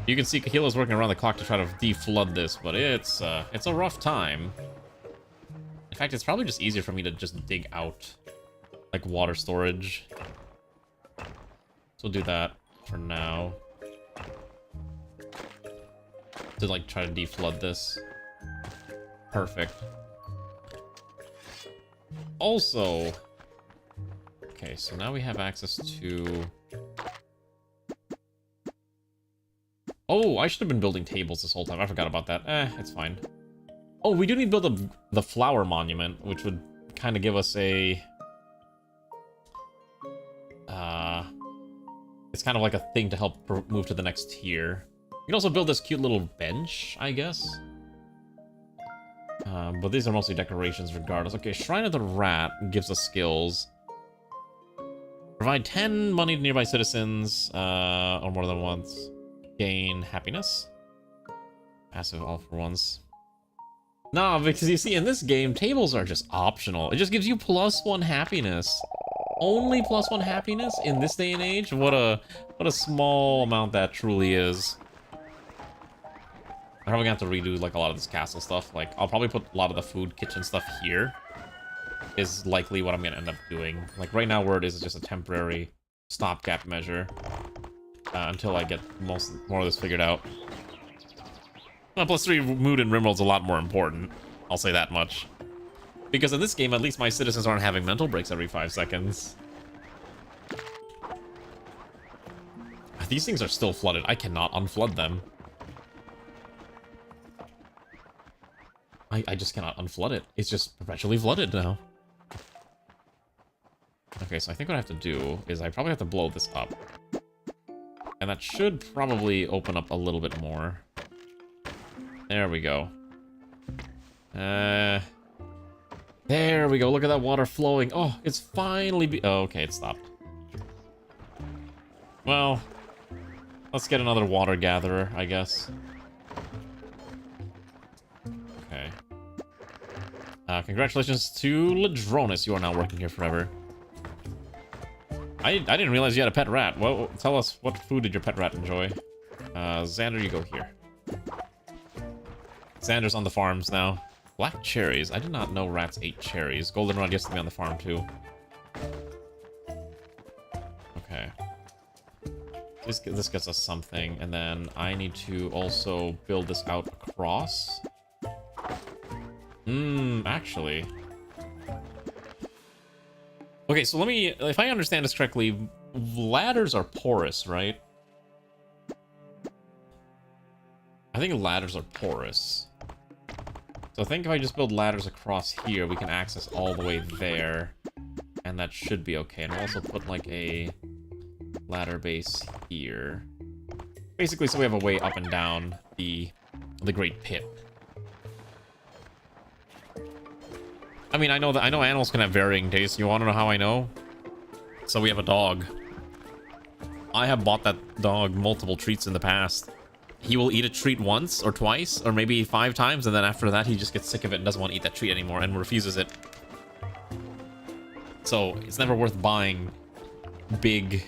You can see Kahila's working around the clock to try to deflood this, but it's a rough time. In fact, it's probably just easier for me to just dig out, like, water storage. So we'll do that for now. To, like, try to deflood this. Perfect. Also... okay, so now we have access to... oh, I should have been building tables this whole time. I forgot about that. It's fine. Oh, we do need to build the flower monument, which would kind of give us a... it's kind of like a thing to help move to the next tier. You can also build this cute little bench, I guess. But these are mostly decorations regardless. Okay, Shrine of the Rat gives us skills. Provide 10 money to nearby citizens, or more than once. Gain happiness. Passive all for once. Nah, because you see, in this game, tables are just optional. It just gives you +1 happiness. Only +1 happiness in this day and age? What a small amount that truly is. I'm probably gonna have to redo, like, a lot of this castle stuff. Like, I'll probably put a lot of the food kitchen stuff here. Is likely what I'm gonna end up doing. Like, right now where it is just a temporary stopgap measure. Until I get more of this figured out. Well, +3 mood in Rimworld's a lot more important. I'll say that much. Because in this game, at least my citizens aren't having mental breaks every 5 seconds. These things are still flooded. I cannot unflood them. I just cannot unflood it. It's just perpetually flooded now. Okay, so I think what I have to do is I probably have to blow this up. And that should probably open up a little bit more. There we go. There we go. Look at that water flowing. Oh, it's finally oh, okay, it stopped. Well, let's get another water gatherer, I guess. Okay. Congratulations to Ladronis. You are now working here forever. I didn't realize you had a pet rat. Well, tell us, what food did your pet rat enjoy? Xander, you go here. Xander's on the farms now. Black cherries. I did not know rats ate cherries. Goldenrod used to be on the farm too. Okay. This gets us something, and then I need to also build this out across. Actually. Okay, so let me, if I understand this correctly, ladders are porous, right? I think ladders are porous. So I think if I just build ladders across here, we can access all the way there. And that should be okay. And we'll also put like a ladder base here. Basically, so we have a way up and down the Great Pit. I mean, I know animals can have varying tastes. You want to know how I know? So we have a dog. I have bought that dog multiple treats in the past. He will eat a treat once or twice or maybe 5 times, and then after that he just gets sick of it and doesn't want to eat that treat anymore and refuses it. So it's never worth buying big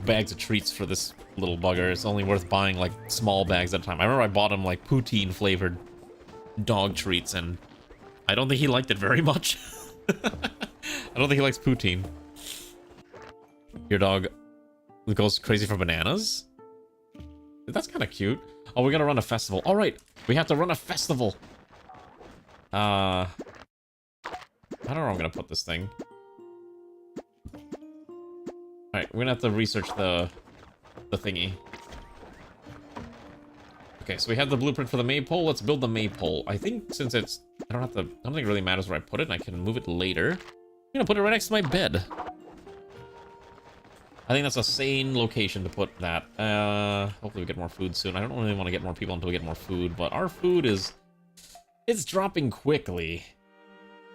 bags of treats for this little bugger. It's only worth buying like small bags at a time. I remember I bought him like poutine flavored dog treats, and I don't think he liked it very much. I don't think he likes poutine. Your dog goes crazy for bananas? That's kind of cute. Oh, we gotta run a festival. All right, we have to run a festival. I don't know where I'm gonna put this thing. All right, we're gonna have to research the thingy. Okay, so we have the blueprint for the maypole. Let's build the maypole. I think since it's, I don't think it really matters where I put it, and I can move it later. I'm gonna put it right next to my bed. I think that's a sane location to put that. Hopefully we get more food soon. I don't really want to get more people until we get more food, but our food it's dropping quickly.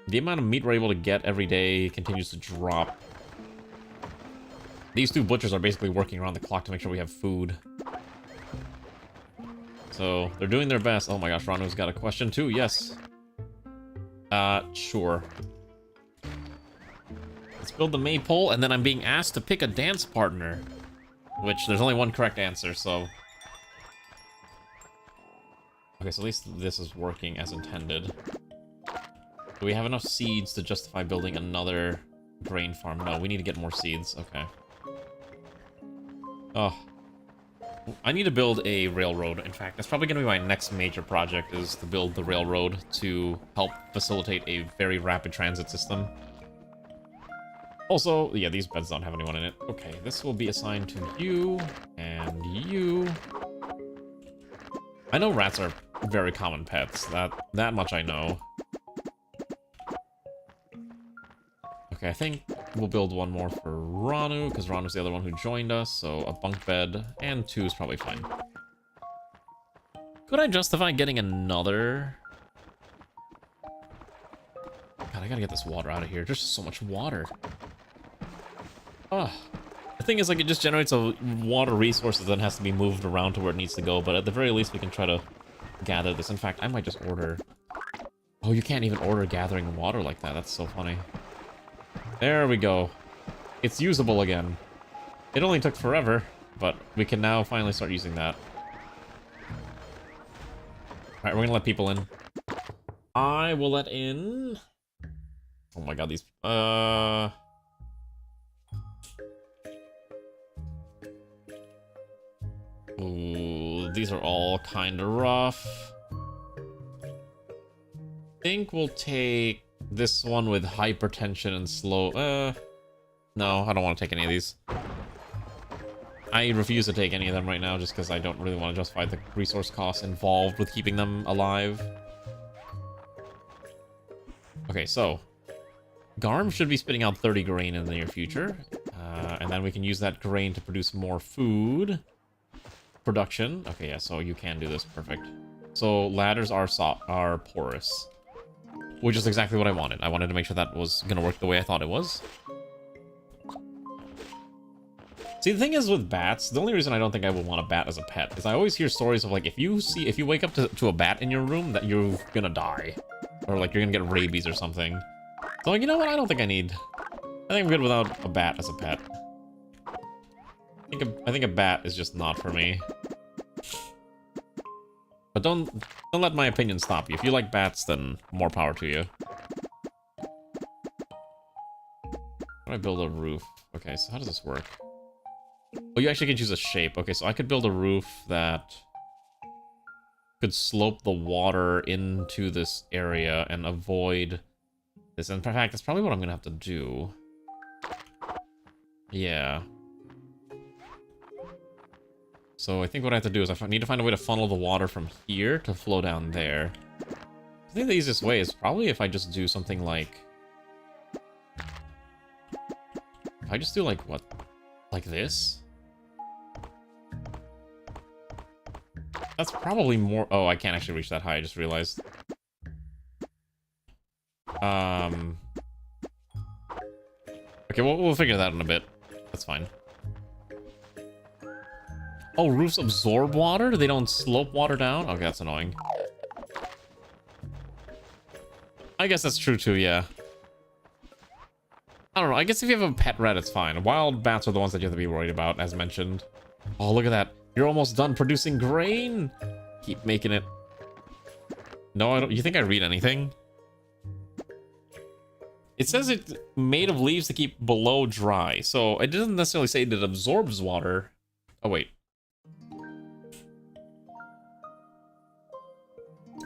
The amount of meat we're able to get every day continues to drop. These 2 butchers are basically working around the clock to make sure we have food. So they're doing their best. Oh my gosh, Ranu's got a question too. Yes. Sure. Let's build the maypole, and then I'm being asked to pick a dance partner. Which, there's only one correct answer, so... Okay, so at least this is working as intended. Do we have enough seeds to justify building another grain farm? No, we need to get more seeds. Okay. Oh. I need to build a railroad. In fact, that's probably going to be my next major project, is to build the railroad to help facilitate a very rapid transit system. Also, yeah, these beds don't have anyone in it. Okay, this will be assigned to you, and you. I know rats are very common pets. That much I know. Okay, I think we'll build one more for Ranu, because Ranu's the other one who joined us, so a bunk bed, and 2 is probably fine. Could I justify getting another? God, I gotta get this water out of here. There's just so much water. The thing is, like, it just generates a water resource that then has to be moved around to where it needs to go, but at the very least we can try to gather this. In fact, I might just order... Oh, you can't even order gathering water like that. That's so funny. There we go. It's usable again. It only took forever, but we can now finally start using that. Alright, we're gonna let people in. I will let in... Oh my god, these... Ooh, these are all kind of rough. I think we'll take this one with hypertension and slow... No, I don't want to take any of these. I refuse to take any of them right now just because I don't really want to justify the resource costs involved with keeping them alive. Okay, so... Garm should be spitting out 30 grain in the near future. And then we can use that grain to produce more food. Production. Okay, yeah, so you can do this. Perfect. So ladders are porous. Which is exactly what I wanted. I wanted to make sure that was going to work the way I thought it was. See, the thing is with bats, the only reason I don't think I would want a bat as a pet is I always hear stories of, like, if you wake up to a bat in your room, that you're gonna die. Or, like, you're gonna get rabies or something. So, you know what? I don't think I think I'm good without a bat as a pet. I think a bat is just not for me. But don't let my opinion stop you. If you like bats, then more power to you. How do I build a roof? Okay, so how does this work? Oh, you actually can choose a shape. Okay, so I could build a roof that could slope the water into this area and avoid this. And in fact, that's probably what I'm gonna have to do. Yeah. So I think what I have to do is I need to find a way to funnel the water from here to flow down there. I think the easiest way is probably if I just do something like... If I just do like, what? Like this? That's probably more... Oh, I can't actually reach that high, I just realized. Okay, we'll figure that out in a bit. That's fine. Oh, roofs absorb water? They don't slope water down? Okay, that's annoying. I guess that's true too, yeah. I don't know, I guess if you have a pet rat, it's fine. Wild bats are the ones that you have to be worried about, as mentioned. Oh, look at that. You're almost done producing grain. Keep making it. No, I don't. You think I read anything? It says it's made of leaves to keep below dry, so it doesn't necessarily say that it absorbs water. Oh, wait.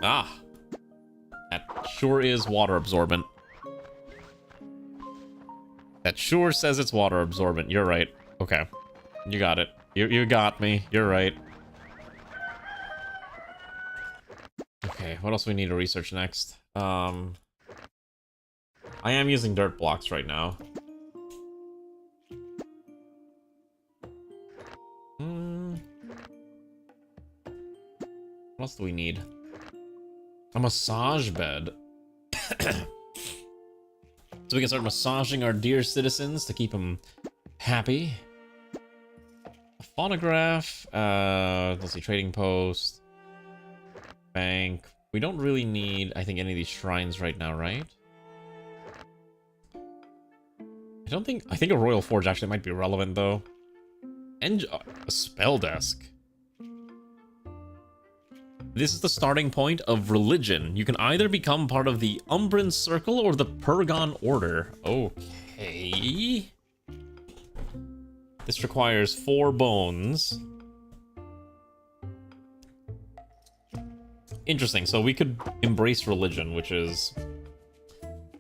Ah. That sure is water absorbent. That sure says it's water absorbent. You're right. Okay. You got it. You got me. You're right. Okay, what else do we need to research next? I am using dirt blocks right now. What else do we need? A massage bed. So we can start massaging our dear citizens to keep them happy. A phonograph. Let's see, trading post. Bank. We don't really need, I think, any of these shrines right now, right? I think a royal forge actually might be relevant, though. And a spell desk. This is the starting point of religion. You can either become part of the Umbran Circle or the Pergon Order. Okay. This requires 4 bones. Interesting, so we could embrace religion, which is...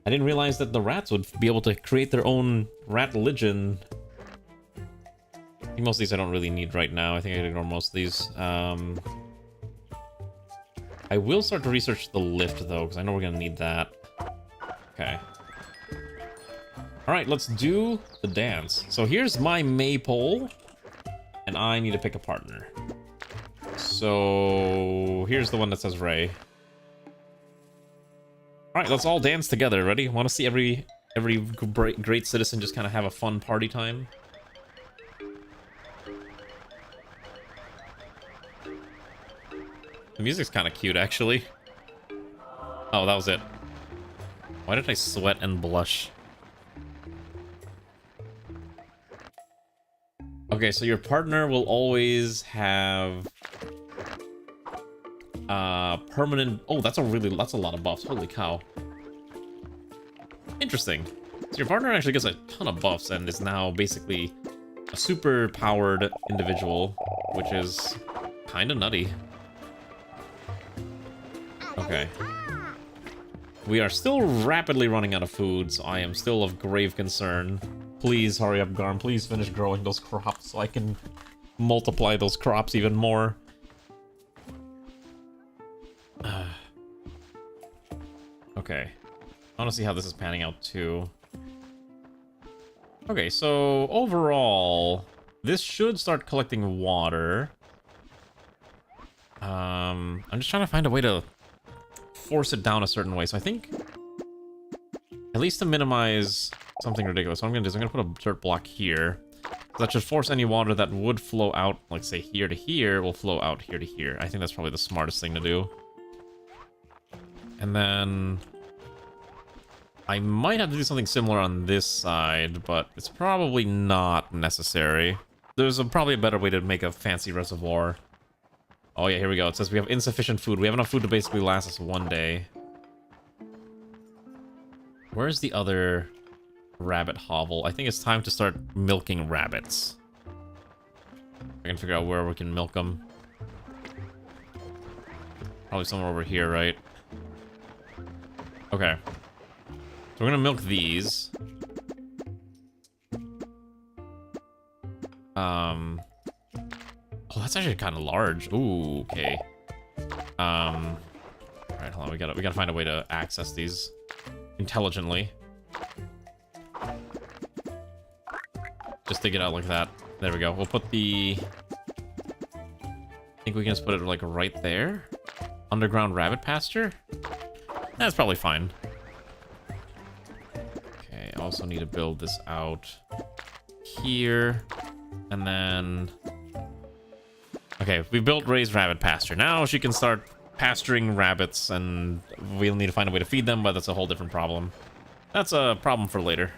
I didn't realize that the rats would be able to create their own rat religion. I think most of these I don't really need right now. I think I can ignore most of these. I will start to research the lift, though, because I know we're going to need that. Okay. Alright, let's do the dance. So here's my maypole, and I need to pick a partner. So here's the one that says Ray. Alright, let's all dance together. Ready? Want to see every great citizen just kind of have a fun party time? The music's kind of cute, actually. Oh, that was it. Why did I sweat and blush? Okay, so your partner will always have... permanent... Oh, that's a lot of buffs. Holy cow. Interesting. So your partner actually gets a ton of buffs and is now basically a super powered individual, which is kind of nutty. Okay. We are still rapidly running out of food, so I am still of grave concern. Please hurry up, Garm. Please finish growing those crops so I can multiply those crops even more. Okay. I want to see how this is panning out, too. Okay, so overall, this should start collecting water. I'm just trying to find a way to force it down a certain way. So I think, at least to minimize something ridiculous, what I'm going to do is I'm going to put a dirt block here. That should force any water that would flow out, like say here to here, will flow out here to here. I think that's probably the smartest thing to do. And then I might have to do something similar on this side, but it's probably not necessary. There's probably a better way to make a fancy reservoir. Oh yeah, here we go. It says we have insufficient food. We have enough food to basically last us one day. Where's the other rabbit hovel? I think it's time to start milking rabbits. I can figure out where we can milk them. Probably somewhere over here, right? Okay. So we're gonna milk these. Oh, that's actually kind of large. Ooh, okay. Alright, hold on. We gotta find a way to access these intelligently. Just dig it out like that. There we go. We'll put the... I think we can just put it like right there. Underground rabbit pasture? That's probably fine. also need to build this out here. And then... Okay, we built raised rabbit pasture. Now she can start pasturing rabbits, and we'll need to find a way to feed them, but that's a whole different problem. That's a problem for later.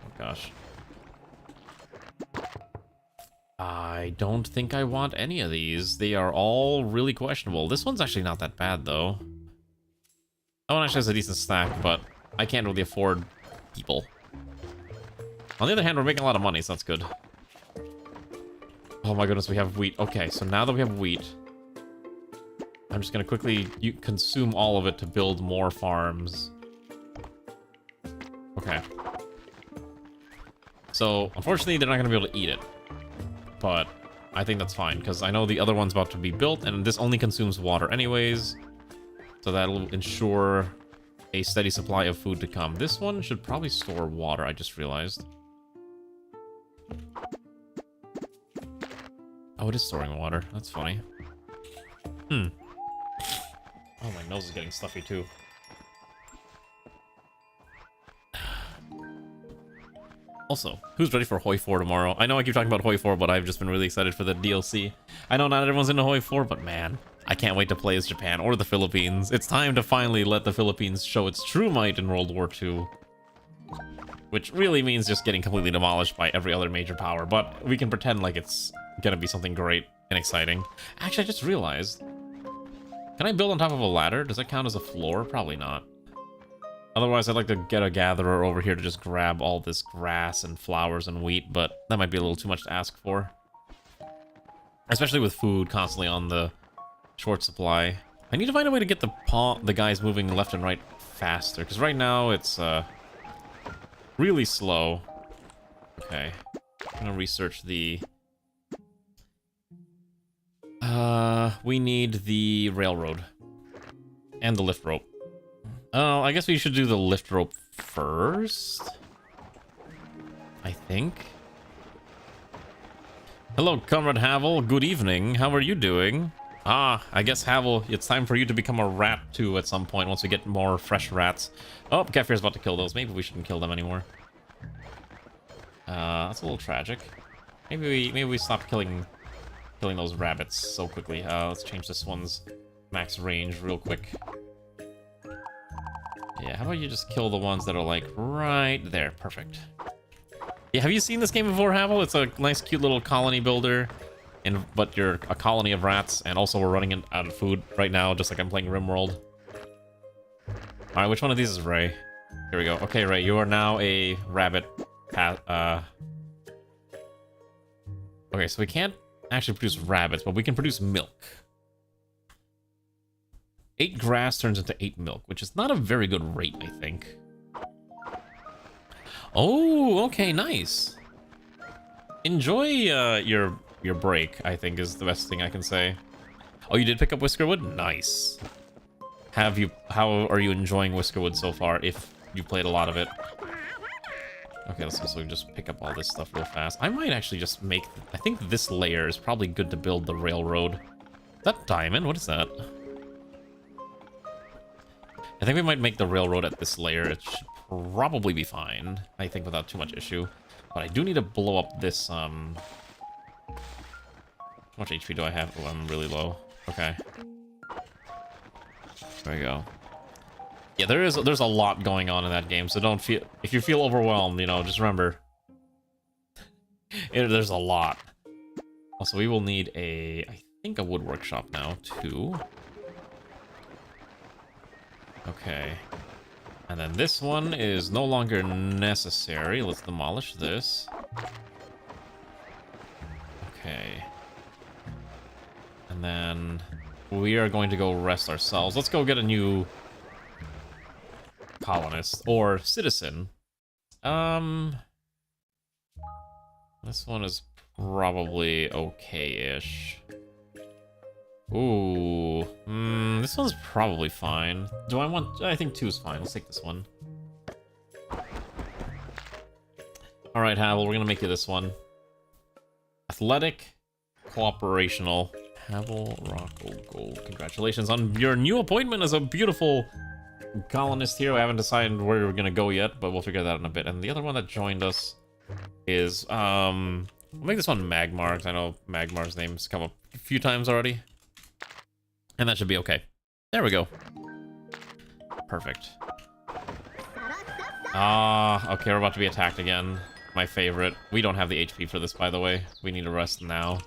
Oh, gosh. I don't think I want any of these. They are all really questionable. This one's actually not that bad, though. That one actually has a decent stack, but I can't really afford people. On the other hand, we're making a lot of money, so that's good. Oh my goodness, we have wheat. Okay, so now that we have wheat, I'm just gonna quickly consume all of it to build more farms. Okay. So, unfortunately, they're not gonna be able to eat it. But I think that's fine, because I know the other one's about to be built, and this only consumes water anyways. So that'll ensure a steady supply of food to come. This one should probably store water, I just realized. Oh, it is storing water. That's funny. Oh, my nose is getting stuffy, too. Also, who's ready for Hoi 4 tomorrow? I know I keep talking about Hoi 4, but I've just been really excited for the DLC. I know not everyone's into Hoi 4, but man, I can't wait to play as Japan or the Philippines. It's time to finally let the Philippines show its true might in World War II. Which really means just getting completely demolished by every other major power, but we can pretend like it's gonna be something great and exciting. Actually, I just realized, can I build on top of a ladder? Does that count as a floor? Probably not. Otherwise, I'd like to get a gatherer over here to just grab all this grass and flowers and wheat, but that might be a little too much to ask for. Especially with food constantly on the short supply. I need to find a way to get the guys moving left and right faster, because right now it's really slow. Okay. I'm gonna research the... we need the railroad. And the lift rope. Oh, I guess we should do the lift rope first. I think. Hello, Comrade Havel. Good evening. How are you doing? Ah, I guess, Havel, it's time for you to become a rat, too, at some point, once we get more fresh rats. Oh, Kefir's about to kill those. Maybe we shouldn't kill them anymore. That's a little tragic. Maybe we stop killing those rabbits so quickly. Let's change this one's max range real quick. Yeah, how about you just kill the ones that are, like, right there. Perfect. Yeah, have you seen this game before, Havel? It's a nice, cute little colony builder. But you're a colony of rats, and also we're running out of food right now, just like I'm playing RimWorld. Alright, which one of these is Ray? Here we go. Okay, Ray, you are now a rabbit. Okay, so we can't actually produce rabbits, but we can produce milk. 8 grass turns into 8 milk, which is not a very good rate, I think. Oh, okay, nice. Enjoy your break, I think, is the best thing I can say. Oh, you did pick up Whiskerwood? Nice. How are you enjoying Whiskerwood so far, if you played a lot of it? Okay, let's also just pick up all this stuff real fast. I might actually just make... I think this layer is probably good to build the railroad. Is that diamond? What is that? I think we might make the railroad at this layer. It should probably be fine, I think, without too much issue. But I do need to blow up this, How much HP do I have? Oh, I'm really low. Okay. There we go. Yeah, there's a lot going on in that game, so don't feel... If you feel overwhelmed, you know, just remember. There's a lot. Also, we will need I think a wood workshop now, too. Okay. And then this one is no longer necessary. Let's demolish this. Okay. And then we are going to go rest ourselves. Let's go get a new colonist or citizen. This one is probably okay-ish. Ooh, this one's probably fine. I think 2 is fine. Let's take this one. All right, Havel, we're gonna make you this one. Athletic, cooperational. Havel, Rock, Gold. Congratulations on your new appointment as a beautiful colonist here. We haven't decided where we're gonna go yet, but we'll figure that out in a bit. And the other one that joined us is, I'll make this one Magmar, because I know Magmar's name's come up a few times already. And that should be okay. There we go. Perfect. Okay, we're about to be attacked again. My favorite. We don't have the HP for this, by the way. We need to rest now.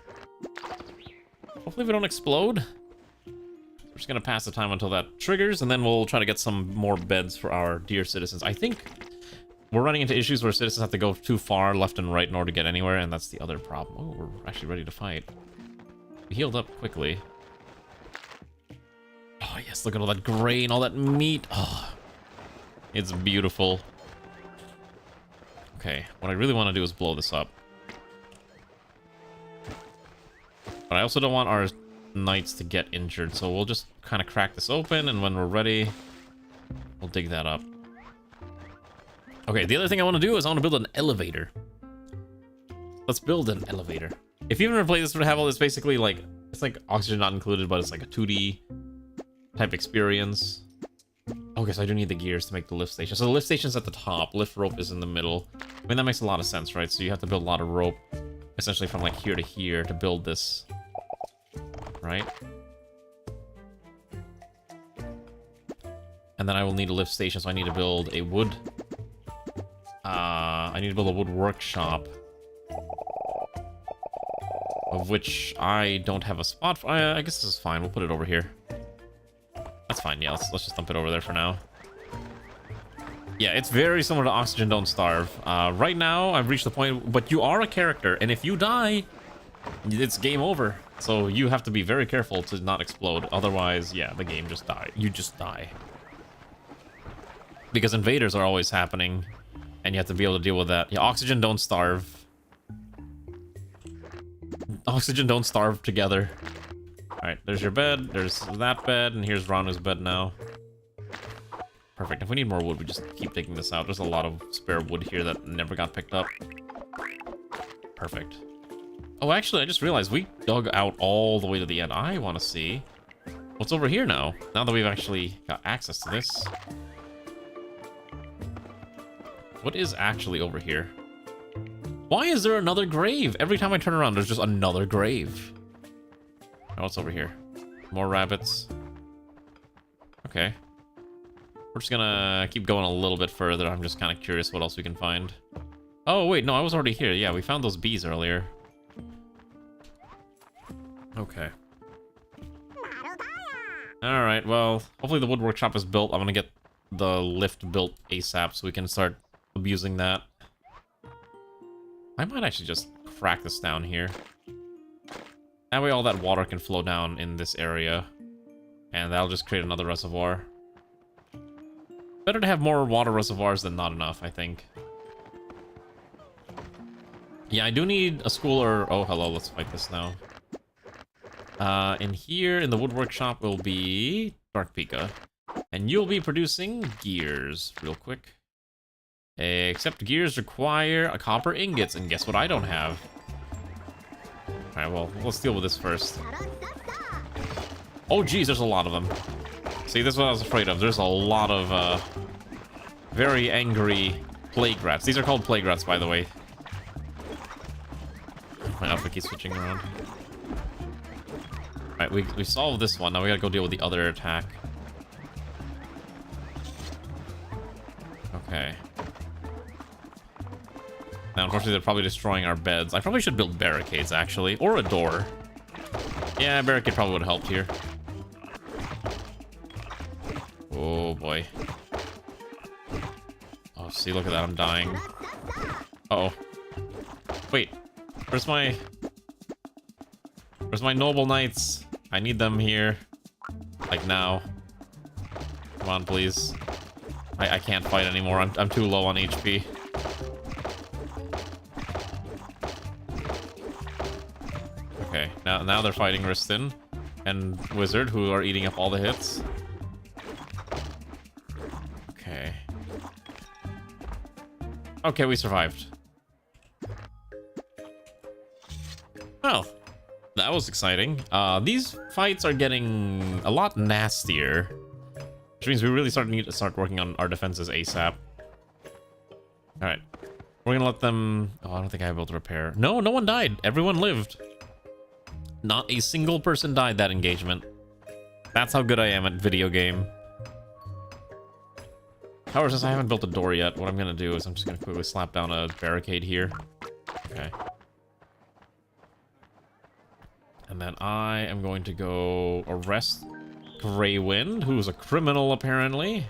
Hopefully we don't explode. We're just gonna pass the time until that triggers, and then we'll try to get some more beds for our dear citizens. I think we're running into issues where citizens have to go too far left and right in order to get anywhere, and that's the other problem. Oh, we're actually ready to fight. We healed up quickly. Oh yes, look at all that grain, all that meat. Oh, it's beautiful. Okay, what I really want to do is blow this up. But I also don't want our knights to get injured, so we'll just kind of crack this open, and when we're ready, we'll dig that up. Okay, the other thing I want to do is I want to build an elevator. Let's build an elevator. If you've never played this, would have all this basically like, it's like oxygen not included, but it's like a 2D type experience. Okay, so I do need the gears to make the lift station. So the lift station's at the top, lift rope is in the middle. I mean, that makes a lot of sense, right? So you have to build a lot of rope, essentially from like here to here to build this, right? And then I will need a lift station, so I need to build a wood. I need to build a wood workshop, of which I don't have a spot for. I guess this is fine. We'll put it over here. That's fine. Yeah, let's just dump it over there for now. Yeah, it's very similar to Oxygen Don't Starve. Right now, I've reached the point, but you are a character, and if you die, it's game over. So you have to be very careful to not explode. Otherwise, yeah, the game just dies. You just die. Because invaders are always happening, and you have to be able to deal with that. Yeah, Oxygen Don't Starve. Oxygen Don't Starve together. Alright, there's your bed, there's that bed, and here's Ranu's bed now. Perfect. If we need more wood, we just keep taking this out. There's a lot of spare wood here that never got picked up. Perfect. Oh, actually, I just realized we dug out all the way to the end. I want to see what's over here now that we've actually got access to this. What is actually over here? Why is there another grave? Every time I turn around, there's just another grave. Oh, what's over here? More rabbits. Okay. We're just gonna keep going a little bit further. I'm just kind of curious what else we can find. Oh, wait, no, I was already here. Yeah, we found those bees earlier. Okay. Alright, well, hopefully the wood workshop is built. I'm gonna get the lift built ASAP so we can start abusing that. I might actually just crack this down here. That way all that water can flow down in this area. And that'll just create another reservoir. Better to have more water reservoirs than not enough, I think. Yeah, I do need a school or... Oh, hello, let's fight this now. In here, in the wood workshop, will be Dark Pika. And you'll be producing gears real quick. Except gears require a copper ingots, and guess what I don't have? Alright, well, let's deal with this first. Oh, geez, there's a lot of them. See, this is what I was afraid of. There's a lot of, very angry plague rats. These are called plague rats, by the way. My outfit keeps switching around. Alright, we solved this one. Now we gotta go deal with the other attack. Okay. Now, unfortunately, they're probably destroying our beds. I probably should build barricades, actually. Or a door. Yeah, a barricade probably would have helped here. Oh, boy. Oh, see, look at that. I'm dying. Uh-oh. Wait. Where's my noble knights? I need them here. Like, now. Come on, please. I can't fight anymore. I'm too low on HP. Okay, now they're fighting Ristin and Wizard, who are eating up all the hits. Okay. Okay, we survived. Well, that was exciting. These fights are getting a lot nastier. Which means we really need to start working on our defenses ASAP. Alright. We're gonna let them... Oh, I don't think I have able to repair. No, no one died. Everyone lived. Not a single person died that engagement. That's how good I am at video game. However, since I haven't built a door yet, what I'm gonna do is I'm just gonna quickly slap down a barricade here. Okay. And then I am going to go arrest Greywind, who's a criminal apparently.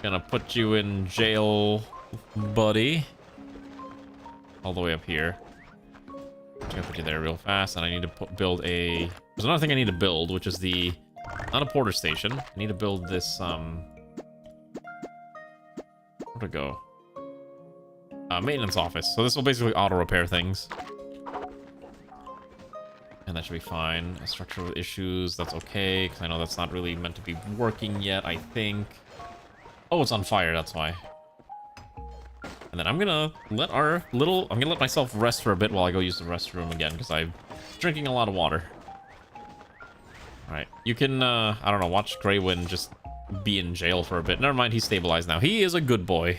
Gonna put you in jail, buddy. All the way up here. I'm gonna put you there real fast, and I need to build a... There's another thing I need to build, which is the... Not a porter station. I need to build this, Where'd it go? Maintenance office. So this will basically auto-repair things. And that should be fine. Structural issues, that's okay, because I know that's not really meant to be working yet, I think. Oh, it's on fire, that's why. And then I'm gonna let I'm gonna let myself rest for a bit while I go use the restroom again, because I'm drinking a lot of water. Alright, you can, I don't know, watch Greywind just be in jail for a bit. Never mind, he's stabilized now. He is a good boy.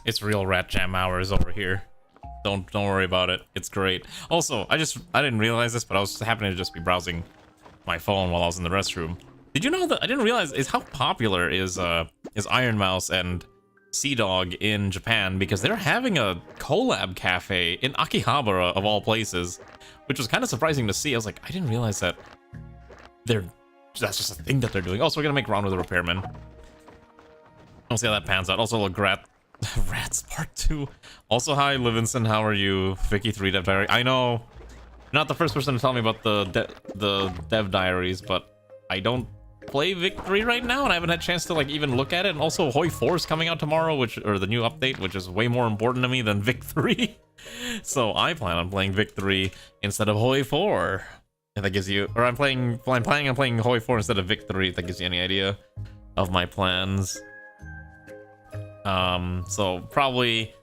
It's real rat jam hours over here. Don't worry about it. It's great. Also, I didn't realize this, but I was happening to just be browsing my phone while I was in the restroom. Did you know that I didn't realize is how popular is Iron Mouse and Sea Dog in Japan because they're having a collab cafe in Akihabara of all places, which was kind of surprising to see. I was like, I didn't realize that that's just a thing that they're doing. Also, we're gonna make Ron with a repairman. We'll see how that pans out. Also, look, Rats Part 2. Also, hi, Livingston. How are you? Vicky3 Dev Diary. I know, you're not the first person to tell me about the Dev Diaries, but I don't play Vic 3 right now, and I haven't had a chance to like even look at it. And also, Hoi 4 is coming out tomorrow, or the new update, which is way more important to me than Vic 3. So I plan on playing Vic 3 instead of Hoi 4. If that gives you, or I'm planning on playing Hoi 4 instead of Vic 3. If that gives you any idea of my plans. So probably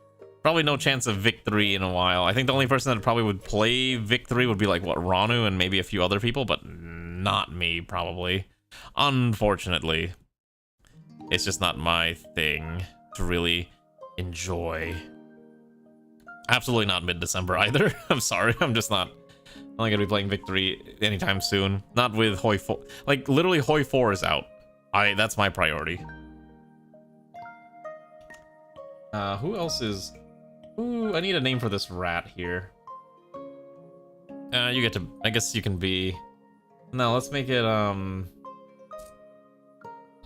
no chance of Vic 3 in a while. I think the only person that probably would play Vic 3 would be like what, Ranu and maybe a few other people, but not me probably. Unfortunately, it's just not my thing to really enjoy. Absolutely not mid-December either. I'm sorry, I'm not gonna be playing Vic 3 anytime soon. Not with Hoi 4. Like literally Hoi 4 is out. That's my priority. Who else is... Ooh, I need a name for this rat here. You get to... I guess you can be... No, let's make it,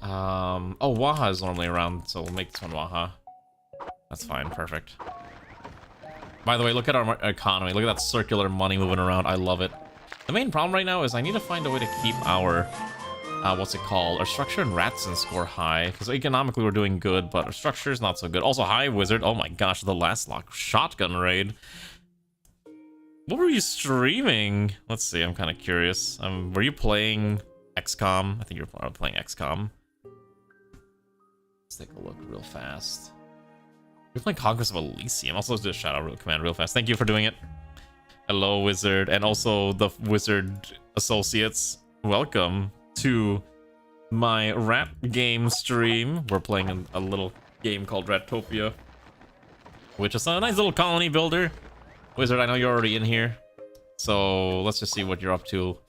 Oh, Waha is normally around, so we'll make this one Waha. That's fine, perfect. By the way, look at our economy. Look at that circular money moving around. I love it. The main problem right now is I need to find a way to keep our... what's it called? Our structure and Ratson score high, because economically we're doing good, but our structure is not so good. Also, hi, Wizard. Oh my gosh, the last lock shotgun raid. What were you streaming? Let's see, I'm kind of curious. Were you playing XCOM? I think you were playing XCOM. Let's take a look real fast. You're playing Conquest of Elysium. Also, let's do a shout out command real fast. Thank you for doing it. Hello, Wizard, and also the Wizard Associates. Welcome to my rat game stream. We're playing a little game called Ratopia, which is a nice little colony builder. Wizard, I know you're already in here, so let's just see what you're up to.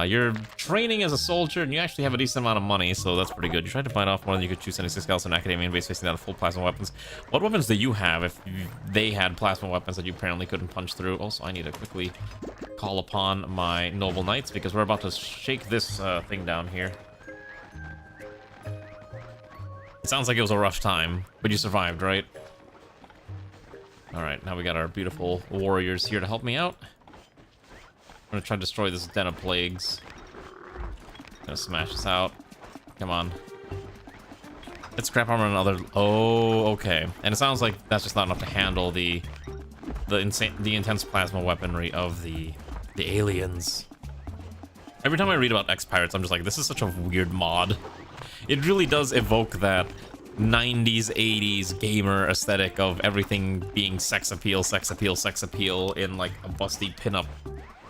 You're training as a soldier, and you actually have a decent amount of money, so that's pretty good. You tried to bite off more than you could choose 76 scouts in Academia and base facing down full plasma weapons. What weapons do you have if they had plasma weapons that you apparently couldn't punch through? Also, I need to quickly call upon my noble knights, because we're about to shake this thing down here. It sounds like it was a rough time, but you survived, right? Alright, now we got our beautiful warriors here to help me out. I'm gonna try to destroy this den of plagues. Gonna smash this out. Come on. Let's scrap armor and other... Oh, okay. And it sounds like that's just not enough to handle the intense plasma weaponry of the aliens. Every time I read about X-Pirates, I'm just like, this is such a weird mod. It really does evoke that 90s, 80s gamer aesthetic of everything being sex appeal in like a busty pinup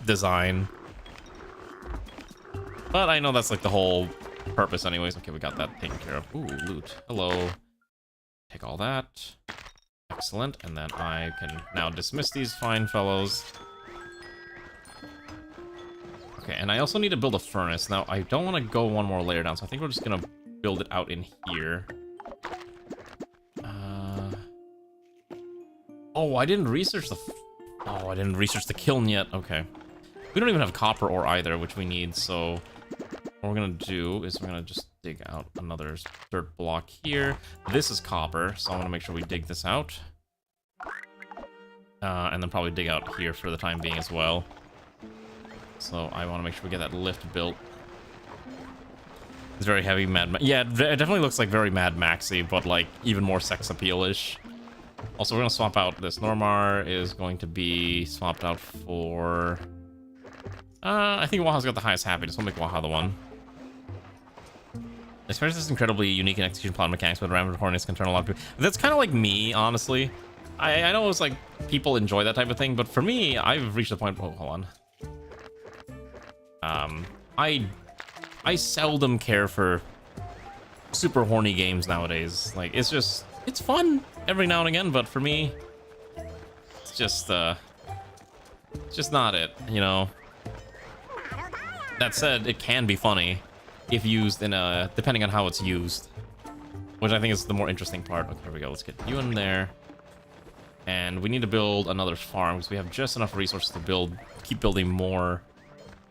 design. But I know that's like the whole purpose anyways. Okay, we got that taken care of. Ooh, loot. Hello. Take all that. Excellent. And then I can now dismiss these fine fellows. Okay, and I also need to build a furnace. Now, I don't want to go one more layer down, so I think we're just gonna build it out in here. Oh, I didn't research the kiln yet. Okay. We don't even have copper ore either, which we need, so what we're gonna do is we're gonna just dig out another dirt block here. This is copper, so I'm gonna make sure we dig this out. And then probably dig out here for the time being as well. So I want to make sure we get that lift built. It's very heavy yeah, it definitely looks like very Mad Maxy, but like even more sex appeal-ish. Also, we're gonna swap out this. Normar is going to be swapped out for... I think Waha's got the highest happiness. We'll make Waha the one. Experience is incredibly unique in execution plot mechanics, but random hornets can turn a lot of people. That's kind of like me, honestly. I know it's like people enjoy that type of thing, but for me, I've reached the point... Oh, hold on. I seldom care for super horny games nowadays. Like, it's fun every now and again, but for me, it's just not it, you know? That said, it can be funny if used in depending on how it's used. which I think is the more interesting part. Okay, here we go. Let's get you in there. And we need to build another farm because we have just enough resources to keep building more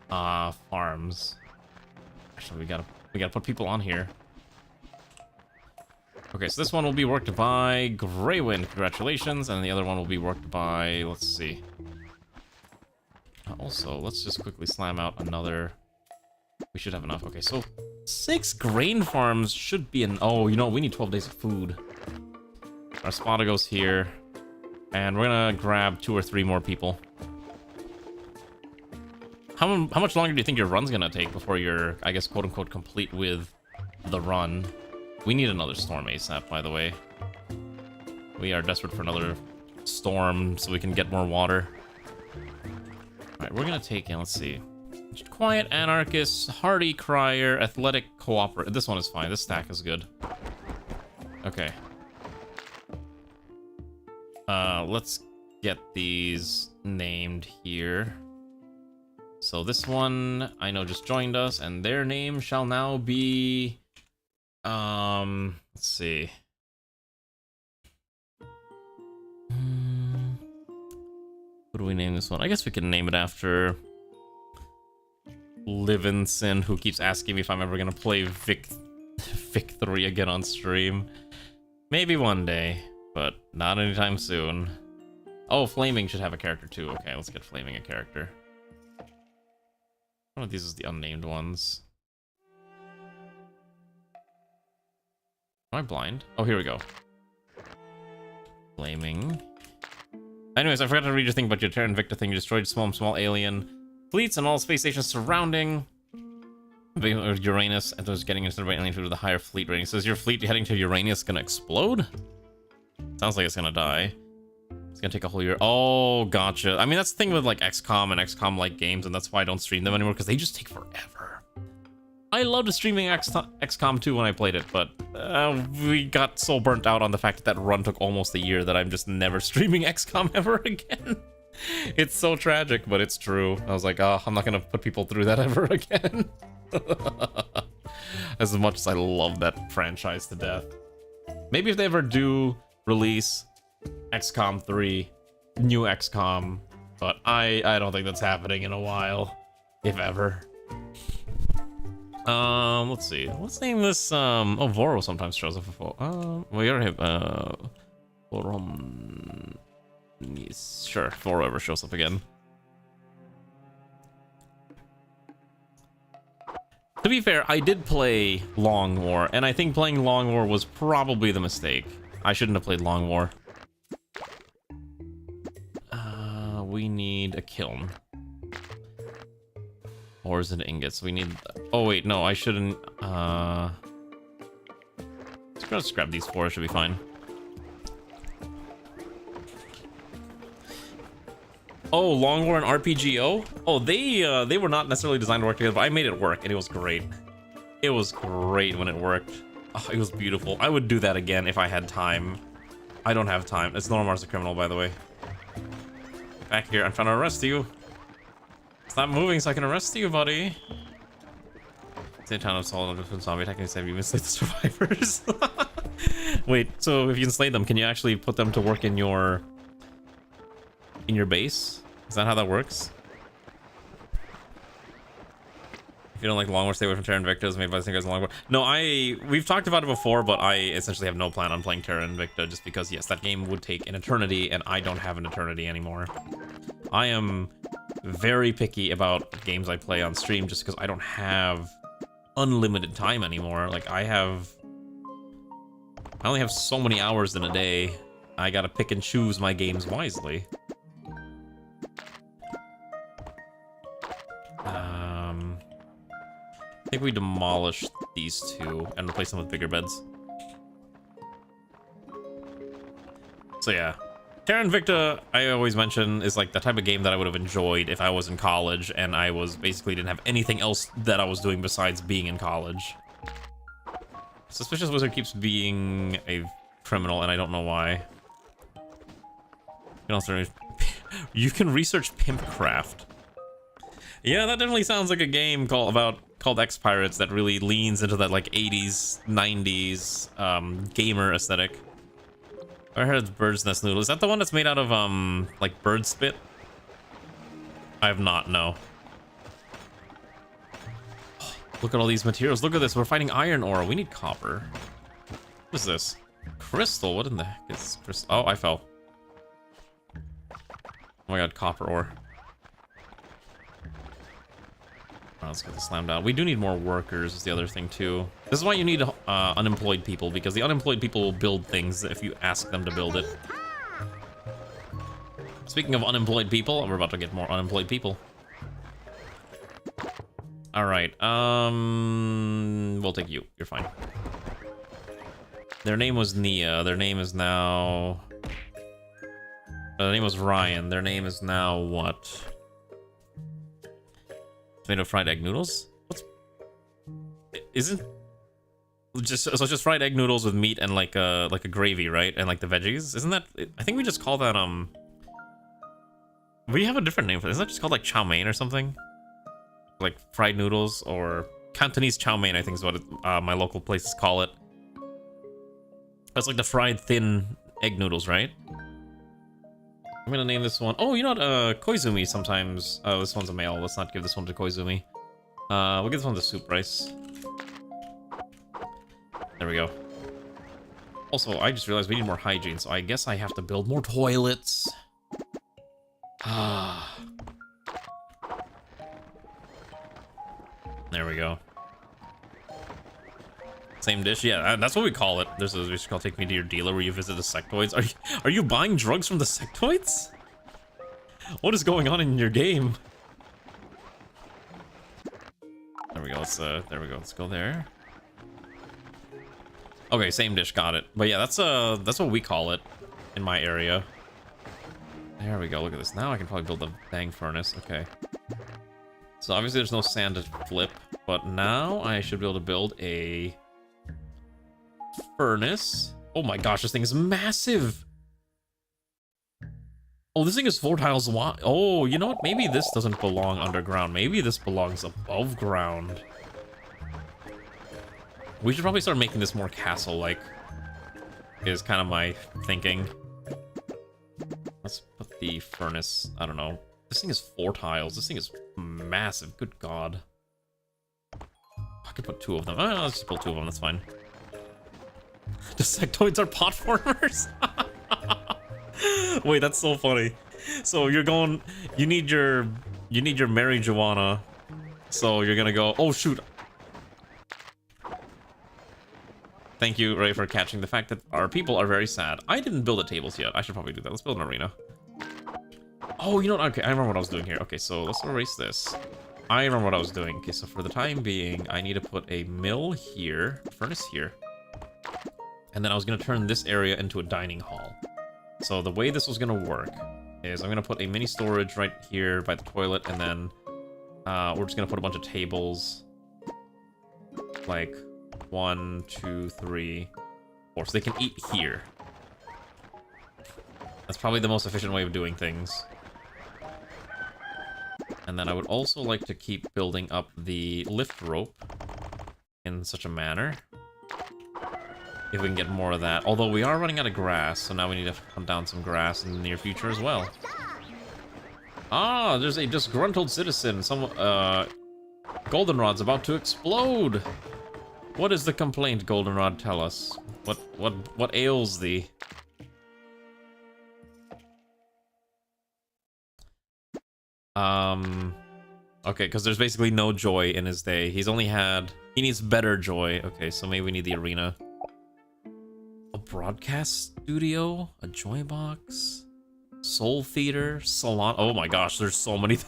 farms. Actually, we gotta put people on here. Okay, so this one will be worked by Greywind. Congratulations. And the other one will be worked by, let's see. Also, let's just quickly slam out another. We should have enough. Okay, so 6 grain farms should be in. Oh, you know, we need 12 days of food. Our spotter goes here. And we're gonna grab 2 or 3 more people. How much longer do you think your run's gonna take before you're, I guess, quote unquote, complete with the run? We need another storm ASAP, by the way. We are desperate for another storm so we can get more water. Alright, we're gonna take in, let's see. Quiet Anarchist, Hardy Crier, Athletic Cooperative. This one is fine. This stack is good. Okay. Let's get these named here. So this one, I know, just joined us, and their name shall now be... let's see. What do we name this one? I guess we can name it after... Livinson, who keeps asking me if I'm ever gonna play Vic 3 again on stream. Maybe one day, but not anytime soon. Oh, Flaming should have a character too. Okay, let's get Flaming a character. One of these is the unnamed ones. Am I blind? Oh, here we go. Flaming. Anyways, I forgot to read your thing about your Terran Victor thing. You destroyed small alien fleets and all space stations surrounding Uranus, and was getting into the right alien food with a higher fleet rating. So is your fleet heading to Uranus gonna explode? Sounds like it's gonna die. It's gonna take a whole year. Oh, gotcha. I mean, that's the thing with like XCOM and XCOM-like games, and that's why I don't stream them anymore, because they just take forever. I loved streaming XCOM 2 when I played it, but we got so burnt out on the fact that that run took almost a year that I'm just never streaming XCOM ever again. It's so tragic, but it's true. I was like, oh, I'm not gonna put people through that ever again. As much as I love that franchise to death. Maybe if they ever do release XCOM 3, new XCOM, but I don't think that's happening in a while, if ever. Let's see. Let's name this, oh, Voro sometimes shows up before. We already have, Vorom... Sure, Voro ever shows up again. To be fair, I did play Long War, and I think playing Long War was probably the mistake. I shouldn't have played Long War. We need a kiln. Or is it ingots? We need... Oh, wait, no, I shouldn't... Let's grab these 4, it should be fine. Oh, Long War and RPGO? Oh, they were not necessarily designed to work together, but I made it work, and it was great. It was great when it worked. Oh, it was beautiful. I would do that again if I had time. I don't have time. It's Normar's a criminal, by the way. Back here, I'm trying to arrest you. Stop moving so I can arrest you, buddy. Same town of Solid with zombie attacking, have you enslaved the survivors? Wait, so if you enslave them, can you actually put them to work in your base? Is that how that works? If you don't like Long War, stay away from Terra Invicta. Made by the same guys in Long War. No, we've talked about it before, but I essentially have no plan on playing Terra Invicta just because, yes, that game would take an eternity, and I don't have an eternity anymore. I am very picky about games I play on stream just because I don't have unlimited time anymore. Like, I only have so many hours in a day. I gotta pick and choose my games wisely. I think we demolish these 2 and replace them with bigger beds. So yeah, Terra Invicta, I always mention, is like the type of game that I would have enjoyed if I was in college and I was basically didn't have anything else that I was doing besides being in college. Suspicious Wizard keeps being a criminal, and I don't know why. You can research Pimpcraft. Yeah, that definitely sounds like a game called called X-Pirates that really leans into that like 80s, 90s gamer aesthetic. I heard it's Bird's Nest Noodle. Is that the one that's made out of like bird spit? I have not, no. Oh, look at all these materials. Look at this. We're fighting iron ore. We need copper. What is this? Crystal? What in the heck is crystal? Oh, I fell. Oh my god, copper ore. Oh, let's get the slam down. We do need more workers is the other thing too. This is why you need unemployed people, because the unemployed people will build things if you ask them to build it. Speaking of unemployed people, we're about to get more unemployed people. Alright, we'll take you. You're fine. Their name was Nia. Their name is now... their name was Ryan. Their name is now what? Tomato fried egg noodles? What's... isn't... just so it's just fried egg noodles with meat and like a gravy, right? And like the veggies? Isn't that... I think we just call that, we have a different name for this. Isn't that just called like chow mein or something? Like fried noodles or Cantonese chow mein, I think is what my local places call it. That's like the fried thin egg noodles, right? I'm gonna name this one. Oh, you know what? Koizumi sometimes. Oh, this one's a male. Let's not give this one to Koizumi. We'll give this one to soup rice. There we go. Also, I just realized we need more hygiene, so I guess I have to build more toilets. Ah. There we go. Same dish? Yeah, that's what we call it. There's a dish called Take Me to Your Dealer where you visit the sectoids. Are you buying drugs from the sectoids? What is going on in your game? There we go. There we go. Let's go there. Okay, same dish, got it. But yeah, that's what we call it in my area. There we go. Look at this. Now I can probably build a dang furnace. Okay. So obviously there's no sand to flip, but now I should be able to build a furnace. Oh my gosh, this thing is massive. Oh, this thing is 4 tiles wide. Oh, you know what? Maybe this doesn't belong underground. Maybe this belongs above ground. We should probably start making this more castle-like, is kind of my thinking. Let's put the furnace, I don't know. This thing is 4 tiles. This thing is massive. Good God. I could put 2 of them. Oh, let's just build 2 of them. That's fine. The sectoids are pot formers? Wait, that's so funny. So you're going... You need your marijuana. So you're gonna go... Oh, shoot. Thank you, Ray, for catching the fact that our people are very sad. I didn't build the tables yet. I should probably do that. Let's build an arena. Oh, you know what? Okay, I remember what I was doing here. Okay, so let's erase this. I remember what I was doing. Okay, so for the time being, I need to put a mill here, furnace here. And then I was going to turn this area into a dining hall. So the way this was going to work is I'm going to put a mini storage right here by the toilet, and then we're just going to put a bunch of tables. Like 1, 2, 3, 4. So they can eat here. That's probably the most efficient way of doing things. And then I would also like to keep building up the lift rope in such a manner. If we can get more of that. Although we are running out of grass, so now we need to hunt down some grass in the near future as well. Ah, there's a disgruntled citizen. Some goldenrod's about to explode. What is the complaint, goldenrod? Tell us. What ails thee? Okay, because there's basically no joy in his day. He needs better joy. Okay, so maybe we need the arena. A broadcast studio? A joy box? Soul theater? Salon? Oh my gosh, there's so many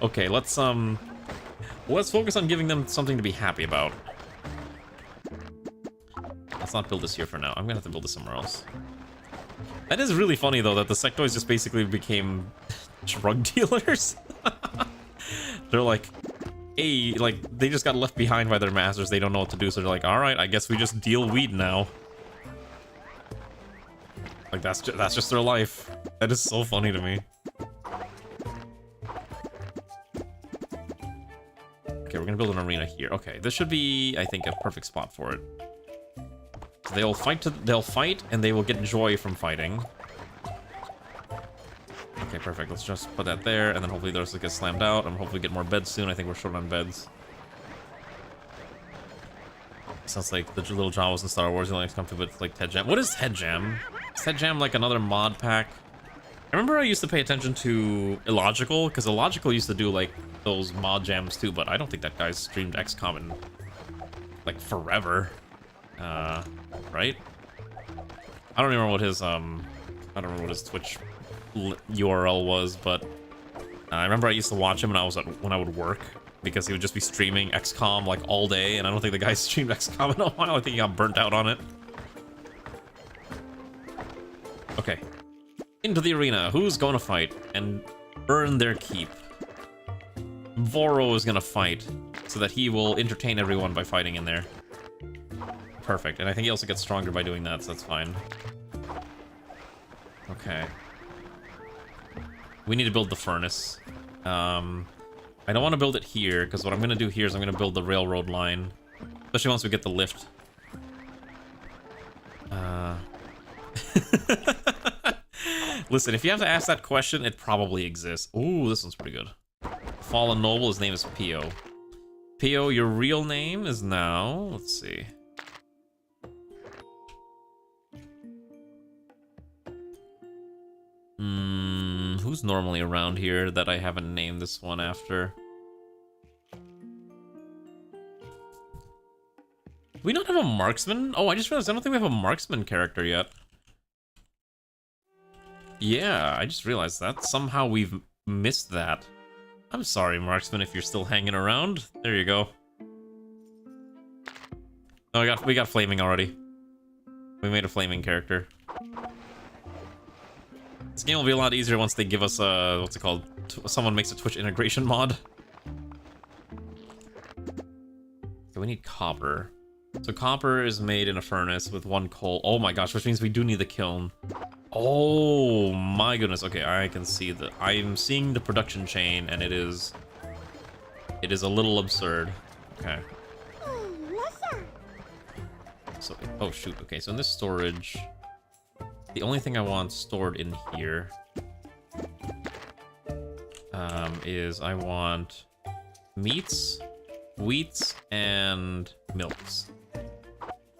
Okay, let's focus on giving them something to be happy about. Let's not build this here for now. I'm gonna have to build this somewhere else. That is really funny though, that the sectoids just basically became drug dealers. They're like, hey, like, they just got left behind by their masters. They don't know what to do, so they're like, all right, I guess we just deal weed now. Like, that's just their life. That is so funny to me. Okay, we're gonna build an arena here. Okay, this should be, I think, a perfect spot for it. So they'll fight, and they will get joy from fighting. Okay, perfect. Let's just put that there, and then hopefully those will get slammed out, and hopefully get more beds soon. I think we're short on beds. Sounds like the little Jawas in Star Wars. You only come to with like Ted Jam. What is Ted Jam? Is Ted Jam like another mod pack? I remember I used to pay attention to Illogical, because Illogical used to do like those mod jams too, but I don't think that guy's streamed XCOM in like forever. Right? I don't remember what his Twitch URL was, but I remember I used to watch him when I would work, because he would just be streaming XCOM like all day, and I don't think the guy streamed XCOM in a while. I think he got burnt out on it. Okay. Into the arena. Who's going to fight and earn their keep? Voro is going to fight so that he will entertain everyone by fighting in there. Perfect. And I think he also gets stronger by doing that, so that's fine. Okay. We need to build the furnace. I don't want to build it here, because what I'm going to do here is I'm going to build the railroad line. Especially once we get the lift. Listen, if you have to ask that question, it probably exists. Ooh, this one's pretty good. Fallen Noble, his name is Pio. Pio, your real name is now... Let's see. Who's normally around here that I haven't named this one after? Do we not have a marksman? Oh, I just realized I don't think we have a marksman character yet. Yeah, I just realized that. Somehow we've missed that. I'm sorry, marksman, if you're still hanging around. There you go. Oh, we got flaming already. We made a flaming character. This game will be a lot easier once they give us a, what's it called? Someone makes a Twitch integration mod. So we need copper. So copper is made in a furnace with 1 coal. Oh my gosh, which means we do need the kiln. Oh my goodness. Okay, I can see that. I'm seeing the production chain, and it is a little absurd. Okay. So, oh shoot. Okay, so in this storage, the only thing I want stored in here is I want meats, wheats, and milks.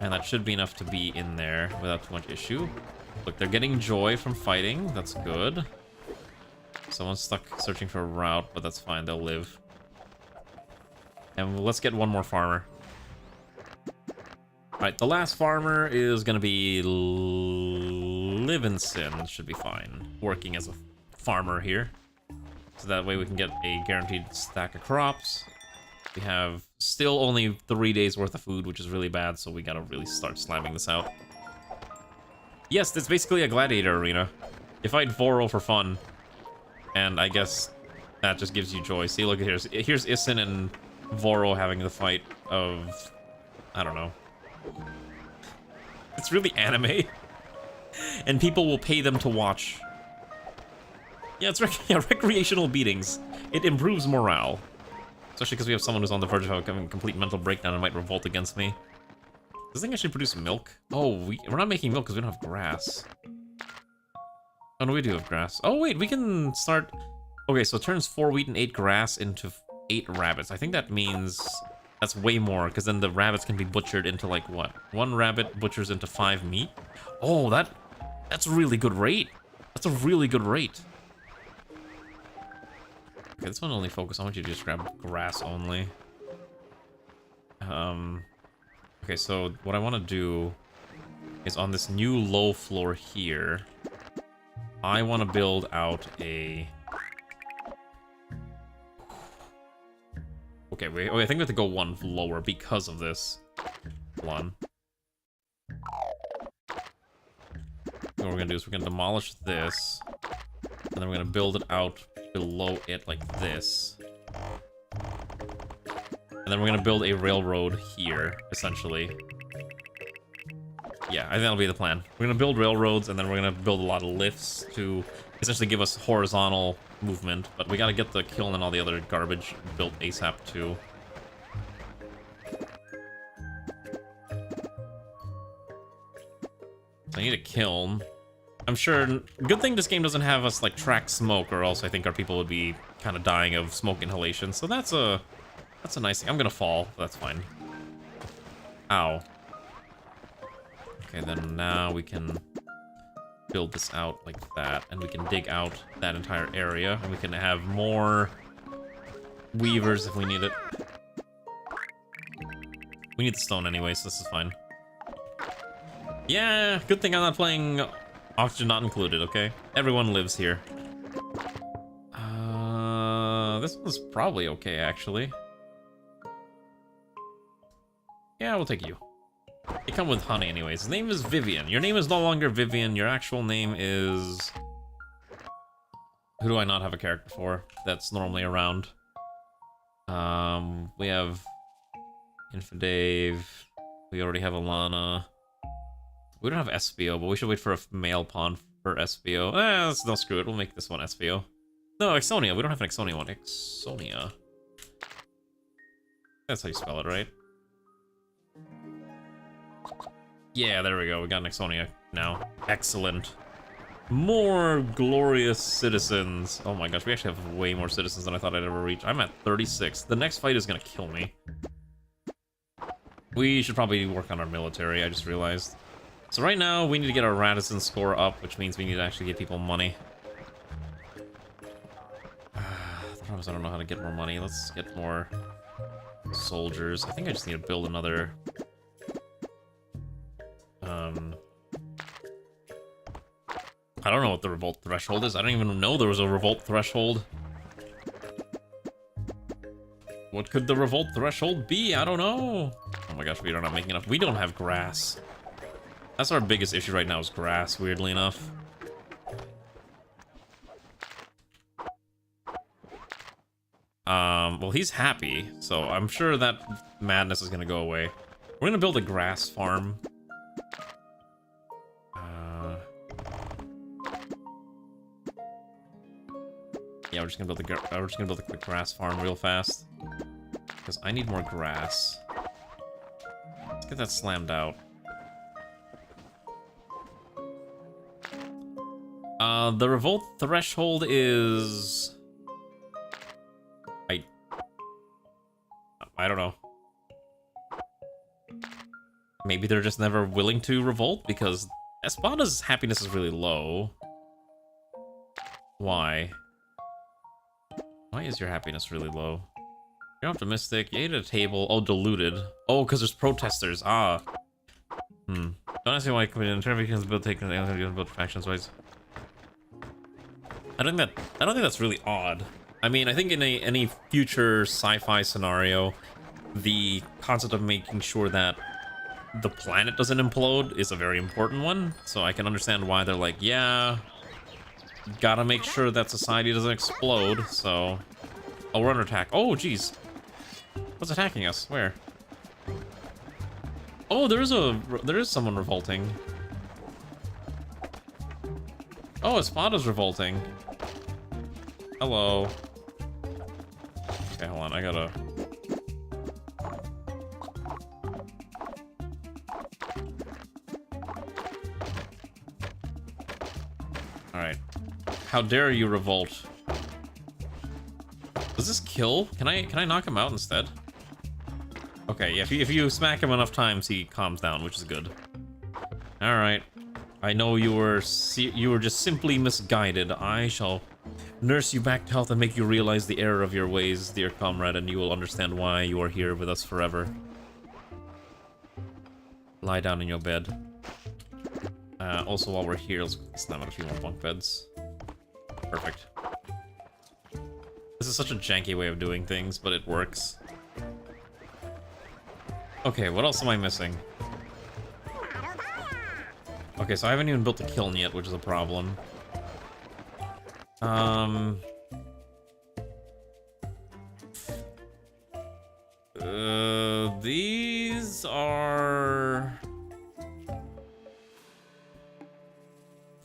And that should be enough to be in there without too much issue. Look, they're getting joy from fighting. That's good. Someone's stuck searching for a route, but that's fine. They'll live. And let's get one more farmer. Alright, the last farmer is going to be Livingston. Should be fine. Working as a farmer here. So that way we can get a guaranteed stack of crops. We have still only 3 days worth of food, which is really bad, so we gotta really start slamming this out. Yes, it's basically a gladiator arena. You fight Voro for fun. And I guess that just gives you joy. See, look, here's Isin and Voro having the fight of... I don't know. It's really anime. And people will pay them to watch. Yeah, it's recreational beatings. It improves morale. Especially because we have someone who's on the verge of having a complete mental breakdown and might revolt against me. Does this thing actually produce milk? Oh, we're not making milk because we don't have grass. Oh, no, we do have grass. Oh, wait, we can start... Okay, so it turns 4 wheat and 8 grass into 8 rabbits. I think that means that's way more, because then the rabbits can be butchered into, like, what? 1 rabbit butchers into 5 meat? Oh, that's a really good rate. That's a really good rate. Okay, this one only focus. I want you to just grab grass only. Okay, so what I want to do is on this new low floor here, I want to build out a... Okay, wait, I think we have to go 1 lower because of this. Hold on. What we're gonna do is we're gonna demolish this, and then we're gonna build it out below it like this. And then we're gonna build a railroad here, essentially. Yeah, I think that'll be the plan. We're gonna build railroads, and then we're gonna build a lot of lifts to essentially give us horizontal movement. But we gotta get the kiln and all the other garbage built ASAP too. I need a kiln. I'm sure... Good thing this game doesn't have us, like, track smoke, or else I think our people would be kind of dying of smoke inhalation. So that's a nice thing. I'm gonna fall. That's fine. Ow. Okay, then now we can build this out like that, and we can dig out that entire area, and we can have more weavers if we need it. We need the stone anyway, so this is fine. Yeah, good thing I'm not playing oxygen not included, okay? Everyone lives here. This one's probably okay, actually. Yeah, we'll take you. You come with honey anyways. His name is Vivian. Your name is no longer Vivian. Your actual name is... Who do I not have a character for that's normally around? We have Infidave. We already have Alana. We don't have SBO, but we should wait for a male pawn for SBO. No, screw it. We'll make this one SBO. No, Exonia. We don't have an Exonia one. Exonia. That's how you spell it, right? Yeah, there we go. We got an Exonia now. Excellent. More glorious citizens. Oh my gosh, we actually have way more citizens than I thought I'd ever reach. I'm at 36. The next fight is gonna kill me. We should probably work on our military, I just realized. So right now, we need to get our Radisson score up, which means we need to actually get people money. The problem is I don't know how to get more money. Let's get more soldiers. I think I just need to build another... I don't know what the revolt threshold is. I don't even know there was a revolt threshold. What could the revolt threshold be? I don't know. Oh my gosh, we are not making enough. We don't have grass. That's our biggest issue right now is grass, weirdly enough. Well, he's happy, so I'm sure that madness is gonna go away. We're gonna build a grass farm. Yeah, we're just gonna build a quick grass farm real fast. Because I need more grass. Let's get that slammed out. The revolt threshold is... I don't know. Maybe they're just never willing to revolt because Espada's happiness is really low. Why? Why is your happiness really low? You're optimistic. You ate at a table. Oh, diluted. Oh, because there's protesters. Ah. Don't ask me why I committed interventions build taken build factions wise. I don't think that's really odd. I mean, I think in any future sci-fi scenario, the concept of making sure that the planet doesn't implode is a very important one. So I can understand why they're like, yeah, gotta make sure that society doesn't explode. So, oh, we're under attack. Oh, geez, what's attacking us? Where? Oh, there is someone revolting. Oh, Espada's revolting. Hello. Okay, hold on, I gotta... Alright. How dare you revolt? Does this kill? Can I knock him out instead? Okay, yeah, if you smack him enough times, he calms down, which is good. Alright. I know you were just simply misguided. I shall nurse you back to health and make you realize the error of your ways, dear comrade, and you will understand why you are here with us forever. Lie down in your bed. Also, while we're here, let's slam out a few more bunk beds. Perfect. This is such a janky way of doing things, but it works. Okay, what else am I missing? Okay, so I haven't even built a kiln yet, which is a problem.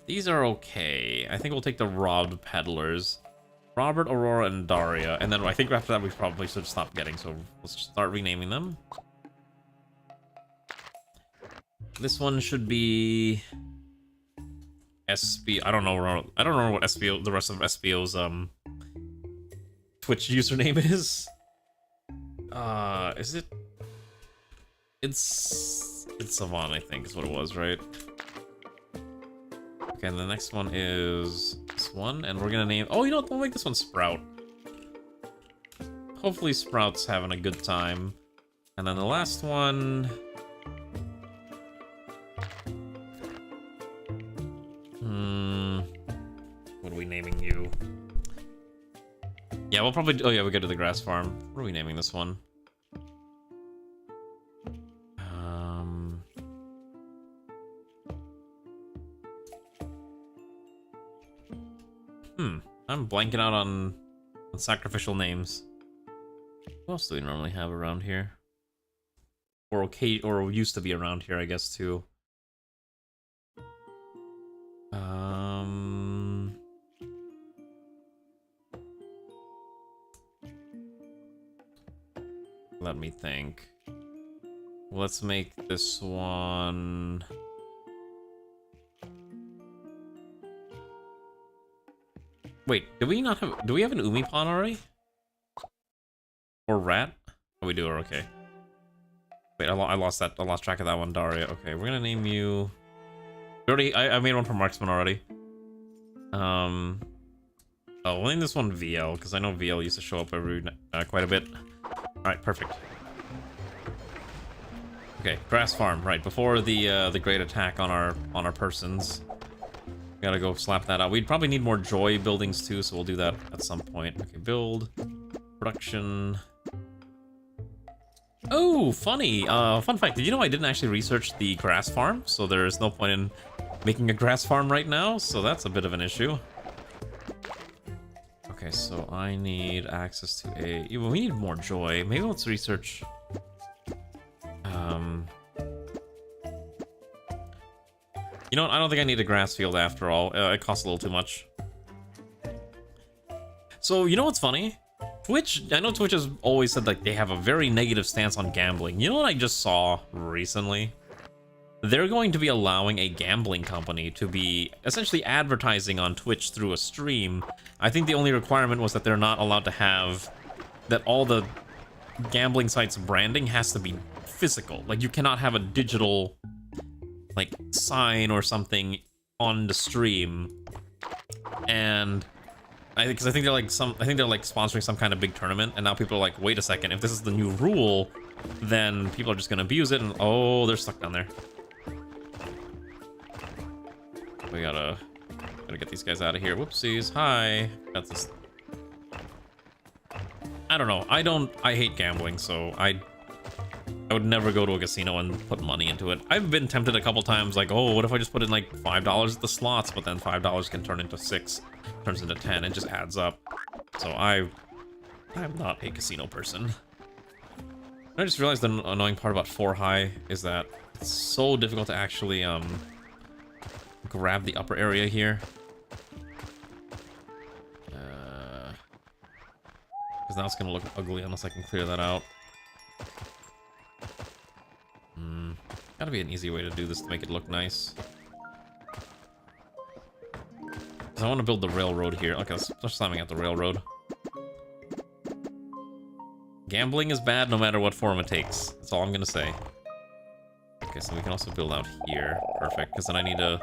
These are okay. I think we'll take the robbed peddlers. Robert, Aurora, and Daria. And then I think after that we probably should stop getting, so let's start renaming them. This one should be SB. I don't know. I don't know what SBO, the rest of SBO's Twitch username is. Is it? It's Savant, I think, is what it was, right? Okay, and the next one is this one, and we're gonna name. Oh, you know what? We'll make this one Sprout. Hopefully, Sprout's having a good time. And then the last one. What are we naming you? Yeah, we'll probably. Oh yeah, we go to the grass farm. What are we naming this one? I'm blanking out on sacrificial names. What else do we normally have around here? Or okay, or used to be around here, I guess, too. Let me think. Let's make this one. Wait, do we not have? Do we have an Umi pawn already? Or rat? Oh, we do. Okay. Wait, I lost that. I lost track of that one, Daria. Okay, we're gonna name you. I made one for Marksman already. Oh, we'll name this one VL because I know VL used to show up every quite a bit. All right, perfect. Okay, grass farm. Right before the great attack on our persons. Gotta go slap that out. We'd probably need more joy buildings too, so we'll do that at some point. Okay, build, production. Oh, funny. Fun fact, did you know I didn't actually research the grass farm? So there's no point in making a grass farm right now, so that's a bit of an issue. Okay, so I need access to a... We need more joy. Maybe let's research... You know what? I don't think I need a grass field after all. It costs a little too much. So, you know what's funny? Twitch, I know Twitch has always said like they have a very negative stance on gambling. You know what I just saw recently? They're going to be allowing a gambling company to be essentially advertising on Twitch through a stream. I think the only requirement was that they're not allowed to have that all the gambling sites branding has to be physical. Like you cannot have a digital like sign or something on the stream. And because I think they're like sponsoring some kind of big tournament, and now people are like, wait a second, if this is the new rule, then people are just gonna abuse it, and oh, they're stuck down there. We gotta get these guys out of here. Whoopsies. Hi. Got this. I don't know. I hate gambling, so I would never go to a casino and put money into it. I've been tempted a couple times, like, oh, what if I just put in like $5 at the slots, but then $5 can turn into 6, turns into 10, it just adds up. So I'm not a casino person. I just realized the annoying part about 4 high is that it's so difficult to actually grab the upper area here. Because now it's gonna look ugly unless I can clear that out. Gotta be an easy way to do this to make it look nice. Because I want to build the railroad here. Okay, let's slamming at the railroad. Gambling is bad no matter what form it takes. That's all I'm gonna say. Okay, so we can also build out here. Perfect, because then I need to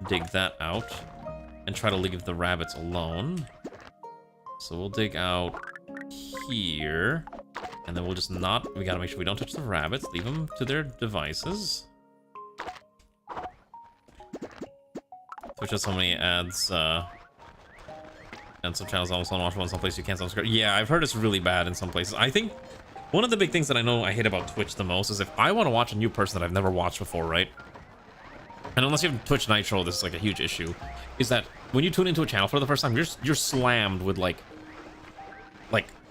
dig that out and try to leave the rabbits alone. So we'll dig out here. And then we'll just we gotta make sure we don't touch the rabbits. Leave them to their devices. Twitch has so many ads, and some channels almost unwatchable in some places you can't subscribe. Yeah, I've heard it's really bad in some places. I think one of the big things that I know I hate about Twitch the most is if I want to watch a new person that I've never watched before, right? And unless you have Twitch Nitro, this is like a huge issue. Is that when you tune into a channel for the first time, you're slammed with like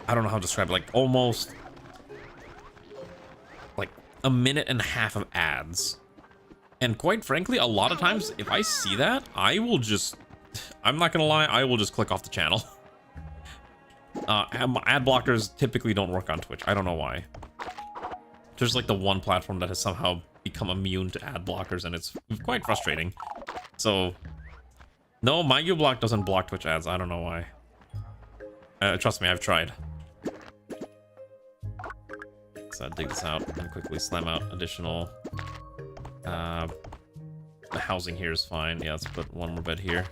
I don't know how to describe it, like almost like a minute and a half of ads. And quite frankly, a lot of times, if I see that, I will just... I'm not gonna lie, I will just click off the channel. Ad blockers typically don't work on Twitch. I don't know why. There's like the one platform that has somehow become immune to ad blockers, and it's quite frustrating. So, No, my uBlock doesn't block Twitch ads. I don't know why. Trust me, I've tried. So dig this out and quickly slam out additional. The housing here is fine. Yeah, let's put one more bed here.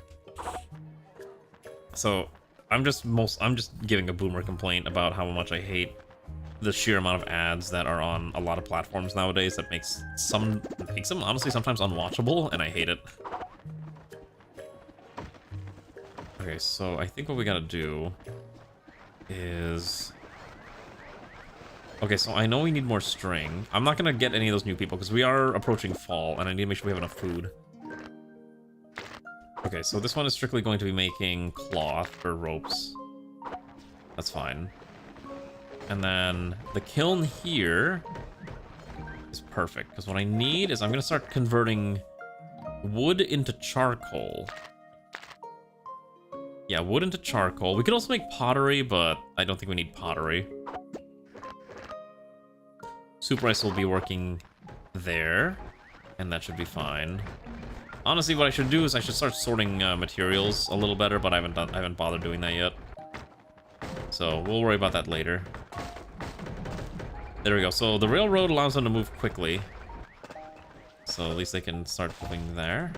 So I'm just giving a boomer complaint about how much I hate the sheer amount of ads that are on a lot of platforms nowadays. That makes them honestly sometimes unwatchable, and I hate it. Okay, so I think what we gotta do is... Okay, so I know we need more string. I'm not gonna get any of those new people because we are approaching fall and I need to make sure we have enough food. Okay, so this one is strictly going to be making cloth for ropes. That's fine. And then the kiln here is perfect because what I need is I'm gonna start converting wood into charcoal. Yeah, wood into charcoal. We could also make pottery, but I don't think we need pottery. Super Ice will be working there, and that should be fine. Honestly, what I should do is I should start sorting materials a little better, but I haven't bothered doing that yet. So we'll worry about that later. There we go. So the railroad allows them to move quickly. So at least they can start moving there.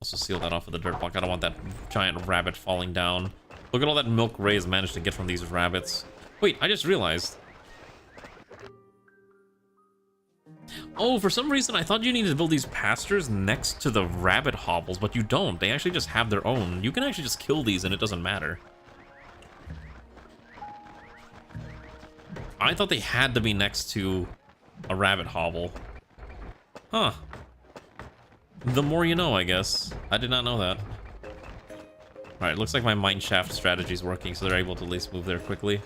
Also seal that off with the dirt block. I don't want that giant rabbit falling down. Look at all that milk Ray's managed to get from these rabbits. Wait, I just realized. Oh, for some reason I thought you needed to build these pastures next to the rabbit hobbles, but you don't. They actually just have their own. You can actually just kill these and it doesn't matter. I thought they had to be next to a rabbit hobble. Huh. The more you know, I guess. I did not know that. Alright, looks like my mineshaft strategy is working, so they're able to at least move there quickly.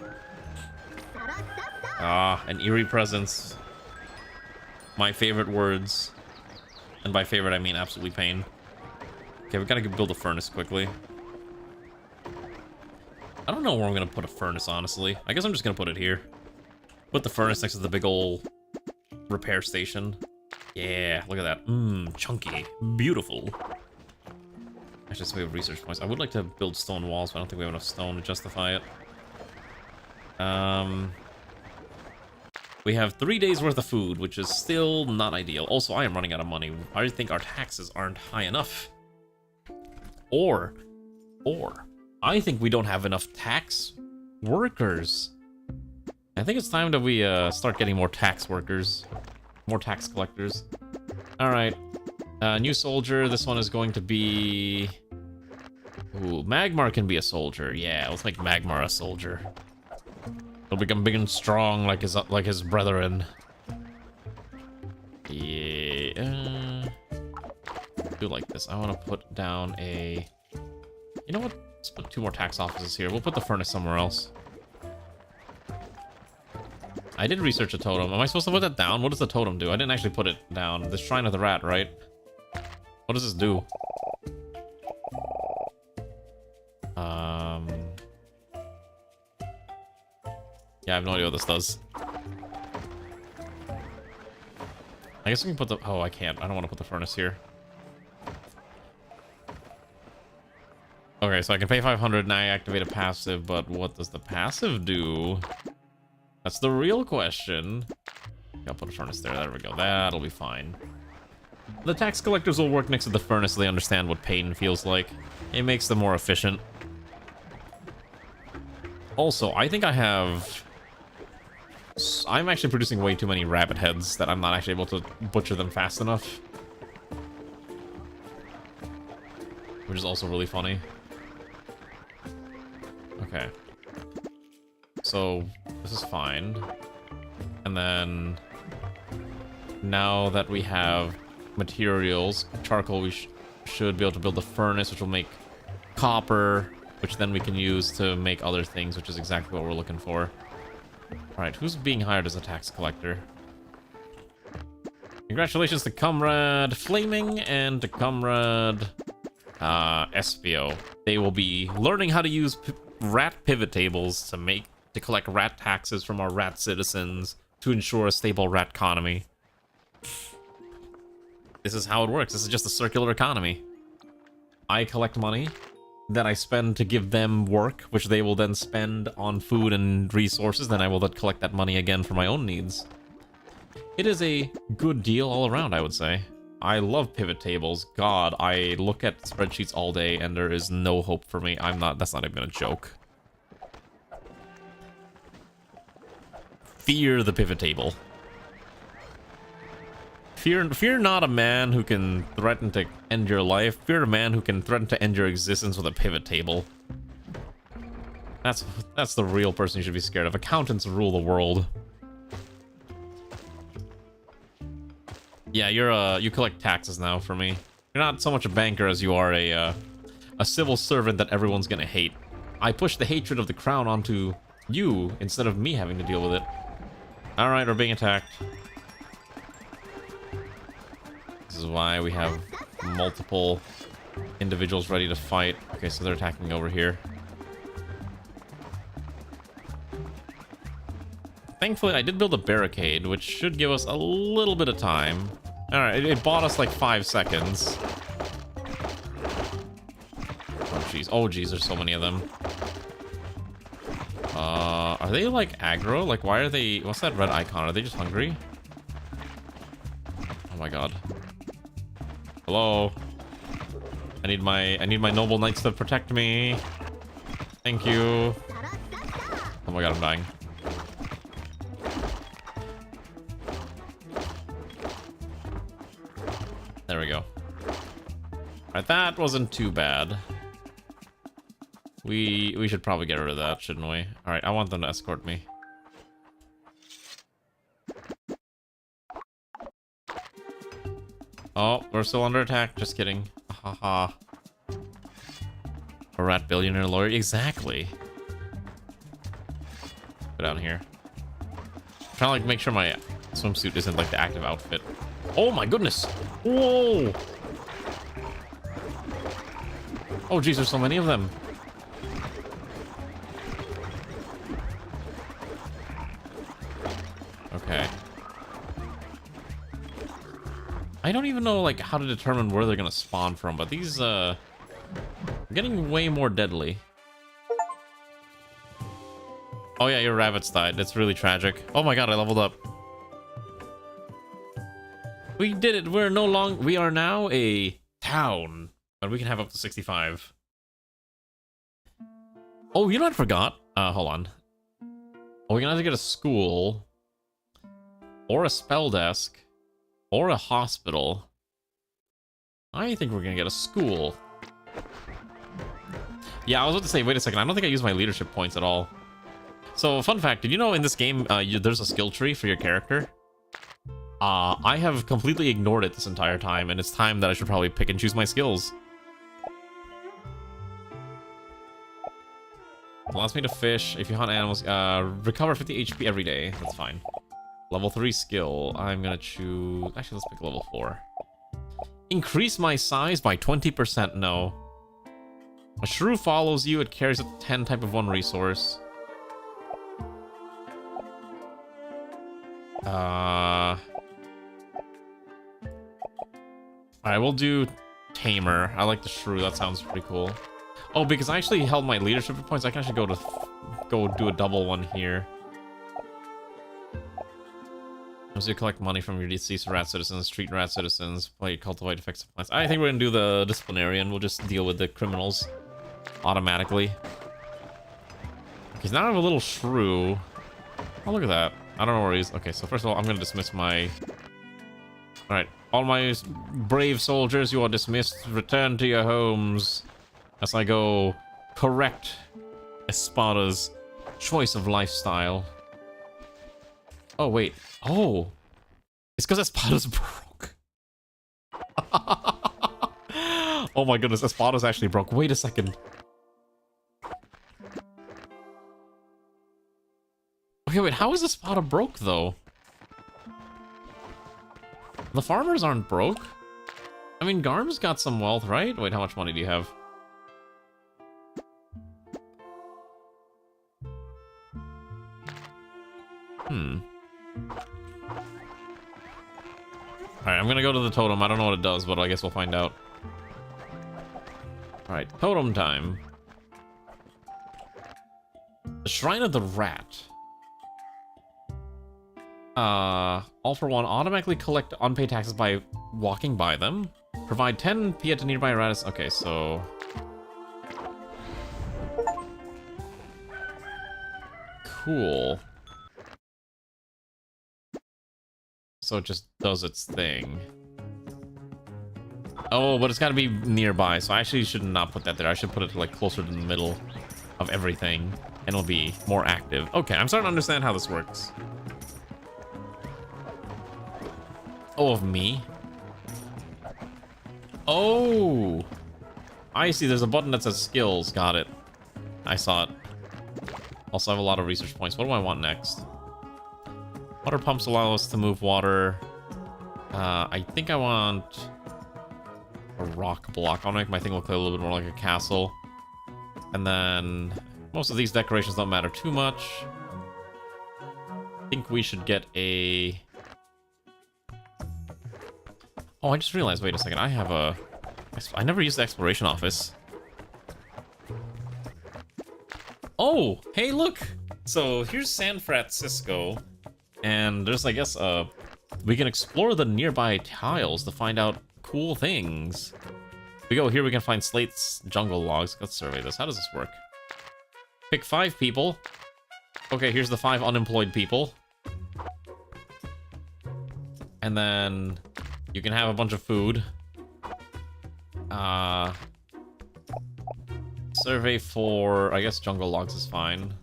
Ah, an eerie presence. My favorite words. And by favorite, I mean absolutely pain. Okay, we gotta build a furnace quickly. I don't know where I'm gonna put a furnace, honestly. I guess I'm just gonna put it here. Put the furnace next to the big old repair station. Yeah, look at that. Mmm, chunky. Beautiful. Actually, so we have research points. I would like to build stone walls, but I don't think we have enough stone to justify it. We have 3 days worth of food, which is still not ideal. Also, I am running out of money. I think our taxes aren't high enough. Or, I think we don't have enough tax workers. I think it's time that we start getting more tax workers. More tax collectors. Alright. New soldier. This one is going to be... Ooh, Magmar can be a soldier. Yeah, let's make Magmar a soldier. He'll become big and strong like his brethren. Yeah. Do like this. I want to put down a... You know what? Let's put 2 more tax offices here. We'll put the furnace somewhere else. I did research a totem. Am I supposed to put that down? What does the totem do? I didn't actually put it down. The Shrine of the Rat, right? What does this do? Yeah, I have no idea what this does. I guess we can put the... Oh, I can't. I don't want to put the furnace here. Okay, so I can pay 500 and I activate a passive, but what does the passive do? That's the real question. I'll put a furnace there. There we go. That'll be fine. The tax collectors will work next to the furnace so they understand what pain feels like. It makes them more efficient. Also, I think I have... I'm actually producing way too many rabbit heads that I'm not actually able to butcher them fast enough. Which is also really funny. Okay. So, this is fine. And then... Now that we have materials, charcoal, we should be able to build a furnace, which will make copper, which then we can use to make other things, which is exactly what we're looking for. Alright, who's being hired as a tax collector? Congratulations to Comrade Flaming and to Comrade Espio. They will be learning how to use rat pivot tables to collect rat taxes from our rat citizens to ensure a stable rat economy. This is how it works. This is just a circular economy. I collect money that I spend to give them work, which they will then spend on food and resources. Then I will then collect that money again for my own needs. It is a good deal all around, I would say. I love pivot tables. God, I look at spreadsheets all day and there is no hope for me. That's not even a joke. Fear the pivot table. Fear not a man who can threaten to end your life. Fear a man who can threaten to end your existence with a pivot table. That's the real person you should be scared of. Accountants rule the world. Yeah, you collect taxes now for me. You're not so much a banker as you are a civil servant that everyone's gonna hate. I push the hatred of the crown onto you instead of me having to deal with it. Alright, we're being attacked. This is why we have multiple individuals ready to fight. Okay, so they're attacking over here. Thankfully, I did build a barricade, which should give us a little bit of time. Alright, it bought us like 5 seconds. Oh, jeez. Oh, jeez, there's so many of them. Are they like aggro? Like, why are they... What's that red icon? Are they just hungry? Oh my god. Hello? I need my noble knights to protect me. Thank you. Oh my god, I'm dying. There we go. Alright, that wasn't too bad. We should probably get rid of that, shouldn't we? Alright, I want them to escort me. Oh, we're still under attack. Just kidding. Haha. A rat billionaire lawyer? Exactly. Go down here. I'm trying to like make sure my swimsuit isn't like the active outfit. Oh my goodness! Whoa! Oh geez, there's so many of them. Okay. I don't even know like how to determine where they're gonna spawn from, but these are getting way more deadly. Oh yeah, your rabbits died. That's really tragic. Oh my god, I leveled up. We did it. We are now a town, but we can have up to 65. Oh, you know what I forgot? Hold on. Oh, we're gonna have to get a school, or a spell desk, or a hospital. I think we're gonna get a school. Yeah, I was about to say, wait a second. I don't think I use my leadership points at all. So, fun fact, did you know in this game, there's a skill tree for your character? I have completely ignored it this entire time, and it's time that I should probably pick and choose my skills. Allows me to fish. If you hunt animals, recover 50 HP every day. That's fine. Level 3 skill. I'm gonna choose... Actually, let's pick level 4. Increase my size by 20%. No. A shrew follows you. It carries a 10 type of 1 resource. Alright, we'll do Tamer. I like the shrew. That sounds pretty cool. Oh, because I actually held my leadership points, I can actually go do a double one here. As you collect money from your deceased rat citizens, treat rat citizens, play cultivate effective plants. I think we're gonna do the disciplinarian. We'll just deal with the criminals automatically. Because now I have a little shrew. Oh, look at that. I don't know where he is. Okay, so first of all, I'm gonna dismiss my... Alright, all my brave soldiers, you are dismissed. Return to your homes. As I go correct Espada's choice of lifestyle. Oh, wait. Oh. It's because Espada's broke. Oh my goodness, Espada's actually broke. Wait a second. Okay, wait, how is Espada broke, though? The farmers aren't broke. I mean, Garm's got some wealth, right? Wait, how much money do you have? Alright, I'm gonna go to the totem. I don't know what it does, but I guess we'll find out. Alright, totem time. The Shrine of the Rat. All for one, automatically collect unpaid taxes by walking by them. Provide 10 Pia to nearby rats. Okay, so... Cool. So it just does its thing. Oh, but it's gotta be nearby, so I actually should not put that there. I should put it like closer to the middle of everything, and it'll be more active. Okay, I'm starting to understand how this works. Oh, of me? Oh! I see, there's a button that says skills. Got it. I saw it. Also, I have a lot of research points. What do I want next? Water pumps allow us to move water. I think I want a rock block. I want to make my thing look a little bit more like a castle. And then most of these decorations don't matter too much. I think we should get a... Oh, I just realized, wait a second, I have a... I never used the exploration office. Oh, hey, look! So here's San Francisco, and there's, I guess, we can explore the nearby tiles to find out cool things. We go here, we can find slates, jungle logs. Let's survey this. How does this work? Pick 5 people. Okay, here's the 5 unemployed people. And then you can have a bunch of food. Survey for, I guess, jungle logs is fine.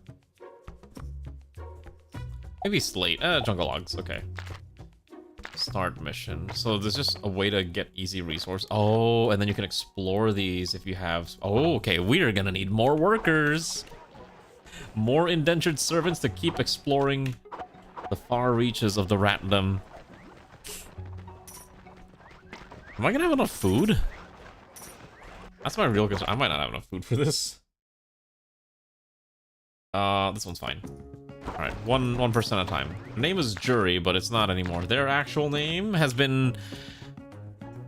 Maybe slate. Jungle logs. Okay. Start mission. So there's just a way to get easy resource. Oh, and then you can explore these if you have... Oh, okay. We're gonna need more workers. More indentured servants to keep exploring the far reaches of the ratdom. Am I gonna have enough food? That's my real concern. I might not have enough food for this. This one's fine. Alright, one person at a time. Her name is Jury, but it's not anymore. Their actual name has been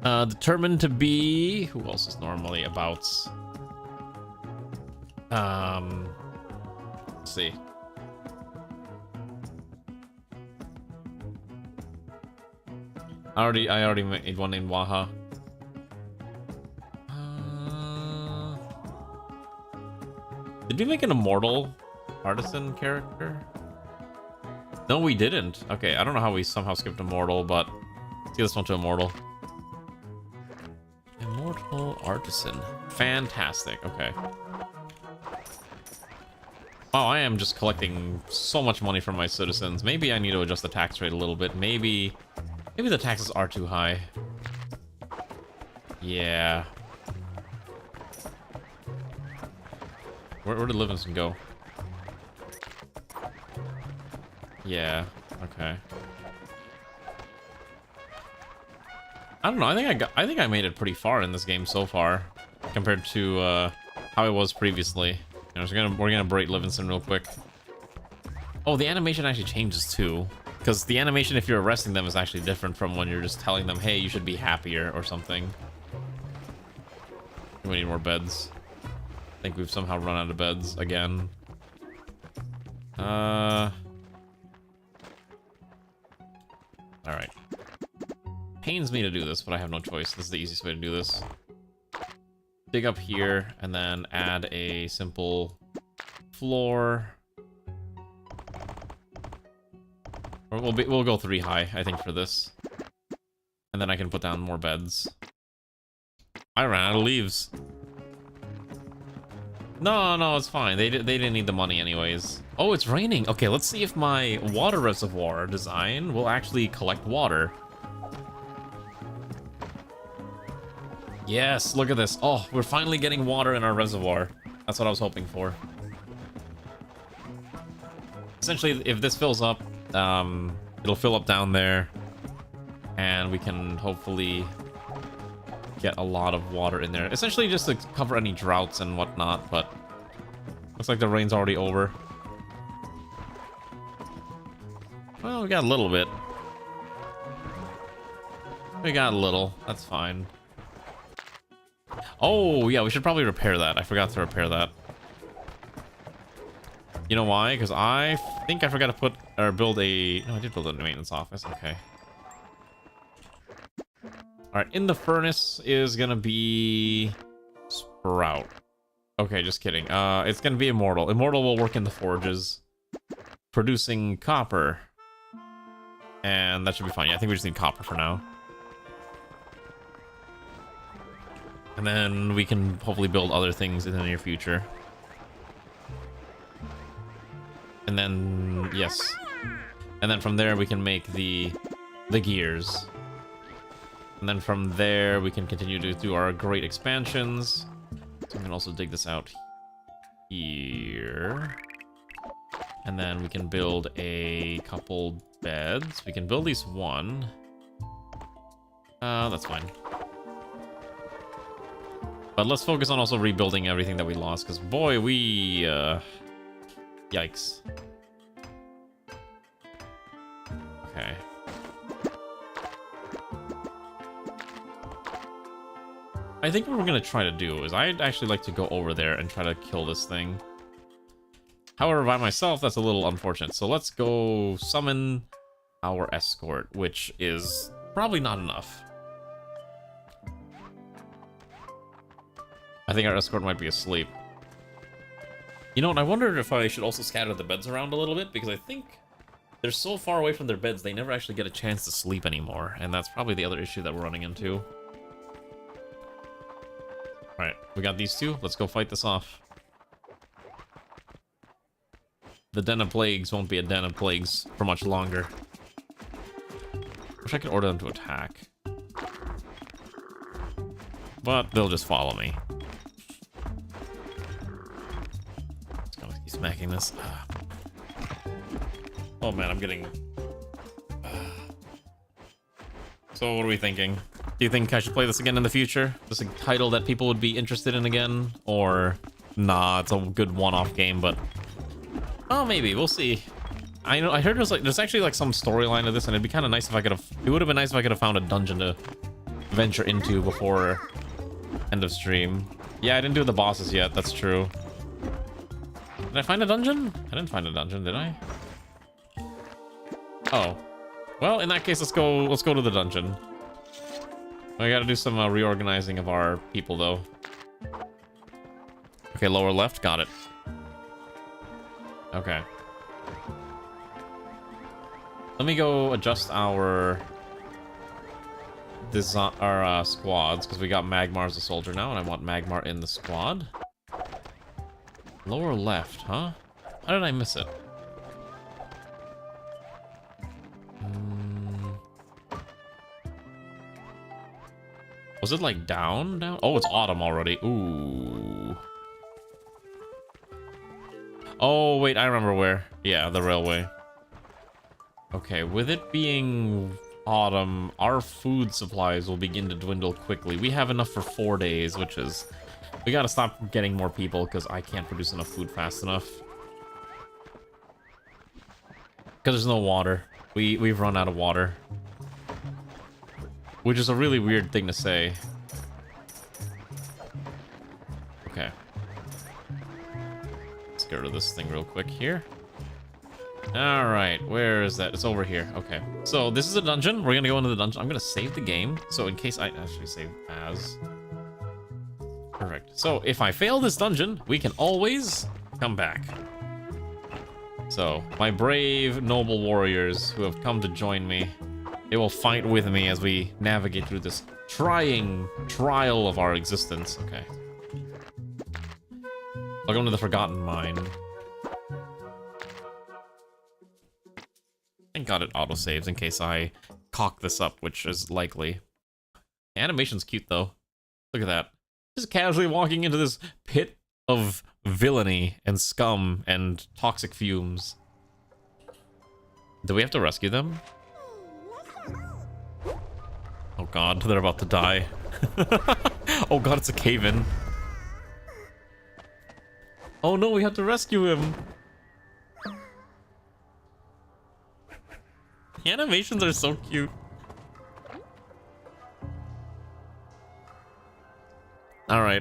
determined to be... Who else is normally about? Let's see. I already made one named Waha. Did we make an immortal artisan character? No, we didn't. Okay, I don't know how we somehow skipped immortal, but let's get this one to immortal. Immortal artisan. Fantastic. Okay. Wow, I am just collecting so much money from my citizens. Maybe I need to adjust the tax rate a little bit. Maybe the taxes are too high. Yeah. Where did Livingston go? Yeah, okay. I don't know, I think I made it pretty far in this game so far compared to how it was previously. You know, we're gonna break Livingston real quick. Oh, the animation actually changes too. Because the animation, if you're arresting them, is actually different from when you're just telling them, hey, you should be happier or something. We need more beds. I think we've somehow run out of beds again. Alright. Pains me to do this, but I have no choice. This is the easiest way to do this. Dig up here, and then add a simple floor. Or we'll go 3 high, I think, for this. And then I can put down more beds. I ran out of leaves. No, it's fine. They didn't need the money anyways. Oh, it's raining. Okay, let's see if my water reservoir design will actually collect water. Yes, look at this. Oh, we're finally getting water in our reservoir. That's what I was hoping for. Essentially, if this fills up, it'll fill up down there, and we can hopefully get a lot of water in there. Essentially just to cover any droughts and whatnot, but looks like the rain's already over. Well, we got a little bit. We got a little. That's fine. Oh, yeah, we should probably repair that. I forgot to repair that. You know why? Because I think I forgot to put or build a... No, I did build a maintenance office. Okay. All right, in the furnace is gonna be Sprout. Okay, just kidding. It's gonna be Immortal. Immortal will work in the forges, producing copper, and that should be fine. Yeah, I think we just need copper for now, and then we can hopefully build other things in the near future. And then yes, and then from there we can make the gears. And then from there, we can continue to do our great expansions. So we can also dig this out here. And then we can build a couple beds. We can build at least one. That's fine. But let's focus on also rebuilding everything that we lost, because boy, we... Yikes. Okay. I think what we're gonna try to do is I'd actually like to go over there and try to kill this thing. However, by myself, that's a little unfortunate. So let's go summon our escort, which is probably not enough. I think our escort might be asleep. You know what? I wondered if I should also scatter the beds around a little bit, because I think they're so far away from their beds, they never actually get a chance to sleep anymore. And that's probably the other issue that we're running into. Alright, we got these two. Let's go fight this off. The Den of Plagues won't be a Den of Plagues for much longer. Wish I could order them to attack. But they'll just follow me. Just gonna keep smacking this. Oh man, I'm getting... So what are we thinking? Do you think I should play this again in the future? Just a title that people would be interested in again? Or, nah, it's a good one-off game, but... Oh, maybe, we'll see. I know, I heard there's actually like some storyline to this, and it'd be kind of nice if I could have... It would have been nice if I could have found a dungeon to venture into before end of stream. Yeah, I didn't do the bosses yet, that's true. Did I find a dungeon? I didn't find a dungeon, did I? Oh. Well, in that case, let's go to the dungeon. I gotta do some reorganizing of our people, though. Okay, lower left, got it. Okay. Let me go adjust our design, our squads, because we got Magmar as a soldier now, and I want Magmar in the squad. Lower left, huh? How did I miss it? Was it like down? Oh, it's autumn already. Ooh. Oh, wait, I remember where. Yeah, the railway. Okay, with it being autumn, our food supplies will begin to dwindle quickly. We have enough for 4 days, which is... We gotta stop getting more people, because I can't produce enough food fast enough. Because there's no water. We've run out of water. Which is a really weird thing to say. Okay. Let's get rid of this thing real quick here. Alright, where is that? It's over here. Okay. So, this is a dungeon. We're gonna go into the dungeon. I'm gonna save the game. So, in case I actually save as... Perfect. So, if I fail this dungeon, we can always come back. So, my brave, noble warriors who have come to join me, they will fight with me as we navigate through this trying trial of our existence. Okay. Welcome to the Forgotten Mine. Thank God it autosaves in case I cock this up, which is likely. The animation's cute, though. Look at that. Just casually walking into this pit of villainy and scum and toxic fumes. Do we have to rescue them? Oh god, they're about to die. Oh god, it's a cave-in. Oh no, we have to rescue him. The animations are so cute. Alright,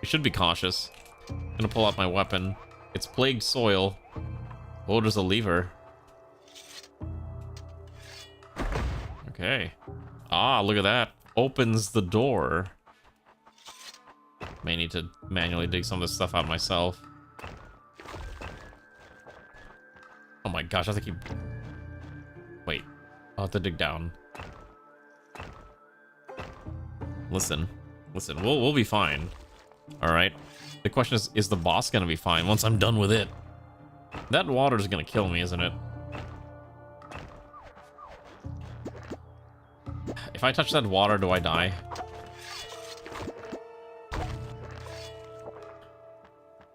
We should be cautious. I'm gonna pull out my weapon. It's plagued soil. Oh, there's a lever. Okay. Ah, look at that. Opens the door. May need to manually dig some of this stuff out myself. Oh my gosh, I have to keep... Wait. I'll have to dig down. Listen. Listen, we'll be fine. Alright. The question is the boss gonna be fine once I'm done with it? That water's gonna kill me, isn't it? If I touch that water, do I die?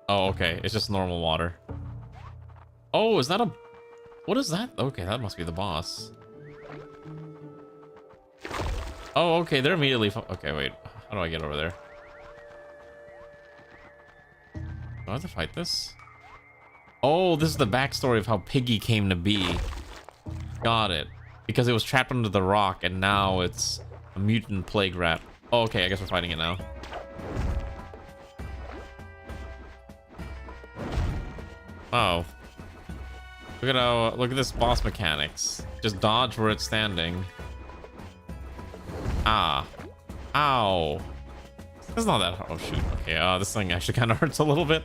Oh, okay. It's just normal water. Oh, is that a... What is that? Okay, that must be the boss. Oh, okay, they're immediately... Okay, wait. How do I get over there? Do I have to fight this? Oh, this is the backstory of how Piggy came to be. Got it. Because it was trapped under the rock, and now it's a mutant plague rat. Oh, okay, I guess we're fighting it now. Oh. Look at this boss mechanics. Just dodge where it's standing. Ah. Ow. That's not that hard. Oh, shoot. Okay, this thing actually kind of hurts a little bit.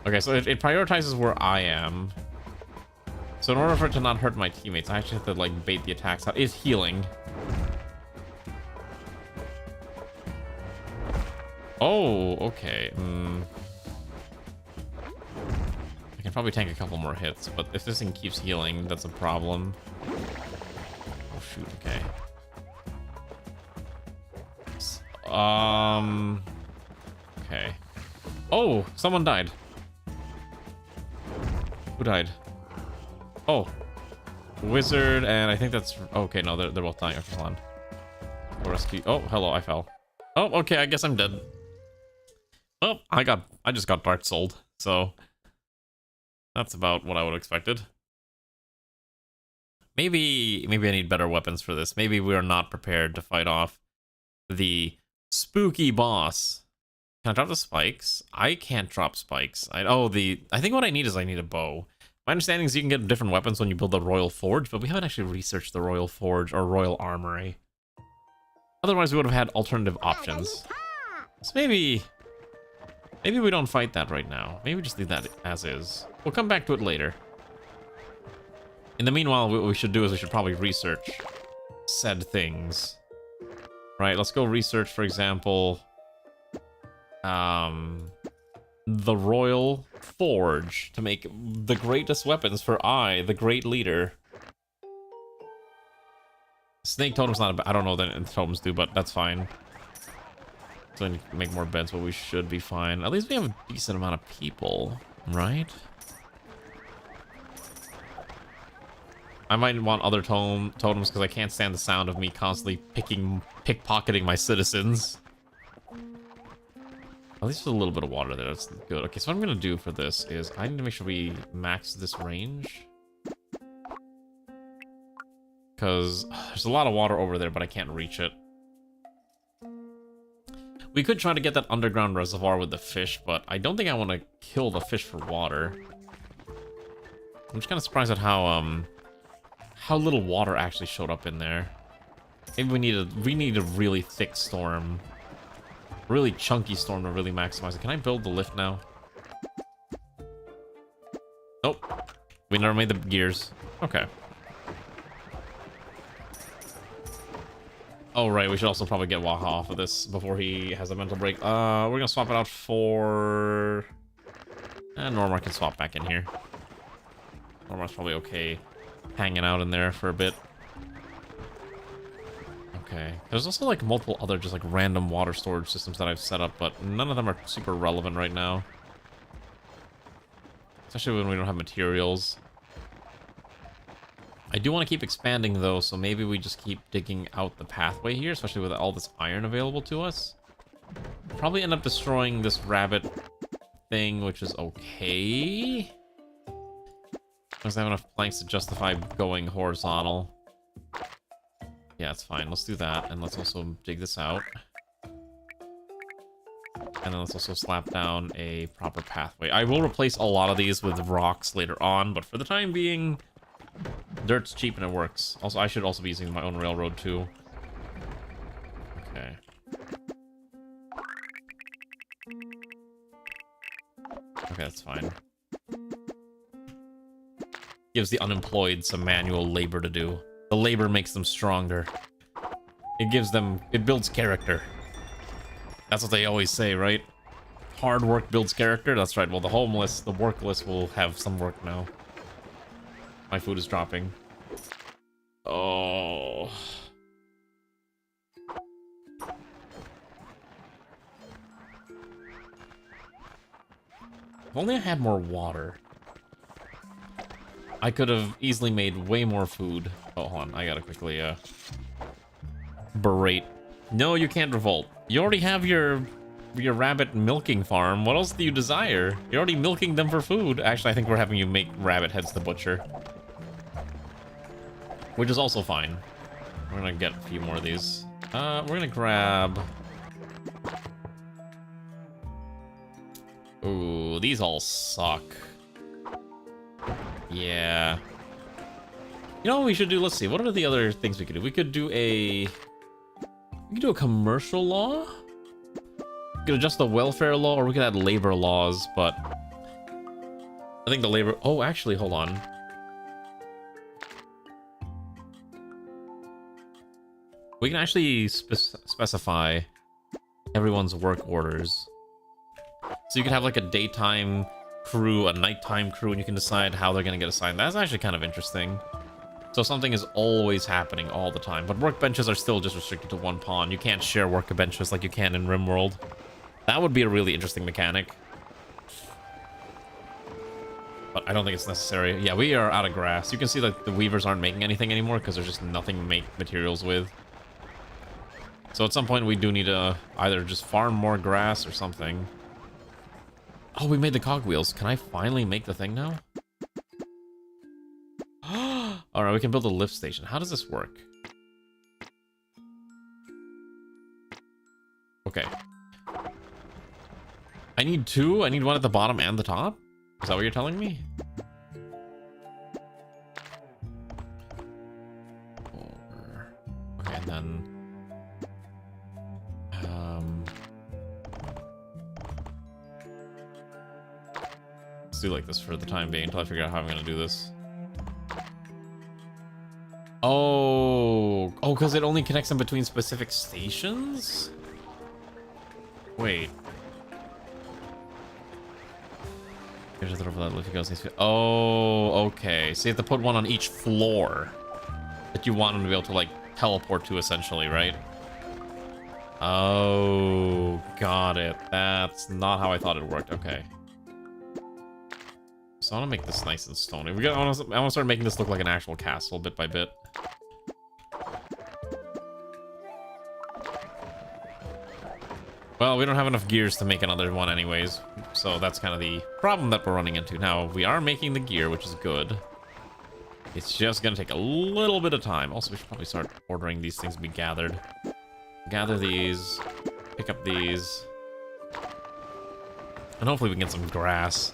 Okay, so it prioritizes where I am. So in order for it to not hurt my teammates, I actually have to, like, bait the attacks out. It's healing. Oh, okay. I can probably tank a couple more hits, but if this thing keeps healing, that's a problem. Oh, shoot, okay. Okay. Oh, someone died. Who died? Oh. Wizard, and I think that's... Okay, no, they're both dying. Okay, hold on. Rescue... Oh, hello, I fell. Oh, okay, I guess I'm dead. Oh, I just got Dark Souled, so... That's about what I would have expected. Maybe I need better weapons for this. Maybe we are not prepared to fight off the spooky boss. Can I drop the spikes? I can't drop spikes. I think what I need is I need a bow. My understanding is you can get different weapons when you build the Royal Forge, but we haven't actually researched the Royal Forge or Royal Armory. Otherwise, we would have had alternative options. So maybe we don't fight that right now. Maybe we just leave that as is. We'll come back to it later. In the meanwhile, what we should do is we should probably research said things. Right, let's go research, for example, the Royal Forge to make the greatest weapons for I, the great leader. Snake totem's not I don't know that totems do, but that's fine. So we need to make more beds, but we should be fine. At least we have a decent amount of people, right? I might want other totems because I can't stand the sound of me constantly pickpocketing my citizens. At least there's a little bit of water there. That's good. Okay, so what I'm going to do for this is I need to make sure we max this range. Because there's a lot of water over there, but I can't reach it. We could try to get that underground reservoir with the fish, but I don't think I want to kill the fish for water. I'm just kind of surprised at how little water actually showed up in there. Maybe we need a really thick storm. Really chunky storm to really maximize it. Can I build the lift now? Nope. We never made the gears. Okay. Oh, right. We should also probably get Waha off of this before he has a mental break. We're going to swap it out for... Norma can swap back in here. Norma's probably okay hanging out in there for a bit. Okay. There's also like multiple other just like random water storage systems that I've set up, but none of them are super relevant right now. Especially when we don't have materials. I do want to keep expanding though, so maybe we just keep digging out the pathway here, especially with all this iron available to us. Probably end up destroying this rabbit thing, which is okay. Because I have enough planks to justify going horizontal. Yeah, it's fine. Let's do that, and let's also dig this out. And then let's also slap down a proper pathway. I will replace a lot of these with rocks later on, but for the time being, dirt's cheap and it works. Also, I should also be using my own railroad too. Okay. Okay, that's fine. Gives the unemployed some manual labor to do. The labor makes them stronger. It builds character. That's what they always say, right? Hard work builds character? That's right. Well, the homeless, the workless will have some work now. My food is dropping. Oh. If only I had more water. I could have easily made way more food. Oh, hold on. I gotta quickly, berate. No, you can't revolt. You already have your rabbit milking farm. What else do you desire? You're already milking them for food. Actually, I think we're having you make rabbit heads to butcher. Which is also fine. We're gonna get a few more of these. We're gonna grab... Ooh, these all suck. Yeah. You know what we should do? Let's see. What are the other things we could do? We could do a commercial law? We could adjust the welfare law, or we could add labor laws, but... I think the labor... Oh, actually, hold on. We can actually specify everyone's work orders. So you can have like a daytime crew, a nighttime crew, and you can decide how they're going to get assigned. That's actually kind of interesting. So something is always happening all the time. But workbenches are still just restricted to one pawn. You can't share workbenches like you can in RimWorld. That would be a really interesting mechanic. But I don't think it's necessary. Yeah, we are out of grass. You can see that the weavers aren't making anything anymore because there's just nothing to make materials with. So at some point we do need to either just farm more grass or something. Oh, we made the cogwheels. Can I finally make the thing now? Alright, we can build a lift station. How does this work? Okay. I need two? I need one at the bottom and the top? Is that what you're telling me? Okay, and then... Let's do like this for the time being until I figure out how I'm gonna do this. Oh, because it only connects them between specific stations? Wait. Oh, okay. So you have to put one on each floor that you want them to be able to, like, teleport to, essentially, right? Oh, got it. That's not how I thought it worked. Okay. So I want to make this nice and stony. I want to start making this look like an actual castle bit by bit. Well, we don't have enough gears to make another one anyways, so that's kind of the problem that we're running into. Now, we are making the gear, which is good. It's just going to take a little bit of time. Also, we should probably start ordering these things to be gathered. Gather these, pick up these, and hopefully we can get some grass.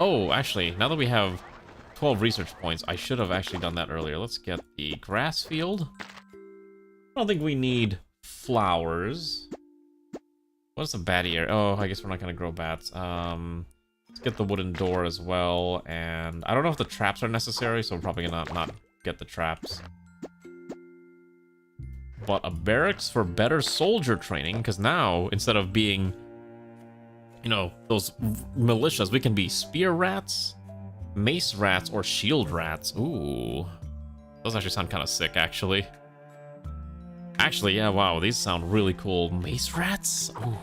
Oh, actually, now that we have 12 research points, I should have actually done that earlier. Let's get the grass field. I don't think we need flowers. What's a batty area? Oh, I guess we're not going to grow bats. Let's get the wooden door as well. And I don't know if the traps are necessary, so we're probably going to not get the traps. But a barracks for better soldier training, because now, instead of being... you know, those militias, we can be spear rats, mace rats, or shield rats. Ooh. Those actually sound kind of sick, actually. Actually, yeah, wow, these sound really cool. Mace rats? Ooh.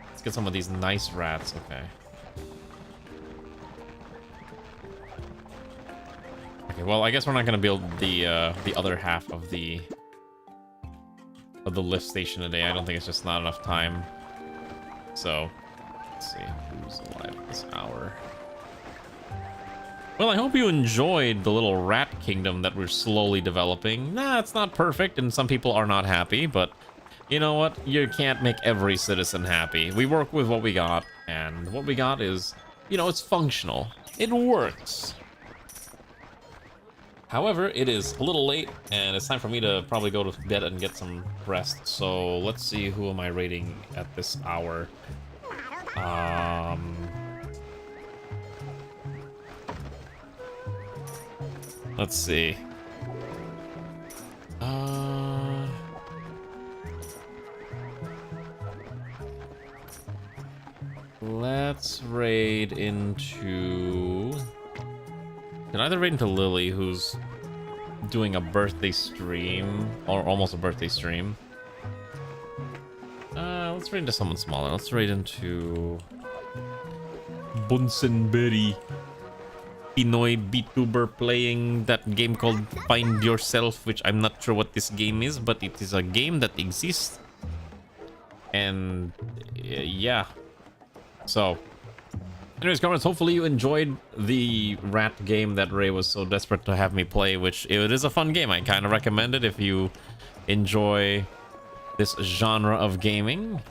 Let's get some of these nice rats, okay. Okay, well, I guess we're not going to build the other half of the lift station today. I don't think it's just not enough time. So, let's see who's alive at this hour. Well, I hope you enjoyed the little rat kingdom that we're slowly developing. Nah, it's not perfect, and some people are not happy, but You know what? You can't make every citizen happy. We work with what we got, and what we got is, you know, it's functional. It works. However, it is a little late, and it's time for me to probably go to bed and get some rest. So let's see, who am I rating at this hour? Let's see. Let's raid into... Can either raid into Lily, who's doing a birthday stream, or almost a birthday stream. Let's raid into someone smaller. Let's raid into Bunsenberry, Pinoy VTuber playing that game called Find Yourself, which I'm not sure what this game is, but it is a game that exists. And yeah. So, anyways, comments, hopefully you enjoyed the rat game that Ray was so desperate to have me play, which it is a fun game. I kind of recommend it if you enjoy this genre of gaming.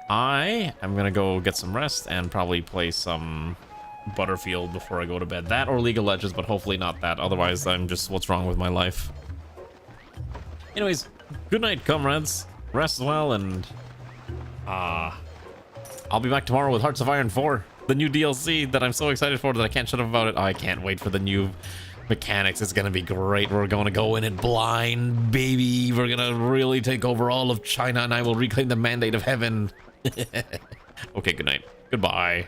I am gonna go get some rest and probably play some Butterfield before I go to bed. That or League of Legends, but hopefully not that. Otherwise, I'm just, what's wrong with my life? Anyways, good night, comrades. Rest well, and I'll be back tomorrow with Hearts of Iron 4, the new DLC that I'm so excited for that I can't shut up about it. Oh, I can't wait for the new mechanics. It's gonna be great. We're gonna go in it blind, baby. We're gonna really take over all of China, and I will reclaim the mandate of heaven. Okay, good night. Goodbye.